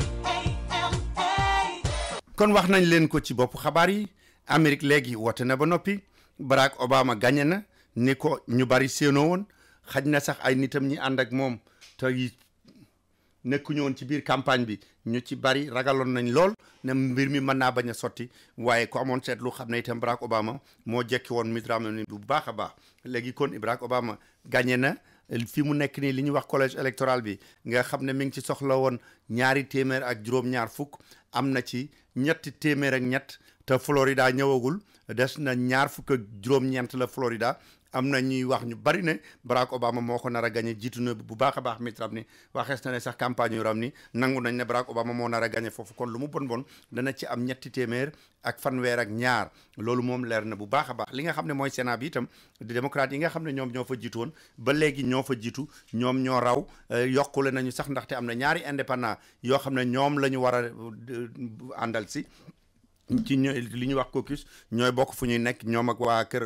kon wax nañ leen ko ci bopp xabaar yi Amérique léegi woote na ba noppi Barack Obama gagné na ni ko ñu bari séenoo woon xaj na sax ay nitam ñi ànd ak moom te nekkuñu woon ci biir campagne bi ñu ci bari ragaloon nañ lool ne mbir mi mën naa bañ a sotti waaye ku amoon seetlu xam ne itam Barack Obama moo jekki woon Mitt Romney bu baax a baax léegi kon Barack Obama gagné na fi mu nekk nii li ñuy wax collège électoral bi nga xam ne mi ngi ci soxla woon 200 ak juróom-ñaar fukk am na ci 300 ak ñett te Florida ñëwagul des na 2 fukk ak juróom-ñeent la Florida am na ñuy wax ñu bari ne Barack Obama moo ko nar a gagné jiitu na bu baax a baax Mitt Romney waxees na ne sax campagne yu Romney nangu nañ ne Barack Obama moo nar a gagné foofu kon lu mu bon dana ci am 300 ak fanweer ak ñaar loolu moom leer na bu baax a baax li nga xam ne mooy Sénat bi itam di démocrate yi nga xam ne ñoom ñoo fa jiitu woon ba léegi ñoo fa jiitu ñoom ñoo raw yokkule nañu sax ndaxte am na ñaari indépendant yoo xam ne ñoom la ñu war a àndal si ci li ñuy wax caucus ñooy bokk fu ñuy nekk ñoom ak waa kër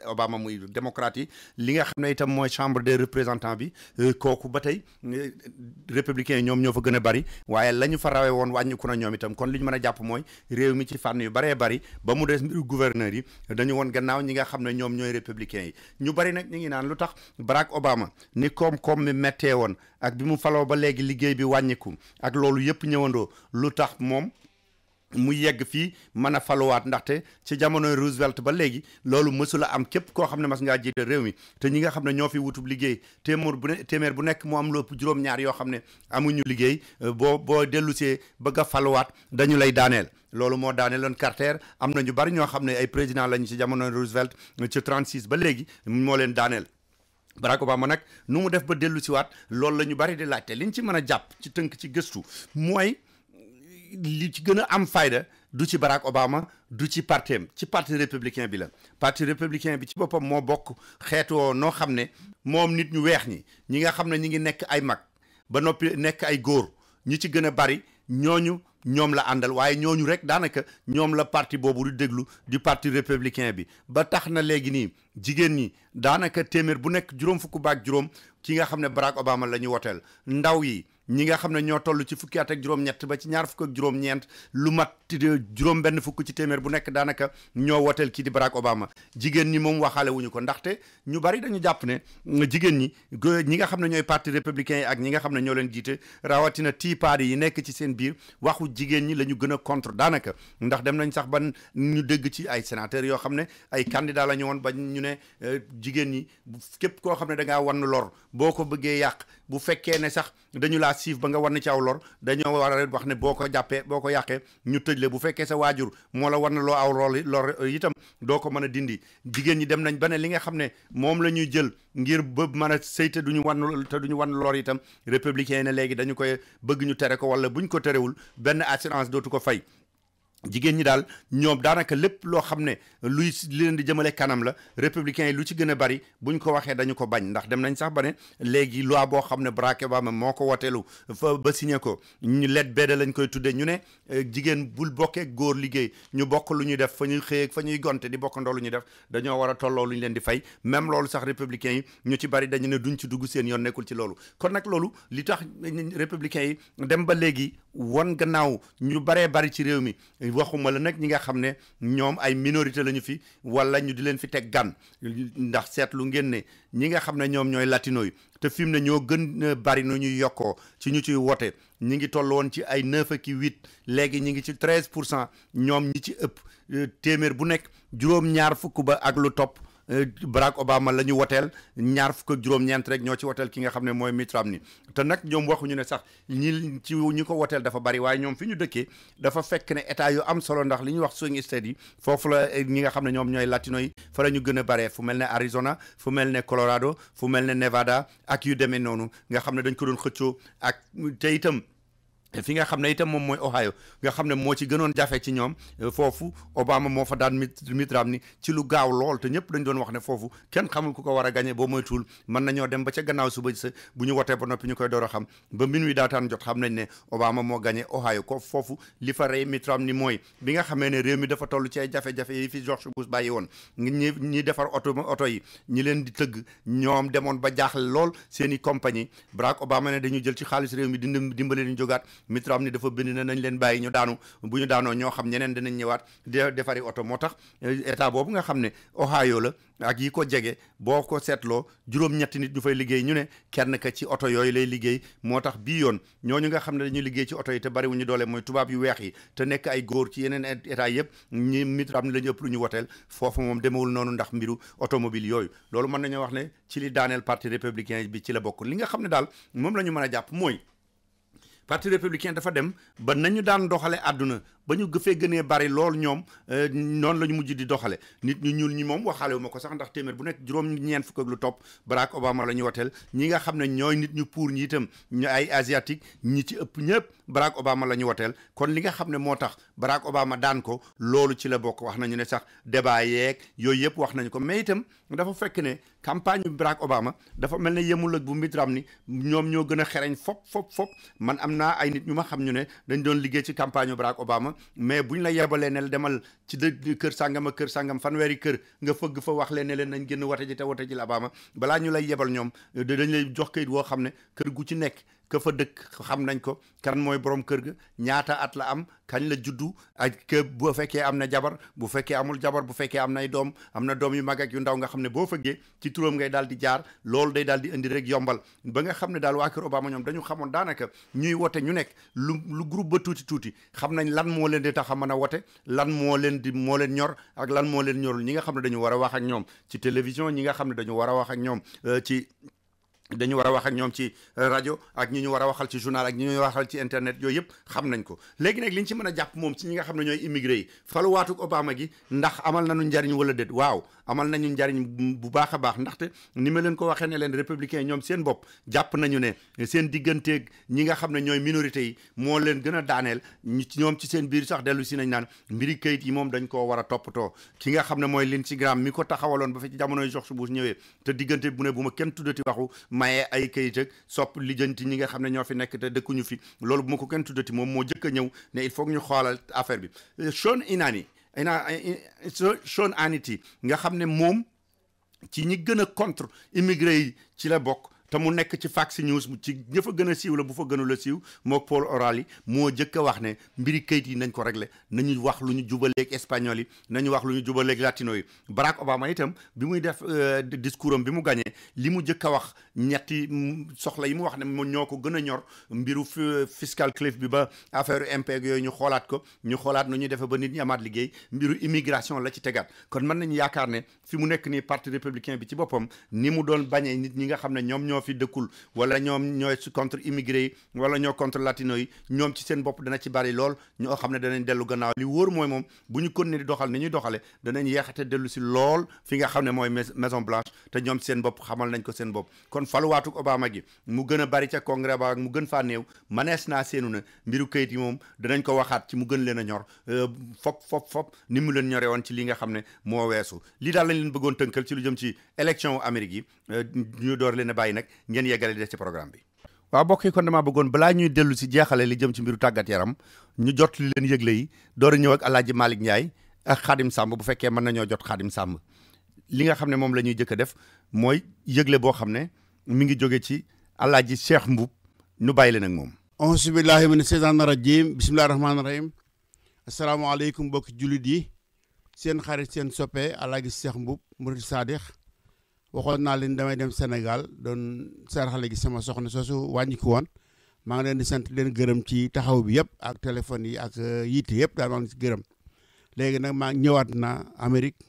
Obama muy démocrate yi li nga xam ne itam mooy chambre des représentants bi kooku ba tey républicains yi ñoom ñoo fa gën a bari waaye la ñu fa rawee woon wàññiku na ñoom itam kon li ñu mën a jàpp mooy réew mi ci fànn yu baree bari ba mu des mbiru gouverneur yi dañu woon gannaaw ñi nga xam ne ñoom ñooy républicains yi ñu bari nag ñu ngi naan lu tax Barack Obama ni koom-koom mi méttee woon ak bi mu faloo ba léegi liggéey bi wàññiku ak loolu yëpp ñëwandoo lu tax moom mu yegg fii mën a faluwaat ndaxte ci jamonoy Roosevelt ba léegi loolu mësula am képp koo xam ne mas ngaa jiite réew mi te ñi nga xam ne ñoo fi wutub liggéey téeméer bu nekk mu am lu ëpp juróom-ñaar yoo xam ne amuñu liggéey boo dellusee bëgg a faluwaat dañu lay daaneel loolu moo daaneeloon Carter am na ñu bari ñoo xam ne ay président lañu ci jamonoy Roosevelt ci 36 ba léegi moo leen daaneel Barack Obama nag nu mu def ba dellu si waat loolu la ñu bari di laajte liñ ci mën a jàpp ci tënk ci gëstu mooy li ci gën a am fayda du ci Barack Obama du ci partem ci parti républicain bi la parti républicain bi ci boppam moo bokk xeetoo noo xam ne moom nit ñu weex ñi nga xam ne ñi ngi nekk ay mag ba noppi nekk ay góor ñi ci gën a bari ñoom la àndal waaye ñooñu rek daanaka ñoom la parti boobu di déglu di parti républicain bi ba tax na léegi nii jigéen ñi daanaka téeméer bu nekk juróom fukk baak juróom ki nga xam ne Barack Obama la ñu woteel ndaw yi ñi nga xam ne ñoo toll ci fukki at ak juróom-ñett ba ci ñaar fukk ak juróom-ñeent lu mat juróom benn fukk ci téeméer bu nekk daanaka ñoo woteel kii di Barack Obama jigéen ñi moom waxaale wuñu ko ndaxte ñu bari dañu jàpp ne jigéen ñi nga xam ne ñooy parti républicain yi ak ñi nga xam ne ñoo leen jiite rawatina Tea Party yi nekk ci seen biir waxu jigéen ñi la ñu gën a contre daanaka ndax dem nañ sax ba ñu dégg ci ay sénateurs yoo xam ne ay candidat la ñu woon ba ñu ne jigéen ñi képp koo xam ne da ngaa wann lor boo ko bëggee yàq bu fekkee ne sax dañu laa siif ba nga war na ci aw lor dañoo war a wax ne boo ko jàppee boo ko yàqee ñu tëj la bu fekkee sa waajur moo la war na loo aw lor itam doo ko mën a dindi jigéen ñi dem nañ ba ne li nga xam ne moom la ñuy jël ngir ba mën a sëy te duñu wan lor itam républicain yi ne léegi dañu koy bëgg ñu tere ko wala buñ ko terewul benn assurance dootu ko fay jigéen ñi daal ñoom daanaka lépp loo xam ne luy li leen di jëmale kanam la républicains yi lu ci gën a bari buñ ko waxee dañu ko bañ ndax dem nañ sax ba ne léegi loi boo xam ne Barack Obama moo ko woteelu fa ba signé ko ñu let bedda lañ koy tuddee ñu ne jigéen bul bokkee góor liggéey ñu bokk lu ñuy def fa ñuy xëyee fa ñuy gonte di bokkandoo lu ñuy def dañoo war a tolloo lu ñu leen di fay même loolu sax républicains yi ñu ci bari dañu ne duñ ci dugg seen yoon nekkul ci loolu kon nag loolu li tax républicains yi dem ba léegi won gannaaw ñu baree bari ci réew mi waxuma la nag ñi nga xam ne ñoom ay minorité lañu fi wala ñu di leen fi teg gan ndax seetlu ngeen ne ñi nga xam ne ñoom ñooy latino yi te fi mu ne ñoo gën bari nu ñuy yokkoo ci ñu ciy wote ñi ngi toll woon ci ay 9 ak 8 léegi ñi ngi ci 13% ñoom ñi ci ëpp téeméer bu nekk juróom-ñaar fukk ba ak lu topp Barack Obama la ñu woteel 24 rek ñoo ci woteel ki nga xam ne mooy Mitt Romney te nag ñoom waxuñu ne sax ñi ko woteel dafa bari waaye ñoom fi ñu dëkkee dafa fekk ne état yu am solo ndax li ñuy wax swing state yi foofu la ñi nga xam ne ñoom ñooy latino yi fa la ñu gën a baree fu mel ne Arizona fu mel ne Colorado fu mel ne Nevada ak yu demee noonu nga xam ne dañ ko doon xëccoo ak te itam fi nga xam ne itam moom mooy Ohio nga xam ne moo ci gënoon jafe ci ñoom foofu Obama moo fa daan Mitt Romney ci lu gaaw lool te ñëpp dañ doon wax ne foofu kenn xamul ku ko war a gagné boo moytuwul mën nañoo dem ba ca gannaaw suba sa bu ñu wotee ba noppi ñu koy door a xam ba minuit daataan jot xam nañ ne Obama moo gagné Ohio ko foofu li fa rey Mitt Romney mooy bi nga xamee ne réew mi dafa toll ci ay jafe-jafe yi fi George Bush bàyyi woon ñi defar oto yi ñi leen di tëgg ñoom demoon ba jaaxle lool seen i compagnie Barack Obama ne dañu jël ci xaalis réew mi dimbale ñu jógaat Mitt Romney dafa bind ne nañ leen bàyyi ñu daanu bu ñu daanoo ñoo xam ñeneen dinañ ñëwaat defari oto moo tax état boobu nga xam ne Ohio la ak yi ko jege boo ko seetloo juróom-ñetti nit ñu fay liggéey ñu ne kenn ka ci oto yooyu lay liggéey moo tax bii yoon ñooñu nga xam ne dañuy liggéey ci oto yi te bariwuñu doole mooy tubaab yu weex yi te nekk ay góor ci yeneen état yëpp ñi Mitt Romney la ñu ëpp lu ñu woteel foofu moom demewul noonu ndax mbiru automobile yooyu loolu mën nañoo wax ne ci li daaneel parti républicain bi ci la bokk li nga xam ne daal moom la ñu mën a jàpp mooy parti républicain dafa dem ba nañu daan doxale àdduna ba ñu gëfee gënee bari lool ñoom noonu la ñu mujj di doxale nit ñu ñuul ñi moom waxaale wu ma ko sax ndax téeméer bu nekk juróom-ñeent fukk ak lu topp Barack Obama la ñu woteel ñi nga xam ne ñooy nit ñu pour ñi itam ñu ay asiatique ñi ci ëpp ñëpp Barack Obama la ñu woteel kon li nga xam ne moo tax Barack Obama daan ko loolu ci la bokk wax nañu ne sax débat yeeg yooyu yëpp wax nañu ko mais itam dafa fekk ne campagne bi Barack Obama dafa mel ne yemul ak bu Mitt Romney ñoom ñoo gën a xereñ fop man am naa ay nit ñu ma xam ñu ne dañ doon liggéey ci campagne yu Barack Obama mais buñ la yebalee ne demal ci kër sàngam ak kër sàngam fanweeri kër nga fëgg fa wax leen ne leen nañ génn wote ji te wote ji la Obama balaa ñu lay yebal ñoom dañ lay jox kayit woo xam ne kër gu ci nekk ka fa dëkk xam nañ ko kan mooy borom kër ga ñaata at la am kañ la juddu ak que bu fekkee am na jabar bu fekkee amul jabar bu fekkee am nay doom am na doom yu mag ak yu ndaw nga xam ne boo fëggee ci turam ngay daal di jaar loolu day daal di indi rek yombal ba nga xam ne daal waa kër Obama ñoom dañu xamoon daanaka ñuy wote ñu nekk lu groupe ba tuuti xam nañ lan moo leen di tax a mën a wote lan moo leen ñor ak lan moo leen ñorul ñi nga xam ne dañu war a wax ak ñoom ci télévision ñi nga xam ne dañu war a wax ak ñoom dañu war a wax ak ñoom ci rajo ak ñi ñu war a waxal ci journal ak ñi ñu waxal ci internet yooyu yëpp xam nañ ko léegi nag li ñu ci mën a jàpp moom ci ñi nga xam ne ñooy immigré yi faluwaatuk Obama gi ndax amal nañu njariñ wala déet waaw amal nañu njariñ bu baax a baax ndaxte ni ma leen ko waxee ne leen républicain ñoom seen bopp jàpp nañu ne seen digganteeg ñi nga xam ne ñooy minorité yi moo leen gën a daaneel ñoom ci seen biir sax dellu si nañ naan mbiri kayit yi moom dañ koo war a toppatoo ki nga xam ne mooy Lindsey Graham mi ko taxawaloon ba fi ci jamonoy George Bush ñëwee te diggante bu ne bu ma kenn tuddati waxu maye ay kayit ak sopp lijjanti ñi nga xam ne ñoo fi nekk te dëkkuñu fi loolu bu ma ko kenn tuddati moom moo jëkk a ñëw ne il faut que ñu xoolal affaire bi Sean Hannity nga xam ne moom ci ñi gën a contre immigré yi ci la bokk te mu nekk ci Fox News ci ña fa gën a siiw la bu fa gënul a siiw mook Paul O'Reilly moo jëkk a wax ne mbiri kayit yi nañ ko régler nañu wax lu ñu jubaleeg espagnol yi nañu wax lu ñu jubaleeg latino yi Barack Obama itam bi muy def discours am bi mu gagné li mu jëkk a wax ñetti soxla yi mu wax ne ñoo ko gën a ñor mbiru fiscal cliff bi ba affaire MPEG yooyu ñu xoolaat nu ñuy defee ba nit ñi amaat liggéey mbiru immigration la ci tegaat kon mën nañu yaakaar ne fi mu nekk nii parti républicain bi ci boppam ni mu doon bañee nit ñi nga xam ne ñoom ñoo fi dëkkul wala ñoom ñooy contre immigré yi wala ñoo contre latino yi ñoom ci seen bopp dana ci bari lool ñoo xam ne danañ dellu gannaaw li wóor mooy moom bu ñu continuer di doxal ni ñuy doxale danañ yeexate dellu si lool fi nga xam ne mooy Maison Blanche te ñoom seen bopp xamal nañ ko seen bopp kon faluwaatuk Obama gi mu gën a bari ca congrès ba mu gën faa néew manees naa seenu na mbiru kayit yi moom danañ ko waxaat ci mu gën leen a ñor fop ni mu leen ñore woon ci li nga xam ne moo weesu lii daal lañ leen bëggoon tënkal ci lu jëm ci élection Amérique yi ñu door leen a bàyyi nag ngeen yeggale des ci programme bi waaw bokk yi kon damaa bëggoon balaa ñuy dellu si jeexale li jëm ci mbiru tàggat yaram ñu jot li leen yëgle yi door a ñëw ak Alaaji Malick Ndiaye ak Khadim Samb bu fekkee mën nañoo jot Khadim Samb li nga xam ne moom la ñuy jëkk a def mooy yëgle boo xam ne mi ngi jóge ci Alaaji Cheikh Mboup ñu bàyyi leen ak moom auzu billahi mina shaytaani rajim bismillahi rahmaani rahim asalaamaaleykum mbokki jullit yi seen xarit seen soppe Alaaji Cheikh Mboup murid saadix waxoon naa leen damay dem Sénégal doon saraxale gi sama soxna soosu wàññi ko woon maa ngi leen di sant leen gërëm ci taxaw bi yëpp ak téléphone yi ak yitte yëpp daal maa ngi si gërëm léegi nag maa ñëwaat na Amérique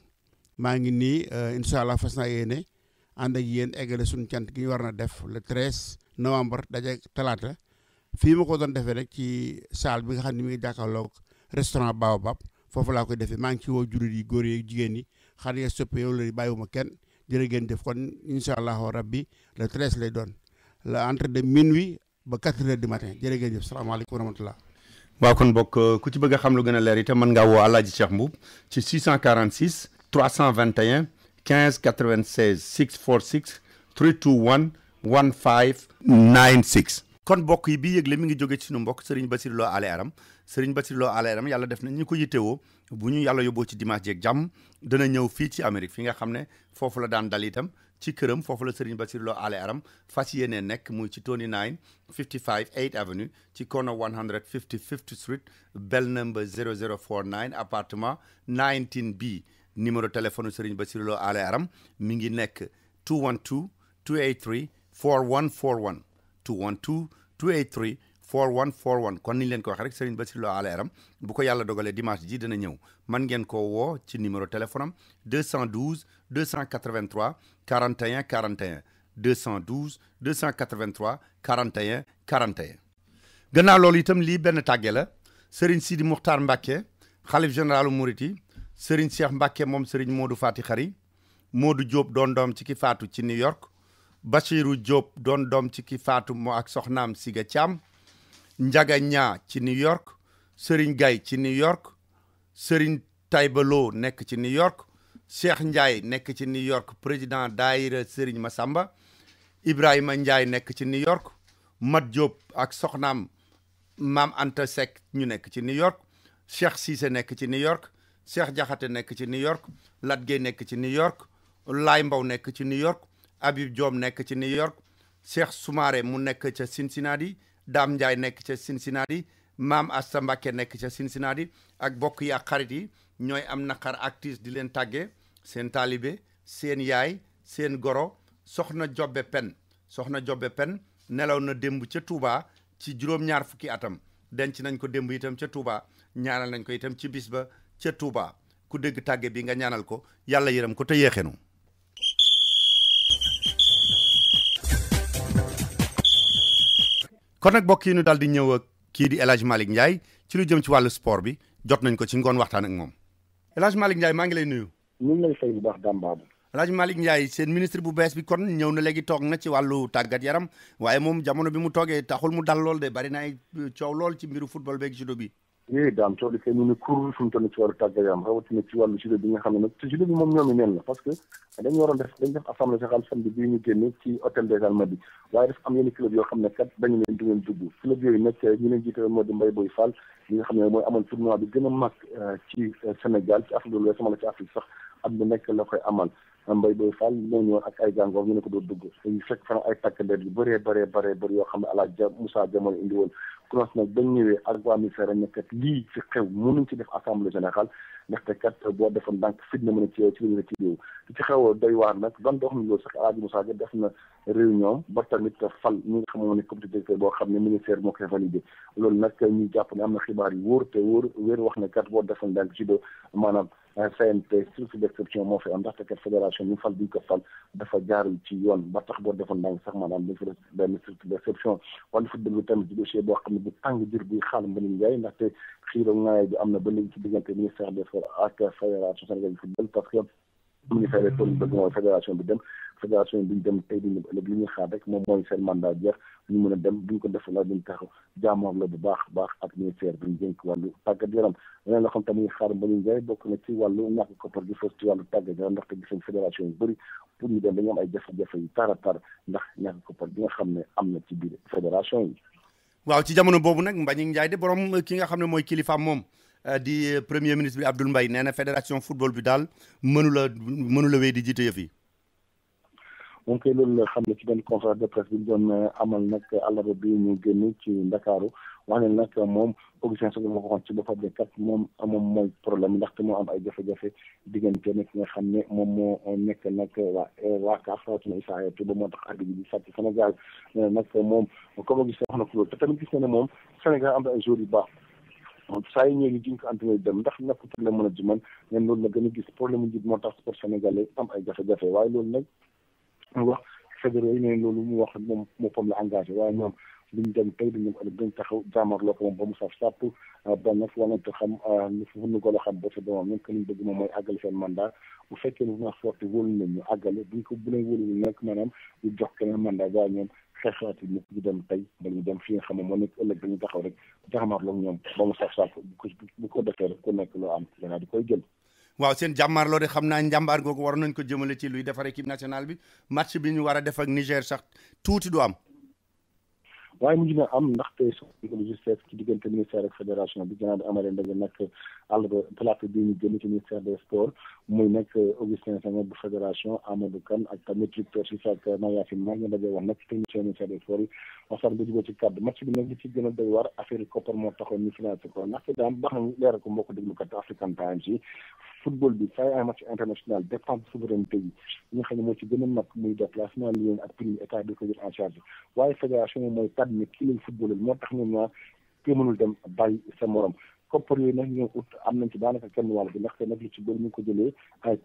maa ngi nii incha allah fas naa yéene ànd ak yéen eggale suñu cant gi ñu war na def le 13 novembre daje talaata fii ma ko doon defee rek ci salle bi nga xam ne mi ngi jàkkaarloog restaurant Baobab foofu laa koy defee maa ngi ci woo jurit yi góor yi jigéen yi xar ya soppe yow la bàyyiwuma kenn jërë ngeen def kon incha allahu rabbi le 13 lay doon la entre de minuit ba 4 heures du matin jërë ngeen jëf salaamaaleykum wa rahmatullah waaw kon bokk ku ci bëgg a xam lu gën a leer itam mën ngaa woo Alaaji Cheikh Mboup ci 646 321 15 96 646 321 1596 kon bokk yi bi yëgle mi ngi jóge ci sunu mbokk Serigne Bassirou Lo Ale Aram Serigne Bassirou Lo Ale Aram yàlla def na ñu ko yittewoo bu ñu yàlla yóbboo ci dimanche jeeg jàmm dana ñëw fii ci Amérique fi nga xam ne foofu la daan dal itam ci këram foofu la Serigne Bassirou Lo Ale Aram fas yéene nekk muy ci 29 55 8th Avenue ci corner 155th Street bell number 0049 appartement 19B numéro téléphone Serigne Bassirou Lo Ale Aram mi ngi nekk 212 283 4141 212 283 4141 kon niñ leen ko wax rek Serigne Bassirou Lo Ale Aram bu ko yàlla dogalee dimanche ji dana ñëw man ngeen ko woo ci numéro téléphone am 212 283 41 41 212 283 41 41 gannaaw loolu itam lii benn tàgge la Serigne Sidi Muxtaar Mbàkke xalif généralu Mouride Serigne Cheikh Mbàkke moom Serigne Modou Fati Xari Modou Diop doon doom ci ki faatu ci New York Bachirou Diop doon doom ci ki faatu moo ak soxnaam Siga Thiam Njaga Ñaa ci New York Serigne Gaye ci New York Serigne Taybalo nekk ci New York Cheikh Ndiaye nekk ci New York président daayira Serigne Massamba Ibrahima Ndiaye nekk ci New York Mat Diop ak soxnaam Maam Anta Seck ñu nekk ci New York Cheikh Cissé nekk ci New York Cheikh Diakhaté nekk ci New York Lat Gueye nekk ci New York Laay Mbaw nekk ci New York Habib Diom nekk ci New York Cheikh Soumaré mu nekk ca Cincinnati Dame Ndiaye nekk ca Cincinnati Maam Asta Mbacké nekk ca Cincinnati ak bokk yi ak xarit yi ñooy am naqar actrice di leen tàggee seen taalibe seen yaay seen goro soxna Jobbe Pen nelaw na démb ca Touba ci juróom-ñaar fukki atam denc nañ ko démb itam ca Touba ñaanal nañ ko itam ci bis ba ca Touba ku dégg tàgge bi nga ñaanal ko yàlla yërëm ko te yeexenu kon nag bokk yi ñu daal di ñëw ak kii di El Hadj Malick Ndiaye ci lu jëm ci wàllu sport bi jot nañ ko ci ngoon waxtaan ak moom El Hadj Malick Ndiaye maa ngi lay nuyu. ñu ngi lay fay bu baax Dame Babou. El Hadj Malick Ndiaye seen ministre bu bees bi kon ñëw na léegi toog na ci wàllu tàggat yaram waaye moom jamono bi mu toogee taxul mu dal lool de bari na ay coow lool ci mbiru football beeg judo bi. Dame coow li kay ñu ne kur fu mu toll ci wàllu tàggat yaram rawatina ci wàllu judo bi nga xam ne nag te judo bi moom ñoomi neen la parce que dañu waroon def assemblée générale samedi bii ñu génne ci hôtel des Almadies waaye daf am yenn club yoo xam ne kat dañu leen du ngeen dugg club yooyu nag ñu leen jiite moo di Mbaye Boy Fall li nga xam ne mooy amoon tournoi bi gën a mag ci Sénégal ci Afrique de l'Ouest wala ci Afrique sax at bu nekk la koy amal Mbaye Boy Fall moo ñëwoon ak ay gàngoor ñu ne ko doo dugg ñu fekk fan ay takk-der yu bëree yoo xam ne Alaaji Moussa Diamono indi woon cross nag bañ ñëwee ak waa ministère nekkat lii fi xew mënuñ ci def assemblée générale ndaxte kat boo defoon ndànk fitna mën a ci lañu ci réew li ci xew doy waar nag ban doo xam ne loolu sax Alaaji Moussa Dia def na réunion ba tamit fal ñi nga xam ne comité directeur boo xam ne ministère moo koy validé loolu nag ñu jàpp ne am na xibaar yu wóor te wér wax ne kat boo defoon ndànk judo maanaam CNP structure d'exception moo fi am ndaxte kat fédération ñu fal bi ko fal dafa jaarul ci yoon ba tax boo defoon ndànk sax maanaam dañ fa def benn structure d'exception wala football bi tamit ci dossier boo xam ne bu tàng jër buy xaal Mbagnick Ndiaye ndaxte xiiro ngaay bi am na ba léegi ci diggante ministère des sports ak fédération sénégalaise de football parce que mu ngi fay toll bëgg mooy fédération bi dem fédération bi ñu dem tey di ëllëg li ñuy xaar rek moom mooy seen mandat jeex ñu mën a dem buñ ko def la duñ taxaw jaamoor la bu baax baax ak ministère bi ñu dénk wàllu tàggat yaram leneen loo xam te muy xaar Mbagnick Ndiaye bokk na ci wàllu ñàkk koppar gi fës ci wàllu tàggat yaram ndaxte gis nañ fédération yu bëri pour ñu dem dañu am ay jafe-jafe yu tar a tar ndax ñàkk koppar bi nga xam ne am na ci biir fédération yi. waaw ci jamono boobu nag Mbagnick Ndiaye de borom ki nga xam ne mooy kilifaam moom di premier ministre bi Abdoul Mbaye nee na fédération football bi daal mënula wéy di jiite yëf yi. moom kay loolu la xam ne ci benn conférence de presse bi ñu doon amal nag àllarba bi ñu génn ci Ndakaaru wax ne nag moom Augustin Senghor moo ko waxoon ci boppam ne kat moom mooy problème ndaxte moo am ay jafe-jafe diggante nag nga xam ne moom moo nekk nag waa CAF rawatina Issa Hayatou ba moo tax arbitre bi di sàcc Sénégal nee na nag moom comme Augustin wax na ko loolu te tamit gis na ne moom Sénégal am na ay joueurs yu baax saa yi ñëwee duñ ko entraîné dem ndax nekk problème mën a jiman nen loolu la gën a gis problème mu njiit moo tax sport sénégalais am ay jafe-jafe waaye loolu nag mu wax fédéraux yi ne loolu mu wax moom moom la engagé waaye ñoom duñ dem tey duñ dem ëllëg dañ taxaw jaamarloo ko moom ba mu saf sàpp ba nag wanante xam fu nu golo xam boo sa doomam ñoom que liñ bëgg moom mooy àggale seen mandat bu fekkee ne wax sorti wóolu nañ ñu àggale buñ ko bu leen wóolu nag maanaam ñu jox keneen mandat waaye ñoom xeexaat yi ñu dem tey ba ñu dem fi nga xam ne moo nekk ëllëg dañu taxaw rek jaamarloo ñoom ba mu saf sàpp bu ko defee rek ku nekk loo am danaa di koy jël. waaw seen jàmmaarloo de xam naa njàmbaar googu war nañ ko jëmale ci luy defar équipe nationale bi match bi ñu war a def ak Niger sax tuuti du am. waaye mujj na am ndaxte suñu justesse ci diggante ministère ak fédération bi gannaaw bi amalee ndaje nag àllarba talaata bii ñu génn ci ministère des sports muy nekk Augustin Senghor bu fédération Amadou Kane ak tamit Victor Cissé ak Mayacine Mar ñu ndaje wax nag ci technicien ministère des sports yi waxtaan ba jubóo ci kàddu match bi nag li ci gën a doy war affaire yi koppar moo taxoon ñu financé ko ndaxte daam baax nañu leeral ko mbokk déglukat African Times yi football bi saa ay match international dépend souveraineté yi ñi nga xam ne moo ci gën a mag muy déplacement lion ak prime état bi ko jël en charge waaye fédération mooy tànn ne kii lañ football moo tax ñoom ñaar kii mënul dem bàyyi sa morom koppar yooyu nag ñoo ut am nañ ci daanaka kenn wàll bi ndaxte nag lu ci bëri ñu ko jëlee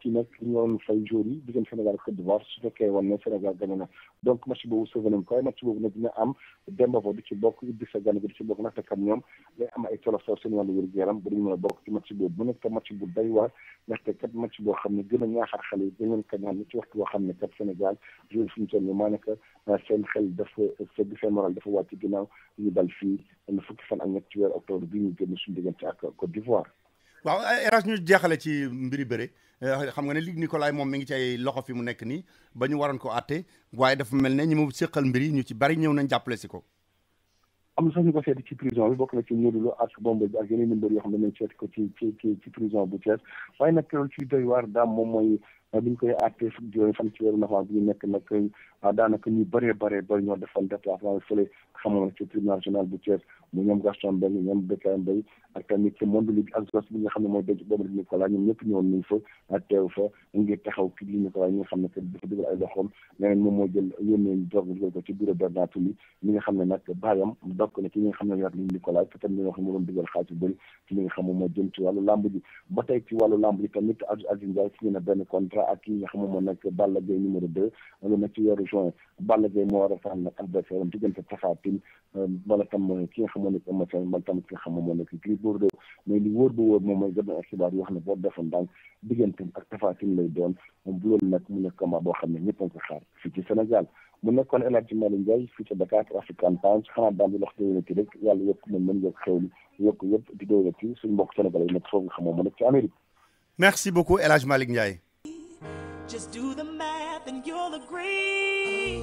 ci nag ñu waroon fay jour yi diggante Sénégal ak Côte d'Ivoire su fekkee woon ne Sénégal gagné na donc match boobu sauvé nañ ko waaye match boobu nag dina am Demba Ba du ci bokk Idrissa Gana Gueye du ci bokk ndaxte kat ñoom day am ay tolof seen wàllu wér-gu-yaram ba duñu mën a bokk ci match boobu mu nekk match bu doy waar ndaxte kat match boo xam ne gën a ñaaxaar xale yi dañ leen ko ñaan ci waxtu boo xam ne kat Sénégal jour fi ñu toll nii maanaam seen xel dafa seen moral dafa wàcc ginnaaw ñu dal fii na fukki fan ak ñett ci weeru octobre bi ñu génn suñu diggante ak Côte d'Ivoire. waaw Elhadj ñu jeexale ci mbiri bëre xam nga ne Luc Nicolaï moom mi ngi ci ay loxo fi mu nekk nii ba ñu waroon ko àtte waaye dafa mel ne ñi mu séqal mbiri ñu ci bari ñëw nañ jàppale si ko. am na sax ñu ko seeti ci prison bi bokk na ci Modou Lo ak Bombe bi ak yeneen mbër yoo xam ne dañ seeti ko ci prison bu Thiès waaye nag loolu ci doy waar daam moom mooy bi ñu koy àttee fukki juróomi fan ci weeru novembre bi ñu nekk nag daanaka ñu bëree bari ñoo defoon déplacement bi fële xamoon na ci tribunal régional bu Thiès mu ñoom Gaston Mbengue ñoom Bécaye Mbaye ak tamit monde ligue ak Zos bi nga xam ne mooy denc boobu Luc Nicolaï ñoom ñëpp ñëwoon nañ fa teew fa ngir taxaw kii Luc Nicolaï ñi nga xam ne que dafa dugal ay loxoom leneen moom moo jël yónnee drogue bi dugal ko ci bureau Bernard Tulli mi nga xam ne nag baayam dokk na ci ñi nga xam ne yor Luc Nicolaï te tamit wax mu doon dugal xaalis bu bëri ci li nga xam moom moo jëm ci wàllu lamb ji ba tey ci wàllu lamb ji tamit Aziz Ndiaye signé na benn contrat ak ki nga xam moom moo nekk Balla Gaye numéro 2 loolu nag ci weeru juin Balla Gaye moo war a tànn nag adversaire am diggante Tapha Tine wala tam ki nga xam moo nekk Eumeu Sène wala tamit ki nga xam moo nekk Gris Bordeaux mais li wóor ba wóor moom mooy gën a xibaar yi wax ne boo defoon daan diggante ak Tapha Tine lay doon moom bu loolu nag mu nekk combat boo xam ne ñëpp a ngi ko xaar fii ci Sénégal mu nekkoon El Hadji Malick Ndiaye fii ci Dakar African Times xanaa daan di lox déwénati rek yàlla yokk mën yokk xew li yokk yëpp di déwénati suñu mbokk Sénégal yi nekk foofu nga xam moom mu nekk ci Amérique. Merci beaucoup El Hadji Malick Ndiaye. Just do the math and you'll agree.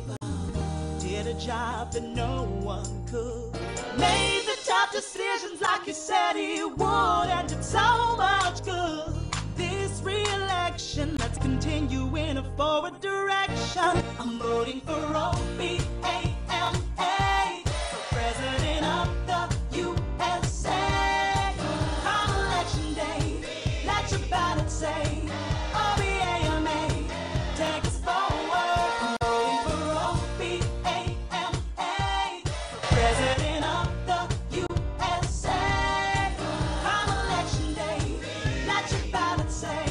Did a job that no one could. Made the tough decisions like he said he would, and did so much good. This re-election, let's continue in a forward direction. I'm voting for OBAMA for president of the USA. On election day, let your ballot say OBAMA, take us forward. I'm voting for OBAMA for president of the USA. On election day, let your ballot say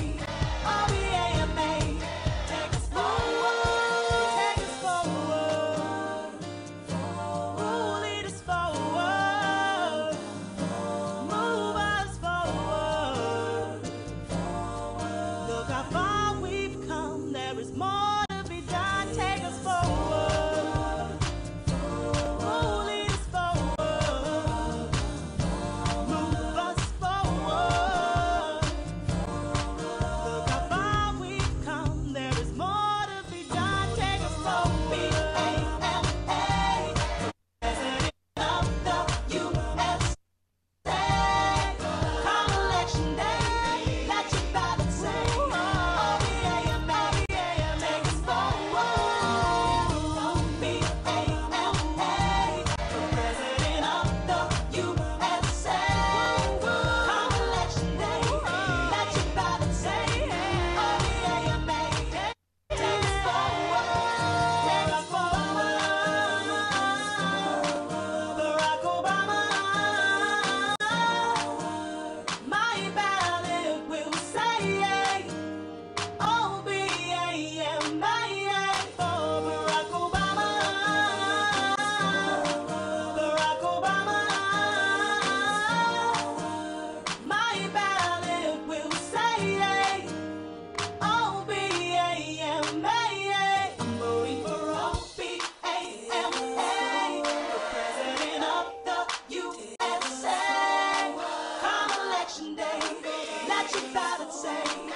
what you gotta say.